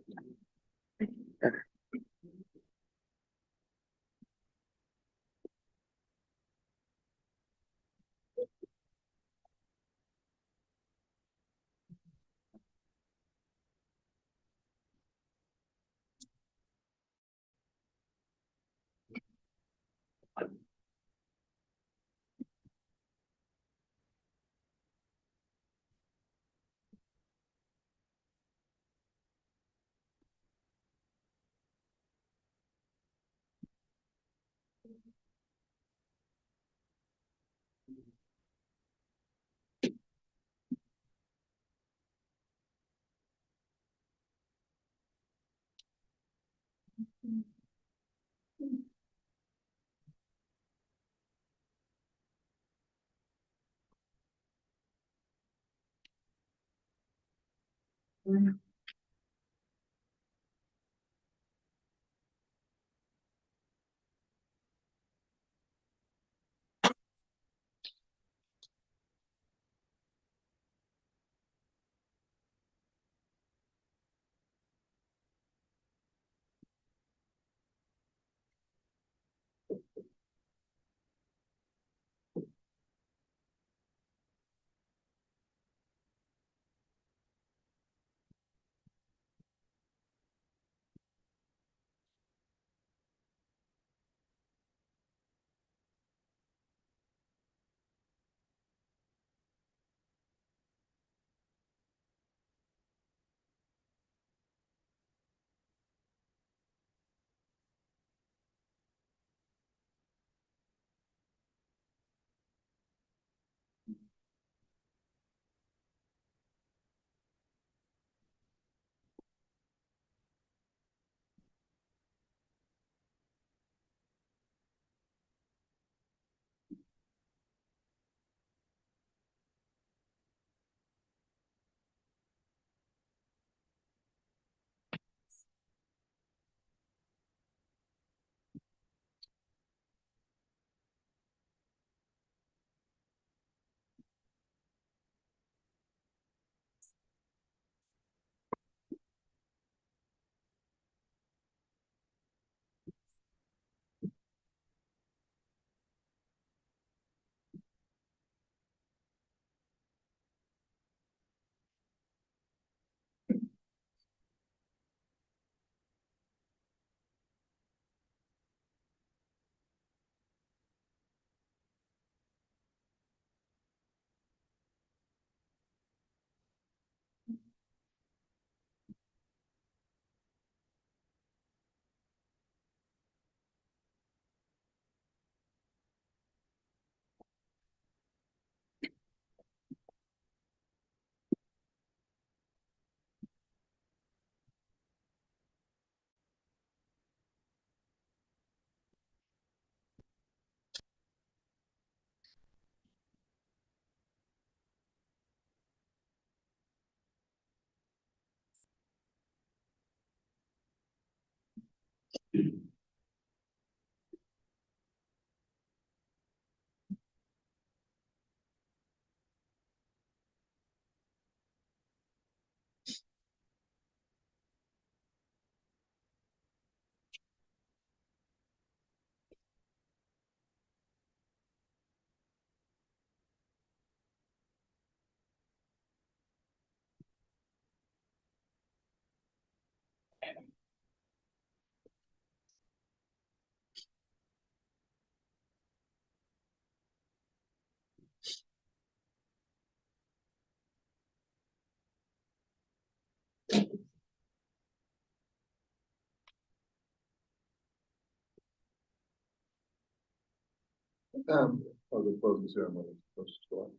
Of the closing ceremony. Supposed to start.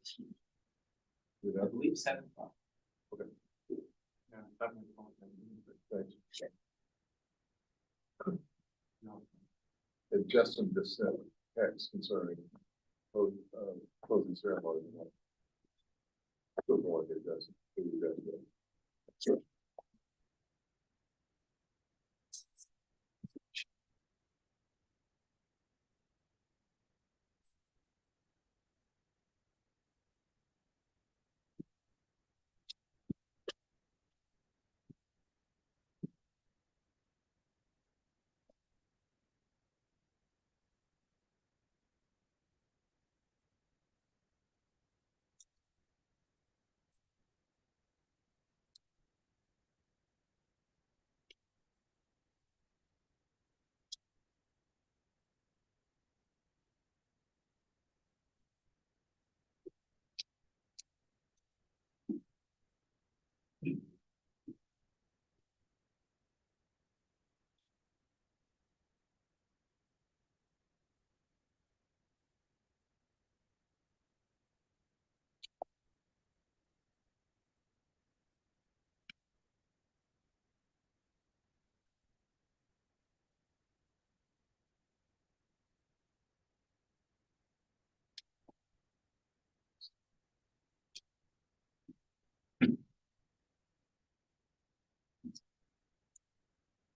You I know, believe 7 o'clock. Yeah, definitely. thanks. And Justin just sent text concerning closing ceremony. Still going to Justin. Sure.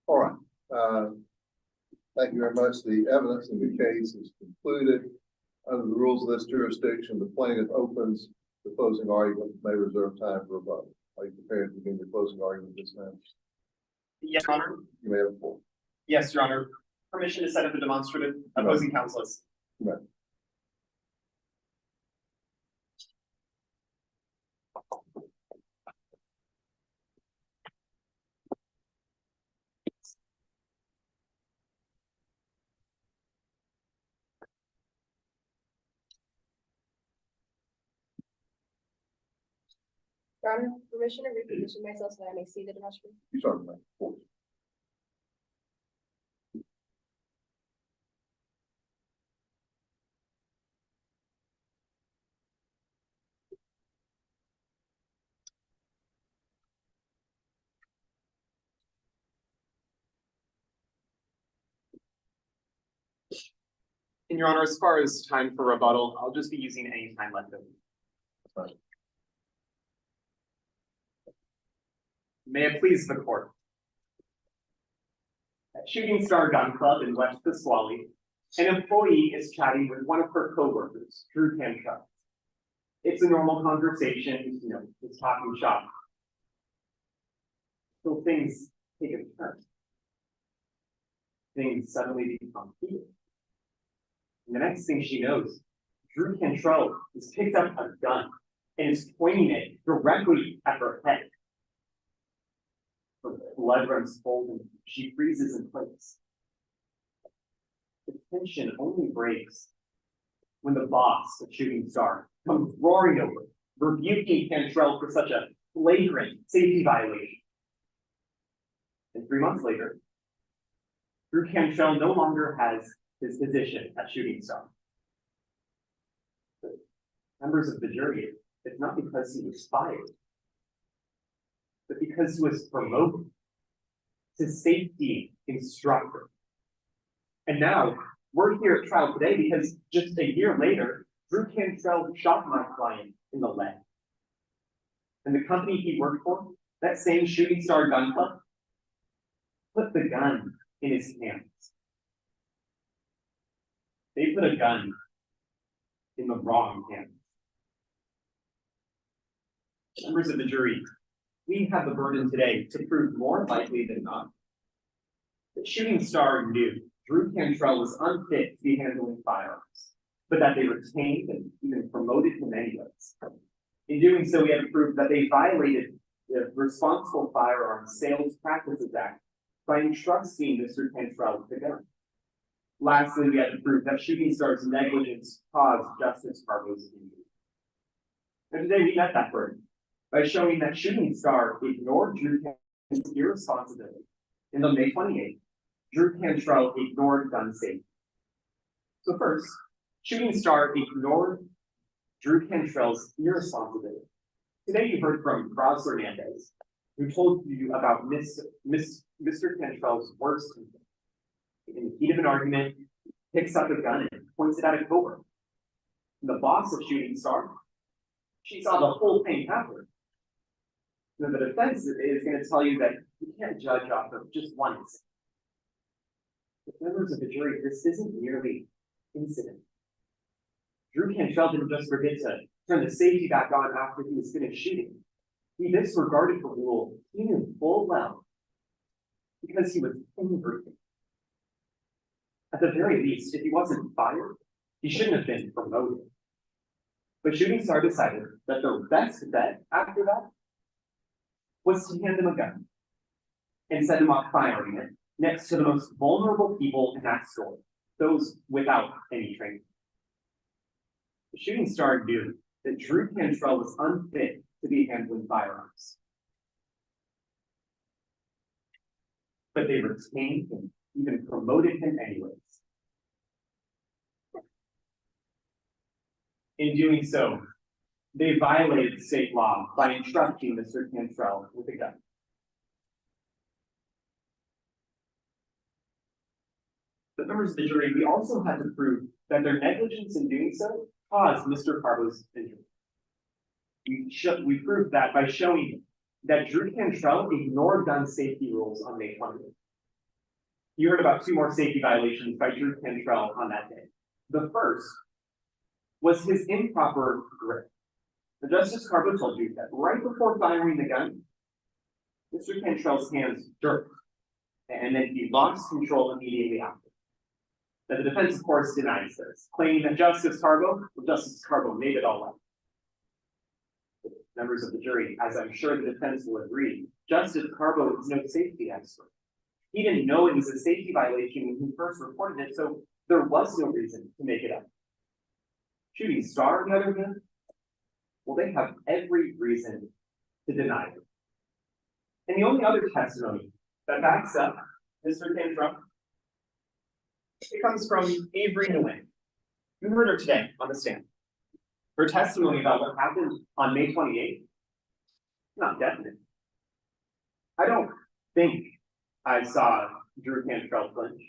All right. Thank you very much. The evidence in the case is concluded. Under the rules of this jurisdiction, the plaintiff opens the closing argument, may reserve time for rebuttal. Are you prepared to begin your closing argument this time? Yes, Your Honor. You may have the floor. Yes, Your Honor. Permission to set up a demonstrative opposing counsel. Right. Your Honor, permission to reposition myself so that I may see the demonstration. You start with that. And Your Honor, as far as time for rebuttal, I'll just be using any time left over. Fine. May it please the court. At Shooting Star Gun Club in West Pasquale, an employee is chatting with one of her coworkers, Drew Cantrell. It's a normal conversation, it's talking shop. So things take a turn. Things suddenly become heated. And the next thing she knows, Drew Cantrell has picked up a gun and is pointing it directly at her head. Her blood runs cold and she freezes in place. The tension only breaks when the boss of Shooting Star comes roaring over, rebuking Cantrell for such a flagrant safety violation. And 3 months later, Drew Cantrell no longer has his position at Shooting Star. But members of the jury, it's not because he was fired, but because he was promoted to safety instructor. And now we're here at trial today because just a year later, Drew Cantrell shot my client in the leg. And the company he worked for, that same Shooting Star Gun Club, put the gun in his hands. They put a gun in the wrong hands. Members of the jury, we have the burden today to prove more likely than not that Shooting Star knew Drew Cantrell was unfit to be handling firearms, but that they retained and even promoted him anyways. In doing so, we have to prove that they violated the Responsible Firearms Sales Practices Act by entrusting Mr. Cantrell with the gun. Lastly, we have to prove that Shooting Star's negligence caused Justice Carbo's injury. And today we met that burden by showing that Shooting Star ignored Drew Cantrell's irresponsibility. In the May 28th, Drew Cantrell ignored gun safety. So first, Shooting Star ignored Drew Cantrell's irresponsibility. Today you heard from Ross Hernandez, who told you about Mr. Cantrell's worst incident. In the heat of an argument, picks up a gun and points it at a coworker. The boss of Shooting Star, she saw the whole thing happen. Now, the defense is going to tell you that you can't judge off of just one incident. But members of the jury, this isn't merely incident. Drew Cantrell didn't just forget to turn the safety back on after he was finished shooting. He disregarded the rule he knew full well because he was injured. At the very least, if he wasn't fired, he shouldn't have been promoted. But Shooting Star decided that the best bet after that was to hand him a gun and send him off firing it next to the most vulnerable people in that store, those without any training. The Shooting Star knew that Drew Cantrell was unfit to be handling firearms. But they retained him, even promoted him anyways. In doing so, they violated state law by entrusting Mr. Cantrell with a gun. But members of the jury, we also had to prove that their negligence in doing so caused Mr. Carbo's injury. We proved that by showing that Drew Cantrell ignored gun safety rules on May 20th. You heard about two more safety violations by Drew Cantrell on that day. The first was his improper grip. The Justice Carbo told you that right before firing the gun, Mr. Cantrell's hands jerked, and then he lost control immediately after. Now, the defense, of course, denies this, claiming that Justice Carbo made it all up. Members of the jury, as I'm sure the defense will agree, Justice Carbo is no safety expert. He didn't know it was a safety violation when he first reported it, so there was no reason to make it up. Shooting Star, on the other hand, well, they have every reason to deny it. And the only other testimony that backs up Mr. Cantrell, it comes from Avery Nguyen. You heard her today on the stand. Her testimony about what happened on May 28th, not definite. I don't think I saw Drew Cantrell flinch.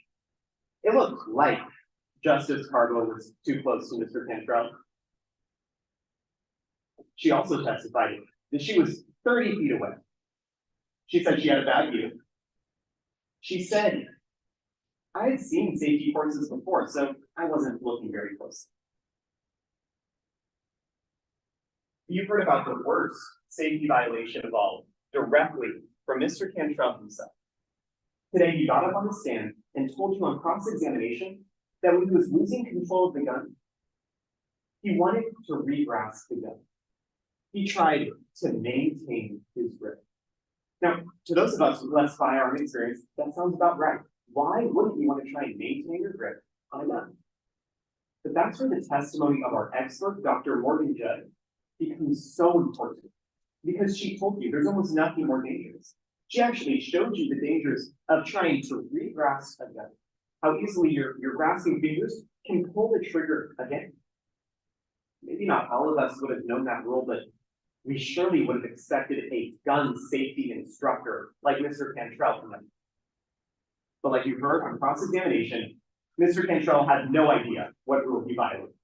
It looked like Justice Carbo was too close to Mr. Cantrell. She also testified that she was 30 feet away. She said she had a bad view. She said, I had seen safety courses before, so I wasn't looking very close. You've heard about the worst safety violation of all directly from Mr. Cantrell himself. Today, he got up on the stand and told you on cross-examination that when he was losing control of the gun, he wanted to re-grasp the gun. He tried to maintain his grip. Now, to those of us with less firearm experience, that sounds about right. Why wouldn't you want to try and maintain your grip on a gun? But that's where the testimony of our expert, Dr. Morgan Judd, becomes so important. Because she told you there's almost nothing more dangerous. She actually showed you the dangers of trying to re-grasp a gun. How easily your grasping fingers can pull the trigger again. Maybe not all of us would have known that rule, but we surely would have expected a gun safety instructor like Mr. Cantrell from them. But like you heard on cross-examination, Mr. Cantrell had no idea what rule he violated.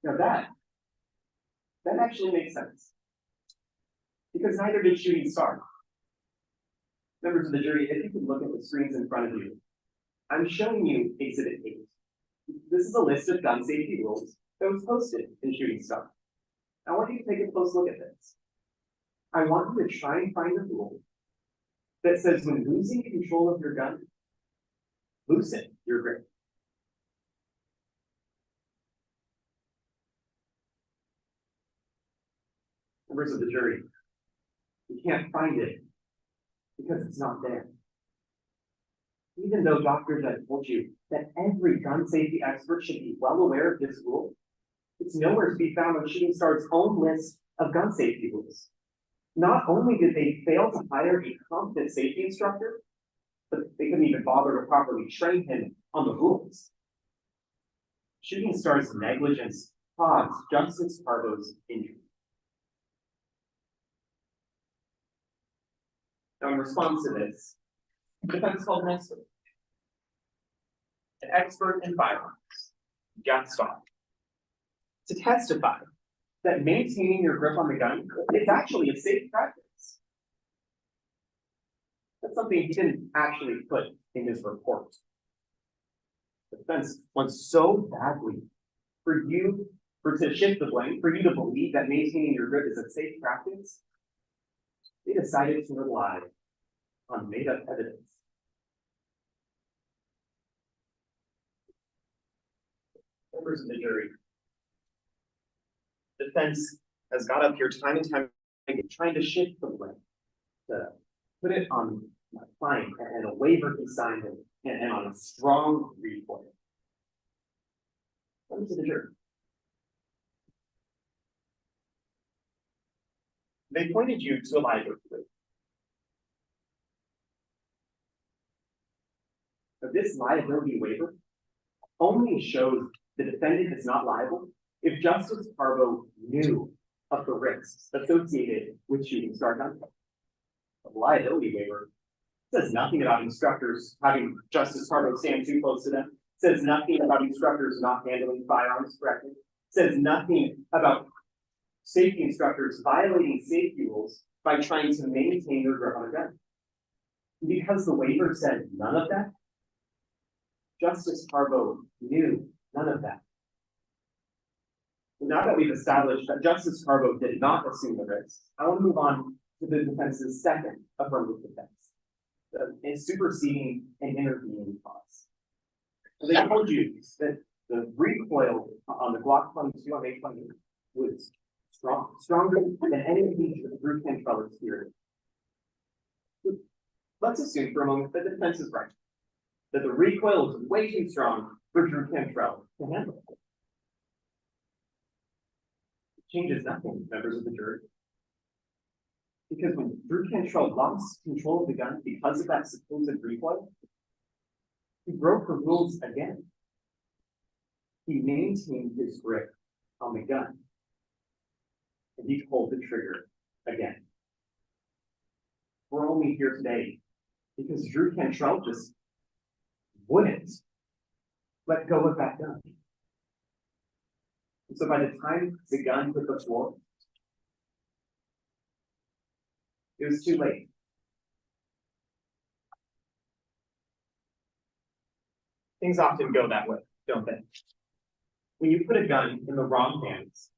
Now that actually makes sense. Because neither did Shooting Star. Members of the jury, if you could look at the screens in front of you, I'm showing you Exhibit 8. This is a list of gun safety rules that was posted in Shooting Star. I want you to take a close look at this. I want you to try and find a rule that says when losing control of your gun, loosen your grip. Members of the jury, you can't find it because it's not there. Even though doctors have told you that every gun safety expert should be well aware of this rule, it's nowhere to be found on Shooting Star's own list of gun safety rules. Not only did they fail to hire a competent safety instructor, but they couldn't even bother to properly train him on the rules. Shooting Star's negligence caused Justice Carbo's injury. Now, in response to this, the defense called an expert in firearms, Jeff Starr, to testify that maintaining your grip on the gun is actually a safe practice. That's something he didn't actually put in his report. The defense wants so badly to shift the blame, for you to believe that maintaining your grip is a safe practice. They decided to rely on made-up evidence. Members of the jury, defense has got up here time and time again trying to shift the blame, to put it on my client and a waiver he signed and on a strong recoil. Members of the jury, they pointed you to a liability waiver. But this liability waiver only shows the defendant is not liable if Justice Carbo knew of the risks associated with Shooting Star gun. The liability waiver says nothing about instructors having Justice Carbo stand too close to them, says nothing about instructors not handling firearms correctly, says nothing about safety instructors violating safety rules by trying to maintain their grip on a gun. Because the waiver said none of that, Justice Carbo knew none of that. Now that we've established that Justice Carbo did not assume the risks, I want to move on to the defense's second affirmative defense, in superseding and intervening cause. So they told you that the recoil on the Glock 22 on H-20 was stronger than anything the Drew Cantrell experienced. Let's assume for a moment that the defense is right, that the recoil is way too strong for Drew Cantrell to handle. It changes nothing, members of the jury. Because when Drew Cantrell lost control of the gun because of that supposed recoil, he broke the rules again. He maintained his grip on the gun, and he pulled the trigger again. We're only here today because Drew Cantrell just wouldn't let go of that gun. And so by the time the gun hit the floor, it was too late. Things often go that way, don't they? When you put a gun in the wrong hands,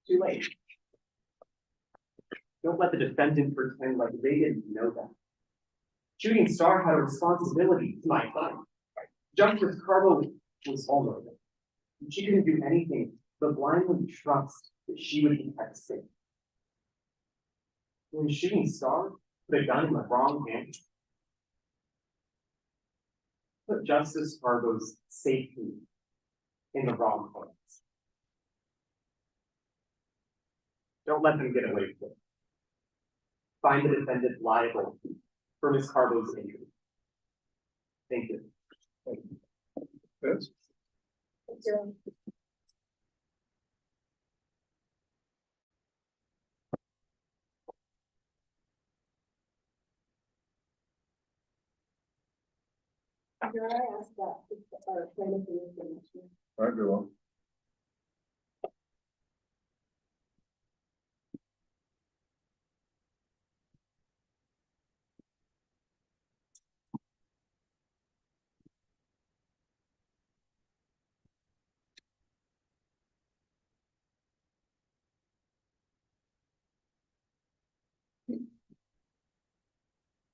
too late. Don't let the defendant pretend like they didn't know that. Shooting Star had a responsibility to my client. Justice Carbo was vulnerable. She couldn't do anything but blindly trust that she would be kept safe. When Shooting Star put a gun in the wrong hand, put Justice Carbo's safety in the wrong place. Don't let them get away with it. Find the defendant liable for Ms. Carbo's injury. Thank you. Thank you. Vince? Can I ask that, plaintiff in this information? All right, go on.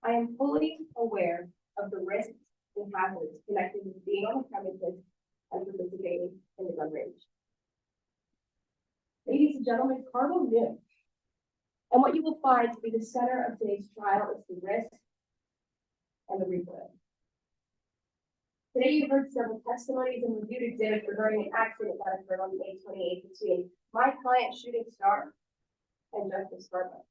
I am fully aware of the risks and hazards connected with being on the premises and participating in the gun range. Ladies and gentlemen, Carlo knew. And what you will find to be the center of today's trial is the risk and the recoil. Today you heard several testimonies and reviewed exhibits regarding an accident that occurred on May 28th between my client Shooting Star and Justice Scarborough.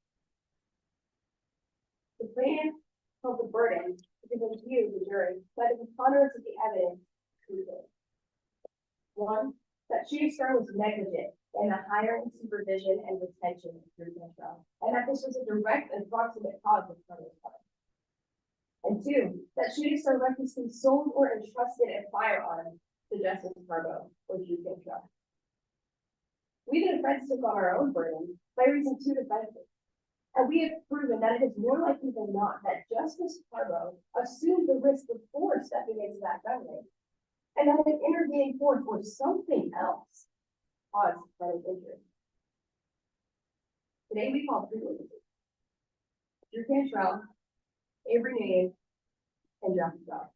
The plaintiff held the burden to present to you, the jury, by the preponderance of the evidence proven. One, that Shooting Star was negligent in the hiring, supervision, and retention of Drew Cantrell, and that this was a direct and proximate cause of Carlo's crime. And two, that Shooting Star recklessly sold or entrusted a firearm to Justice Scarborough or Drew Cantrell. We, the defense, took on our own burden by raising two defenses. And we have proven that it is more likely than not that Justice Scarborough assumed the risk before stepping into that gun range, and that an intervening force or something else caused Carlo's injury. Today we call three witnesses: Drew Cantrell, Avery Nave, and Jack Scott.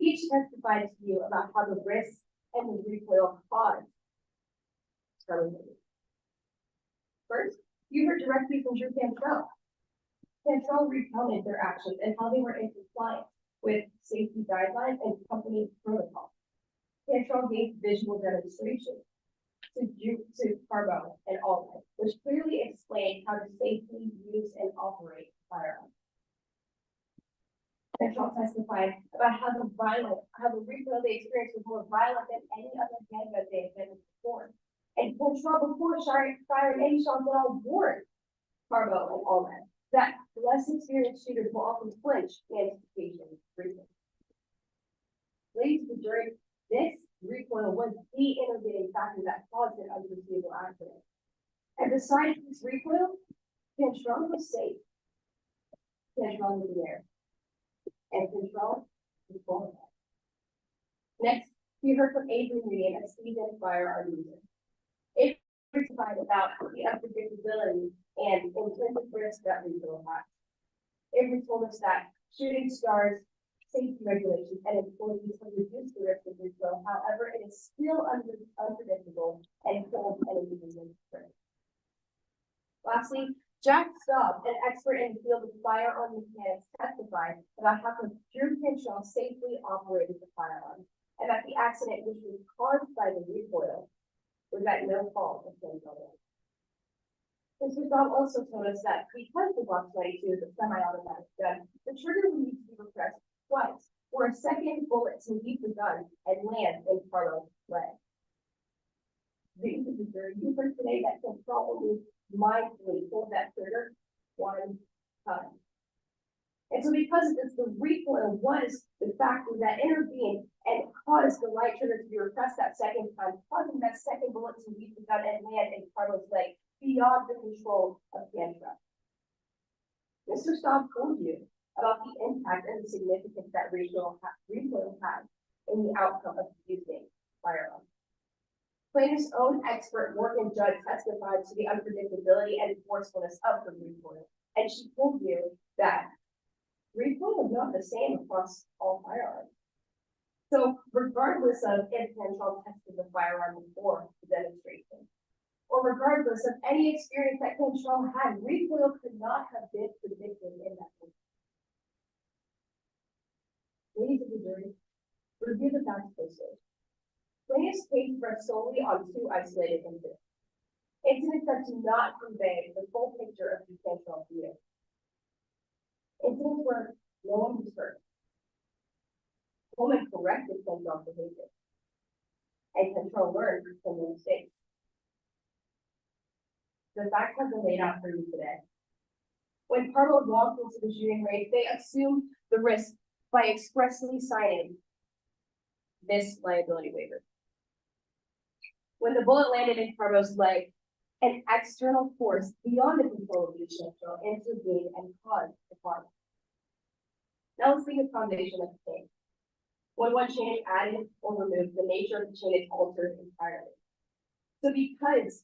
Each testified to you about how the risk and the recoil caused Carlo's injury. First, you heard directly from Drew Cantrell. Cantrell recounted their actions and how they were in compliance with safety guidelines and company protocol. Cantrell gave visual demonstrations to Scarborough and Allman, which clearly explained how to safely use and operate firearms. Cantrell testified about how the recoil they experienced was more violent than any other handgun they had been before. And Cantrell, before firing any shots at all, warned Scarborough and Allman that less experienced shooters will often flinch in anticipation of recoil. Ladies of the jury, this recoil was the intervening factor that caused an unforeseeable accident. And besides this recoil, Cantrell was safe. Cantrell was there. And Cantrell was qualified. Next, we heard from Avery Reed, a seasoned firearm user. It testified about the unpredictability and intrinsic risk that recoil has. Avery told us that Shooting Star's safety regulations and employees have reduced the risk of recoil. However, it is still unpredictable and holds any division. Lastly, Jack Staub, an expert in the field of firearm mechanics, testified about how Drew Cantrell safely operated the firearm, and that the accident, which was caused by the recoil, was at no fault of Cantrell. Mr. Staub also told us that because the Glock 22 is a semi-automatic gun, the trigger would need to be pressed twice for a second bullet to leave the gun and land in Carlo's leg. Ladies of the jury, you heard today that Cantrell only mindfully pulled that trigger one time. And so because of this, the recoil was the factor that intervened and caused the right trigger to be repressed that second time, causing that second bullet to leave the gun and land in Carlo's leg beyond the control of Cantrell. Mr. Staub told you about the impact and the significance that recoil had in the outcome of using firearms. Plaintiff's own expert Morgan Judd testified to the unpredictability and forcefulness of the recoil, and she told you that recoil is not the same across all firearms. So regardless of if Cantrell tested the firearm before the demonstration, or regardless of any experience that Cantrell had, recoil could not have been predicted in that case. Ladies of the jury, review the facts closely. Plaintiff's case rests solely on two isolated incidents. Incidents that do not convey the full picture of the Cantrell view. Incidents where no one was hurt. Woman corrected Cantrell's behavior. And Cantrell learned from the mistakes. The facts have been laid out for you today. When Carlo walked into the shooting range, they assumed the risk by expressly signing this liability waiver. When the bullet landed in Carlo's leg, an external force beyond the control of the Cantrell intervened and caused the harm. Now let's think of the foundation of the chain. When one chain is added or removed, the nature of the chain is altered entirely. So because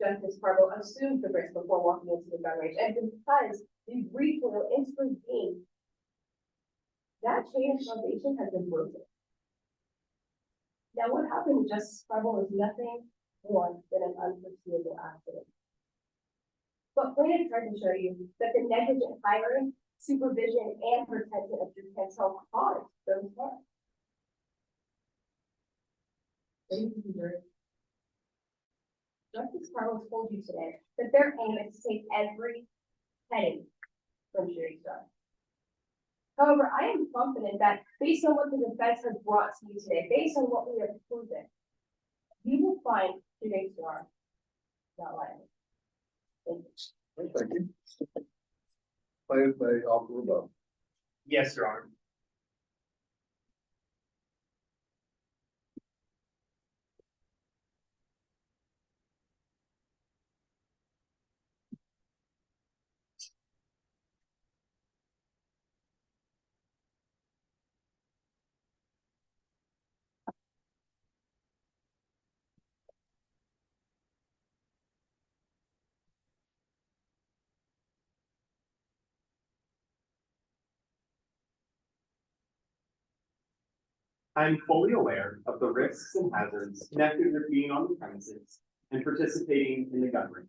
Justice Scarborough assumed the risk before walking into the gun range, and because the recoil intervened That chain of causation has been broken. Now, what happened to Justice Carville is nothing more than an unforeseeable accident. But plaintiff tried to show you that the negligent hiring, supervision, and protection of Drew Cantrell caused those harms. Ladies and jury, Justice Carville told you today that their aim is to take every penny from Shooting Star. However, I am confident that based on what the defense has brought to you today, based on what we have proven, you will find Shooting Star not liable. Thank you. Thank you. Plaintiff may offer a vote. Yes, Your Honor. I am fully aware of the risks and hazards connected with being on the premises and participating in the gun range.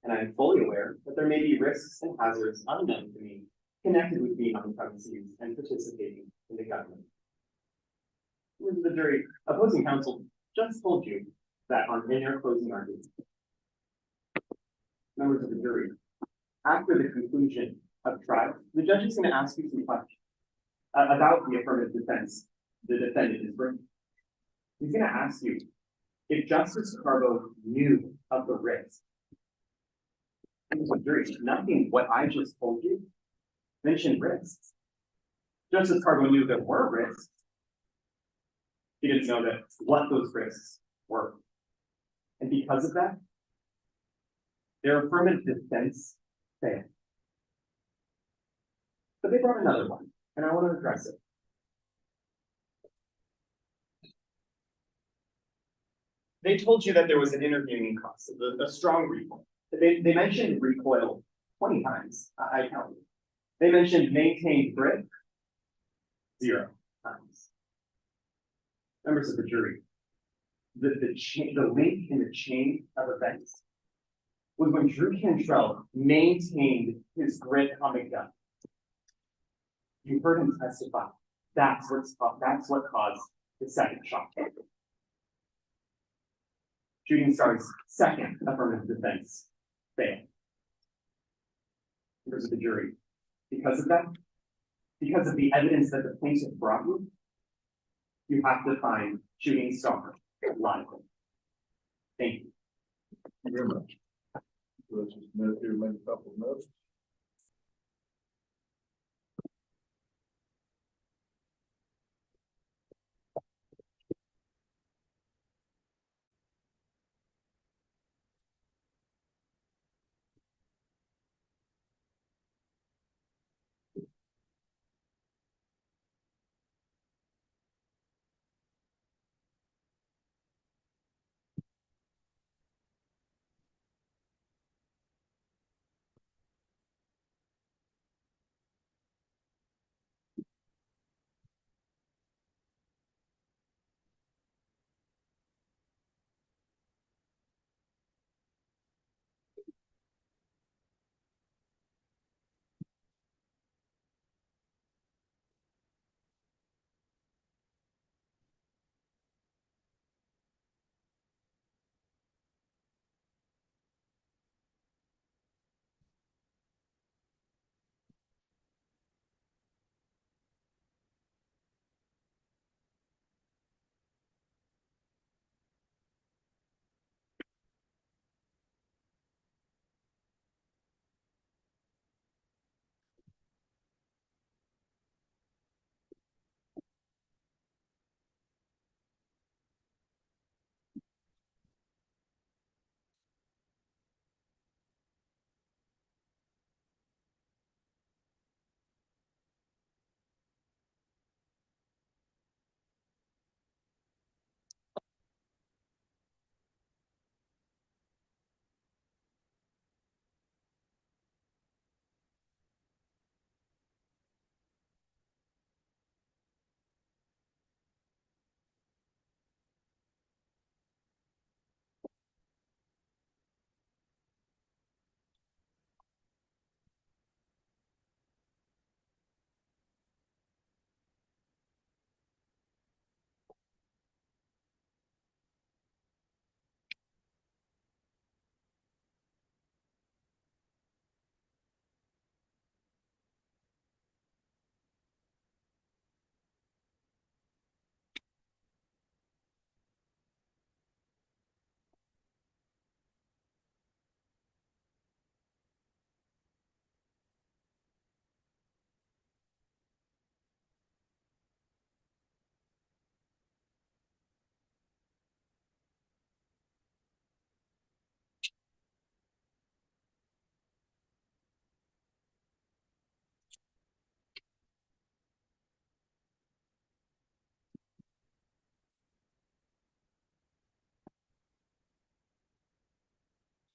And I am fully aware that there may be risks and hazards unknown to me connected with being on the premises and participating in the gun range. Members of the jury, opposing counsel just told you that in their closing argument. Members of the jury, after the conclusion of trial, the judge is going to ask you some questions about the affirmative defense the defendant is bringing. He's going to ask you if Justice Carbo knew of the risk. Members of the jury, nothing what I just told you mentioned risks. Justice Carbo knew there were risks. He didn't know that what those risks were. And because of that, their affirmative defense failed. But they brought another one, and I want to address it. They told you that there was an intervening cause, a strong recoil. They mentioned recoil 20 times, I counted. They mentioned maintained grip 0 times. Members of the jury, the link in the chain of events was when Drew Cantrell maintained his grip on the gun. You heard him testify. That's what caused the second shot. Shooting Star's second affirmative defense failed. Members of the jury, because of that, because of the evidence that the plaintiff brought you have to find Shooting Star liable. Thank you. Thank you very much. Let's just make a couple of notes.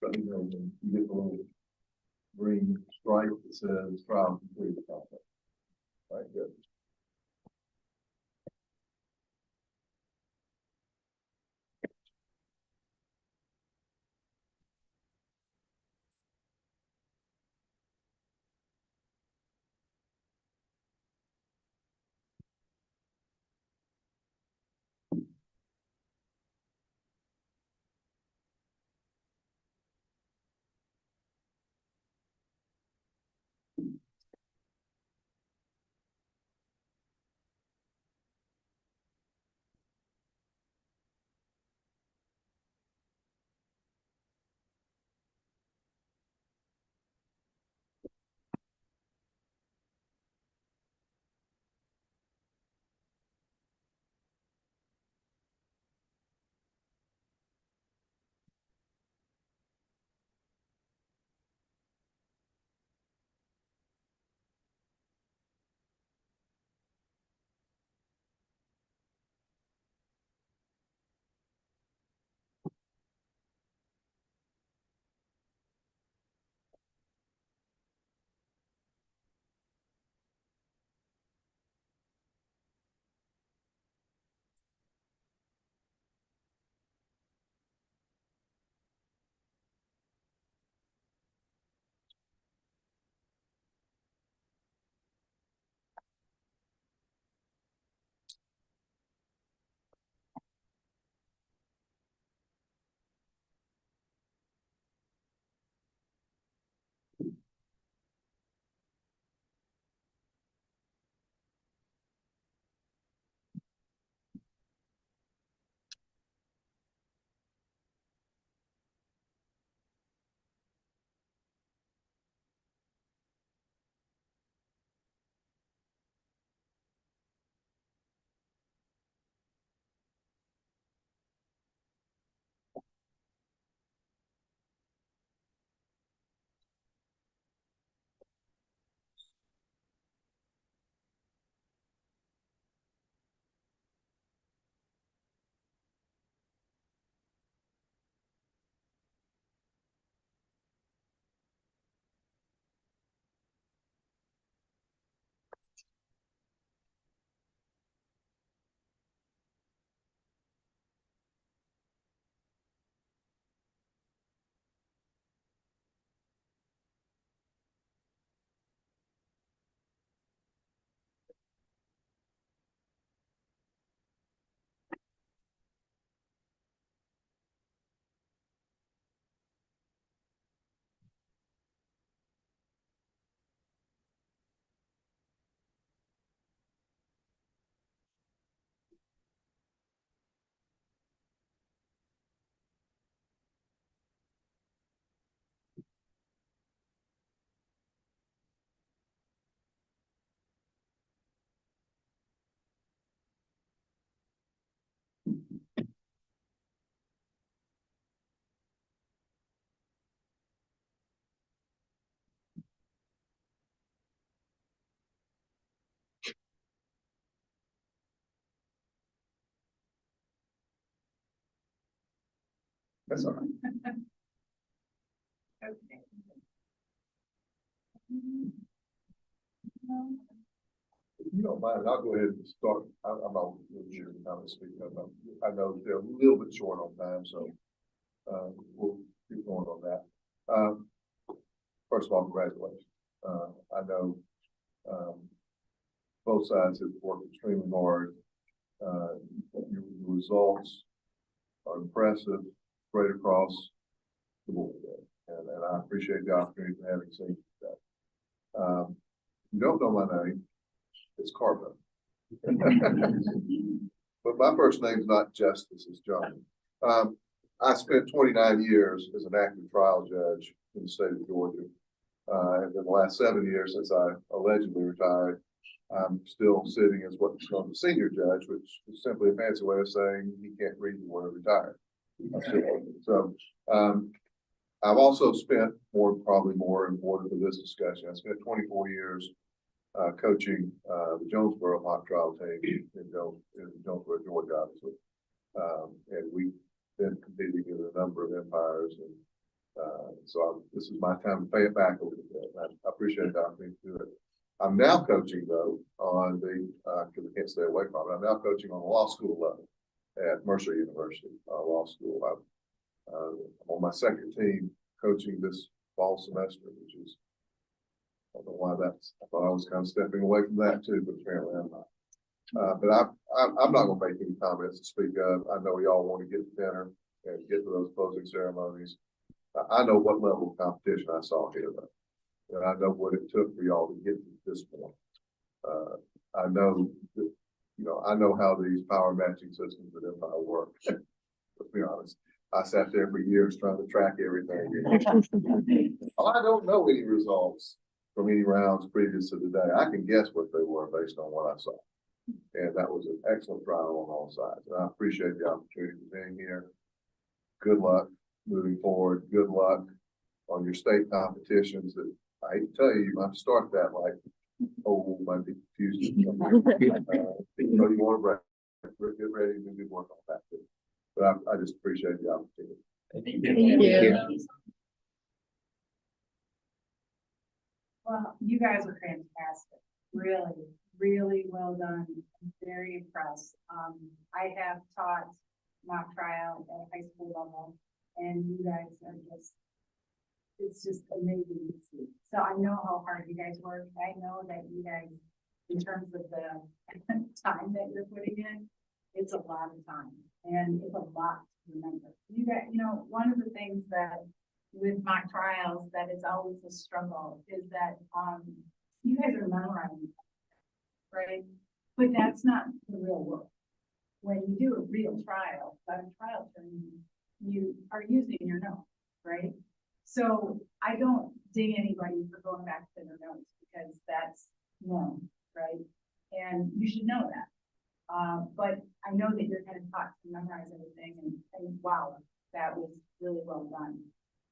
let me know when you get the little green stripe that says trial completed. Right, good. That's all right. If you don't mind, I'll go ahead and start. I'm not really sure how to speak. I know they're a little bit short on time, so we'll keep going on that. First of all, congratulations. I know both sides have worked extremely hard. Your results are impressive, straight across the board, and I appreciate the opportunity for having seen that. You don't know my name, it's Carbo. But my first name is not Justice, it's John. I spent 29 years as an active trial judge in the state of Georgia. And in the last 7 years since I allegedly retired, I'm still sitting as what's called the senior judge, which is simply a fancy way of saying he can't read the word retired. So I've also spent probably more important for this discussion. I spent 24 years coaching the Jonesboro mock trial team in Jonesboro, Georgia, obviously. And we've been competing in a number of empires, and This is my time to pay it back a little bit. I appreciate the opportunity to do it. I'm now coaching though on the, because I can't stay away from it. I'm now coaching on the law school level at Mercer University Law School. I'm on my second team coaching this fall semester, which is, I don't know why that's, I thought I was kind of stepping away from that too, but apparently I'm not. But I'm not gonna make any comments to speak of. I know y'all want to get to dinner and get to those closing ceremonies. I know what level of competition I saw here though. And I know what it took for y'all to get to this point. I know that, I know how these power matching systems at Empire work. Let's be honest. I sat there for years trying to track everything. I don't know any results from any rounds previous to today. I can guess what they were based on what I saw. And that was an excellent trial on all sides. And I appreciate the opportunity of being here. Good luck moving forward. Good luck on your state competitions that I hate to tell you, you might start that like, oh, might be Tuesday. You want to get ready to do good work on that too. But I just appreciate the opportunity. Thank you. Well, you guys are fantastic. Really, really well done. I'm very impressed. I have taught mock trial at high school level, and you guys are just, it's just amazing to see. So I know how hard you guys work. I know that you guys, in terms of the time that you're putting in, it's a lot of time and it's a lot to remember. You guys, one of the things that with mock trials that is always a struggle is that you guys are memorizing, right? But that's not the real world. When you do a real trial, like a trial training, you are using your notes, right? So I don't ding anybody for going back to their notes because that's known, right? And you should know that. But I know that you're kind of taught to memorize everything, and wow, that was really well done.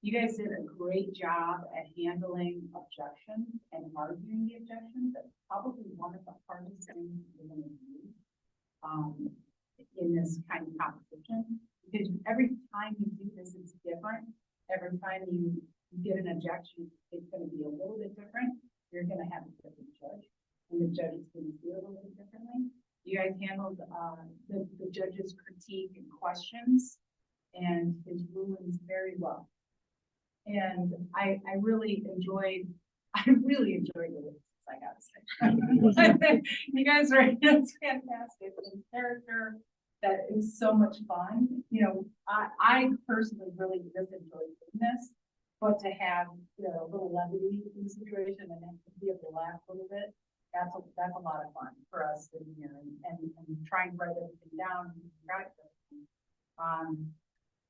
You guys did a great job at handling objections and arguing the objections. That's probably one of the hardest things you're going to do in this kind of competition, because every time you do this, it's different. Every time you get an objection, it's going to be a little bit different. You're going to have a different judge, and the judge is going to see it a little bit differently. You guys handled the judge's critique and questions and his rulings very well. And I really enjoyed it, I gotta say. You guys are, it's fantastic. And character, that is so much fun. I personally really just enjoyed doing this, but to have a little levity in the situation and then to be able to laugh a little bit, that's a lot of fun for us sitting here and trying to write everything down and practice.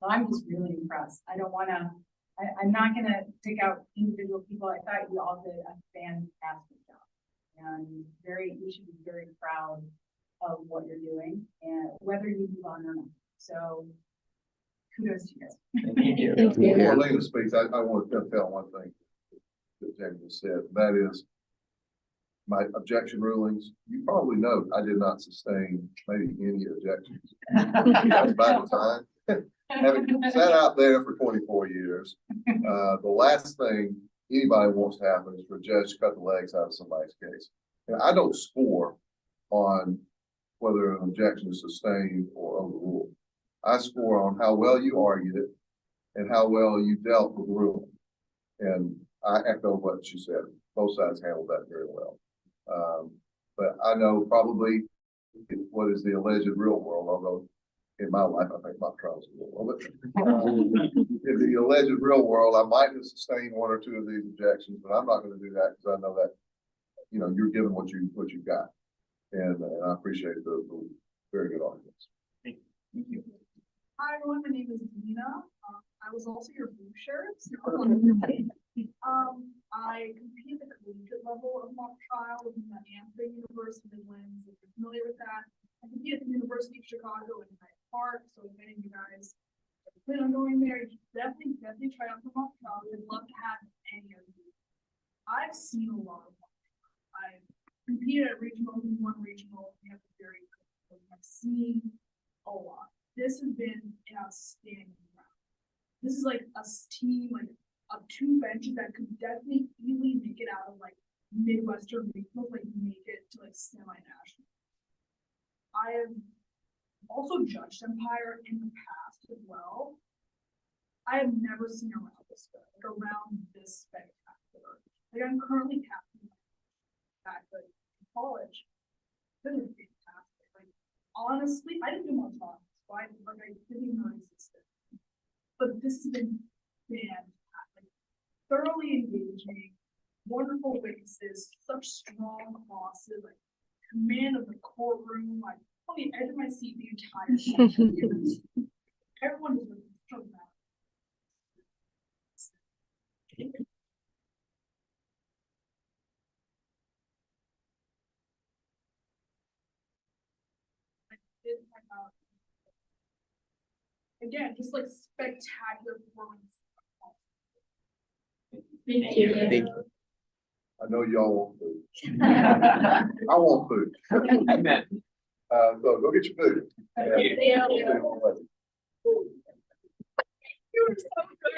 So I'm just really impressed. I'm not gonna pick out individual people. I thought you all did a fantastic job, and you should be very proud of what you're doing, and whether you move on or not. So kudos to you guys. Thank you. Before Lena speaks, I want to tell one thing that Jamie just said. That is my objection rulings. You probably know I did not sustain maybe any objections. That's by design. Having sat out there for 24 years, the last thing anybody wants to happen is for a judge to cut the legs out of somebody's case. And I don't score on whether an objection is sustained or overruled. I score on how well you argued it and how well you dealt with the ruling. And I echo what she said. Both sides handled that very well. But I know probably what is the alleged real world, although in my life, I think my trials are a little bit. In the alleged real world, I might have sustained one or two of these objections, but I'm not going to do that because I know that, you're given what you've got. And I appreciate the very good arguments. Thank you. Hi, everyone. My name is Nina. I was also your blue shirt. I compete at the collegiate level of mock trial with Hampton University Midlands. If you're familiar with that, I compete at the University of Chicago in Hyde Park. So if any of you guys plan on going there, you should definitely try out the mock trial. We'd love to have any of you. I've seen a lot of mock trial. I've competed at regional, we won regional. We have a very good. I've seen a lot. This has been an outstanding round. this is like a team, like of two benches that could definitely easily make it out of like Midwestern regionals, like make it to like semi-national. I have also judged Empire in the past as well. I have never seen a round this good, like a round this spectacular. Like I'm currently captain at the college. This is fantastic. Like honestly, I didn't do much on this, but I didn't know it existed. But this has been fantastic. Thoroughly engaging, wonderful witnesses, such strong crosses, like command of the courtroom, like on the edge of my seat the entire time. Everyone is really so mad. Again, just like spectacular performance. Thank you. Thank you. I know y'all want food. I want food. Amen. So go get your food. Thank you. You were so good.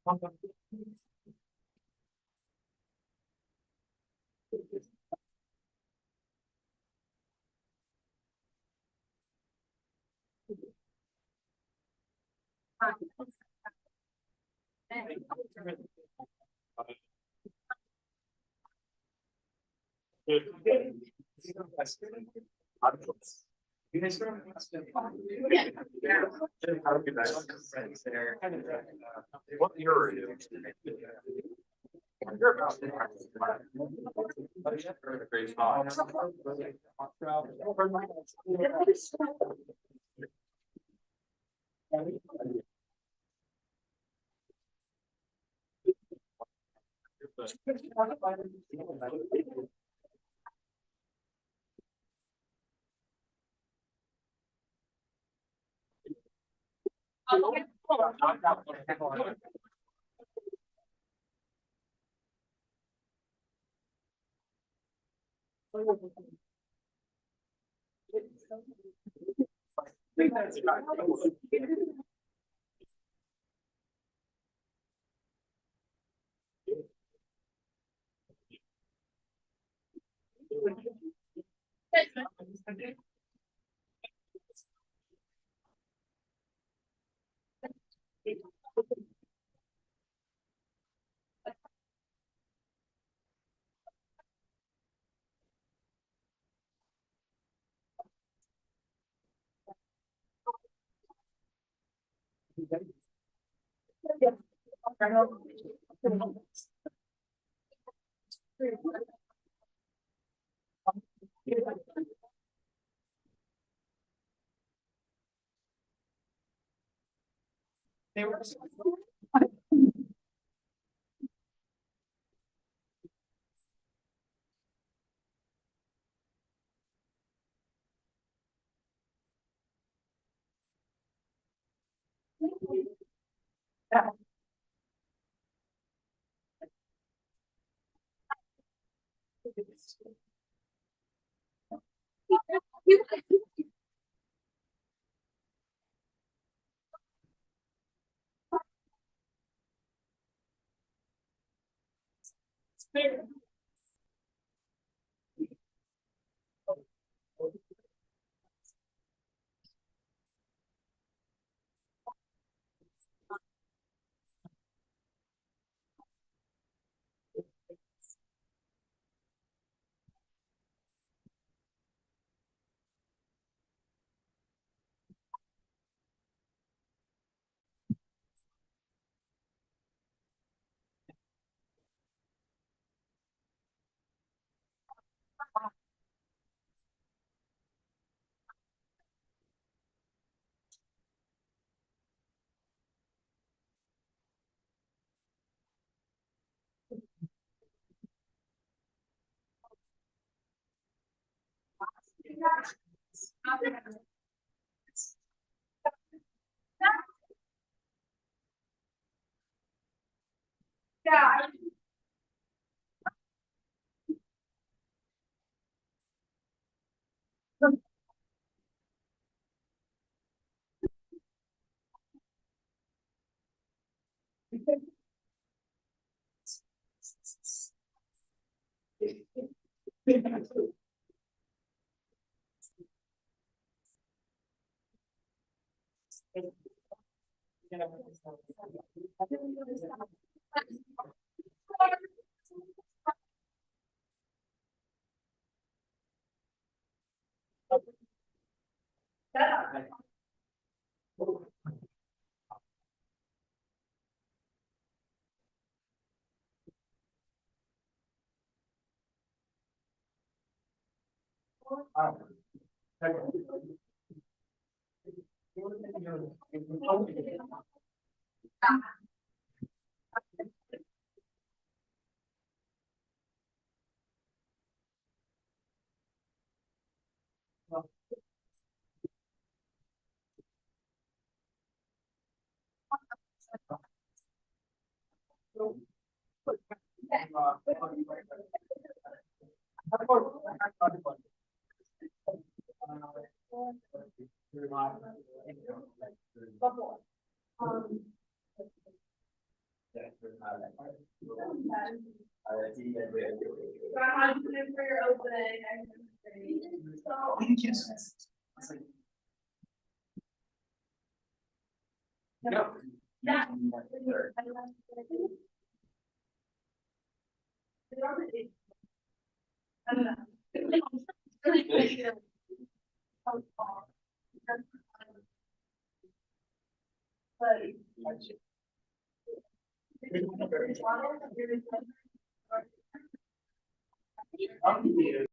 What year are you? Great spot. Yeah. For your opening. Yeah. But.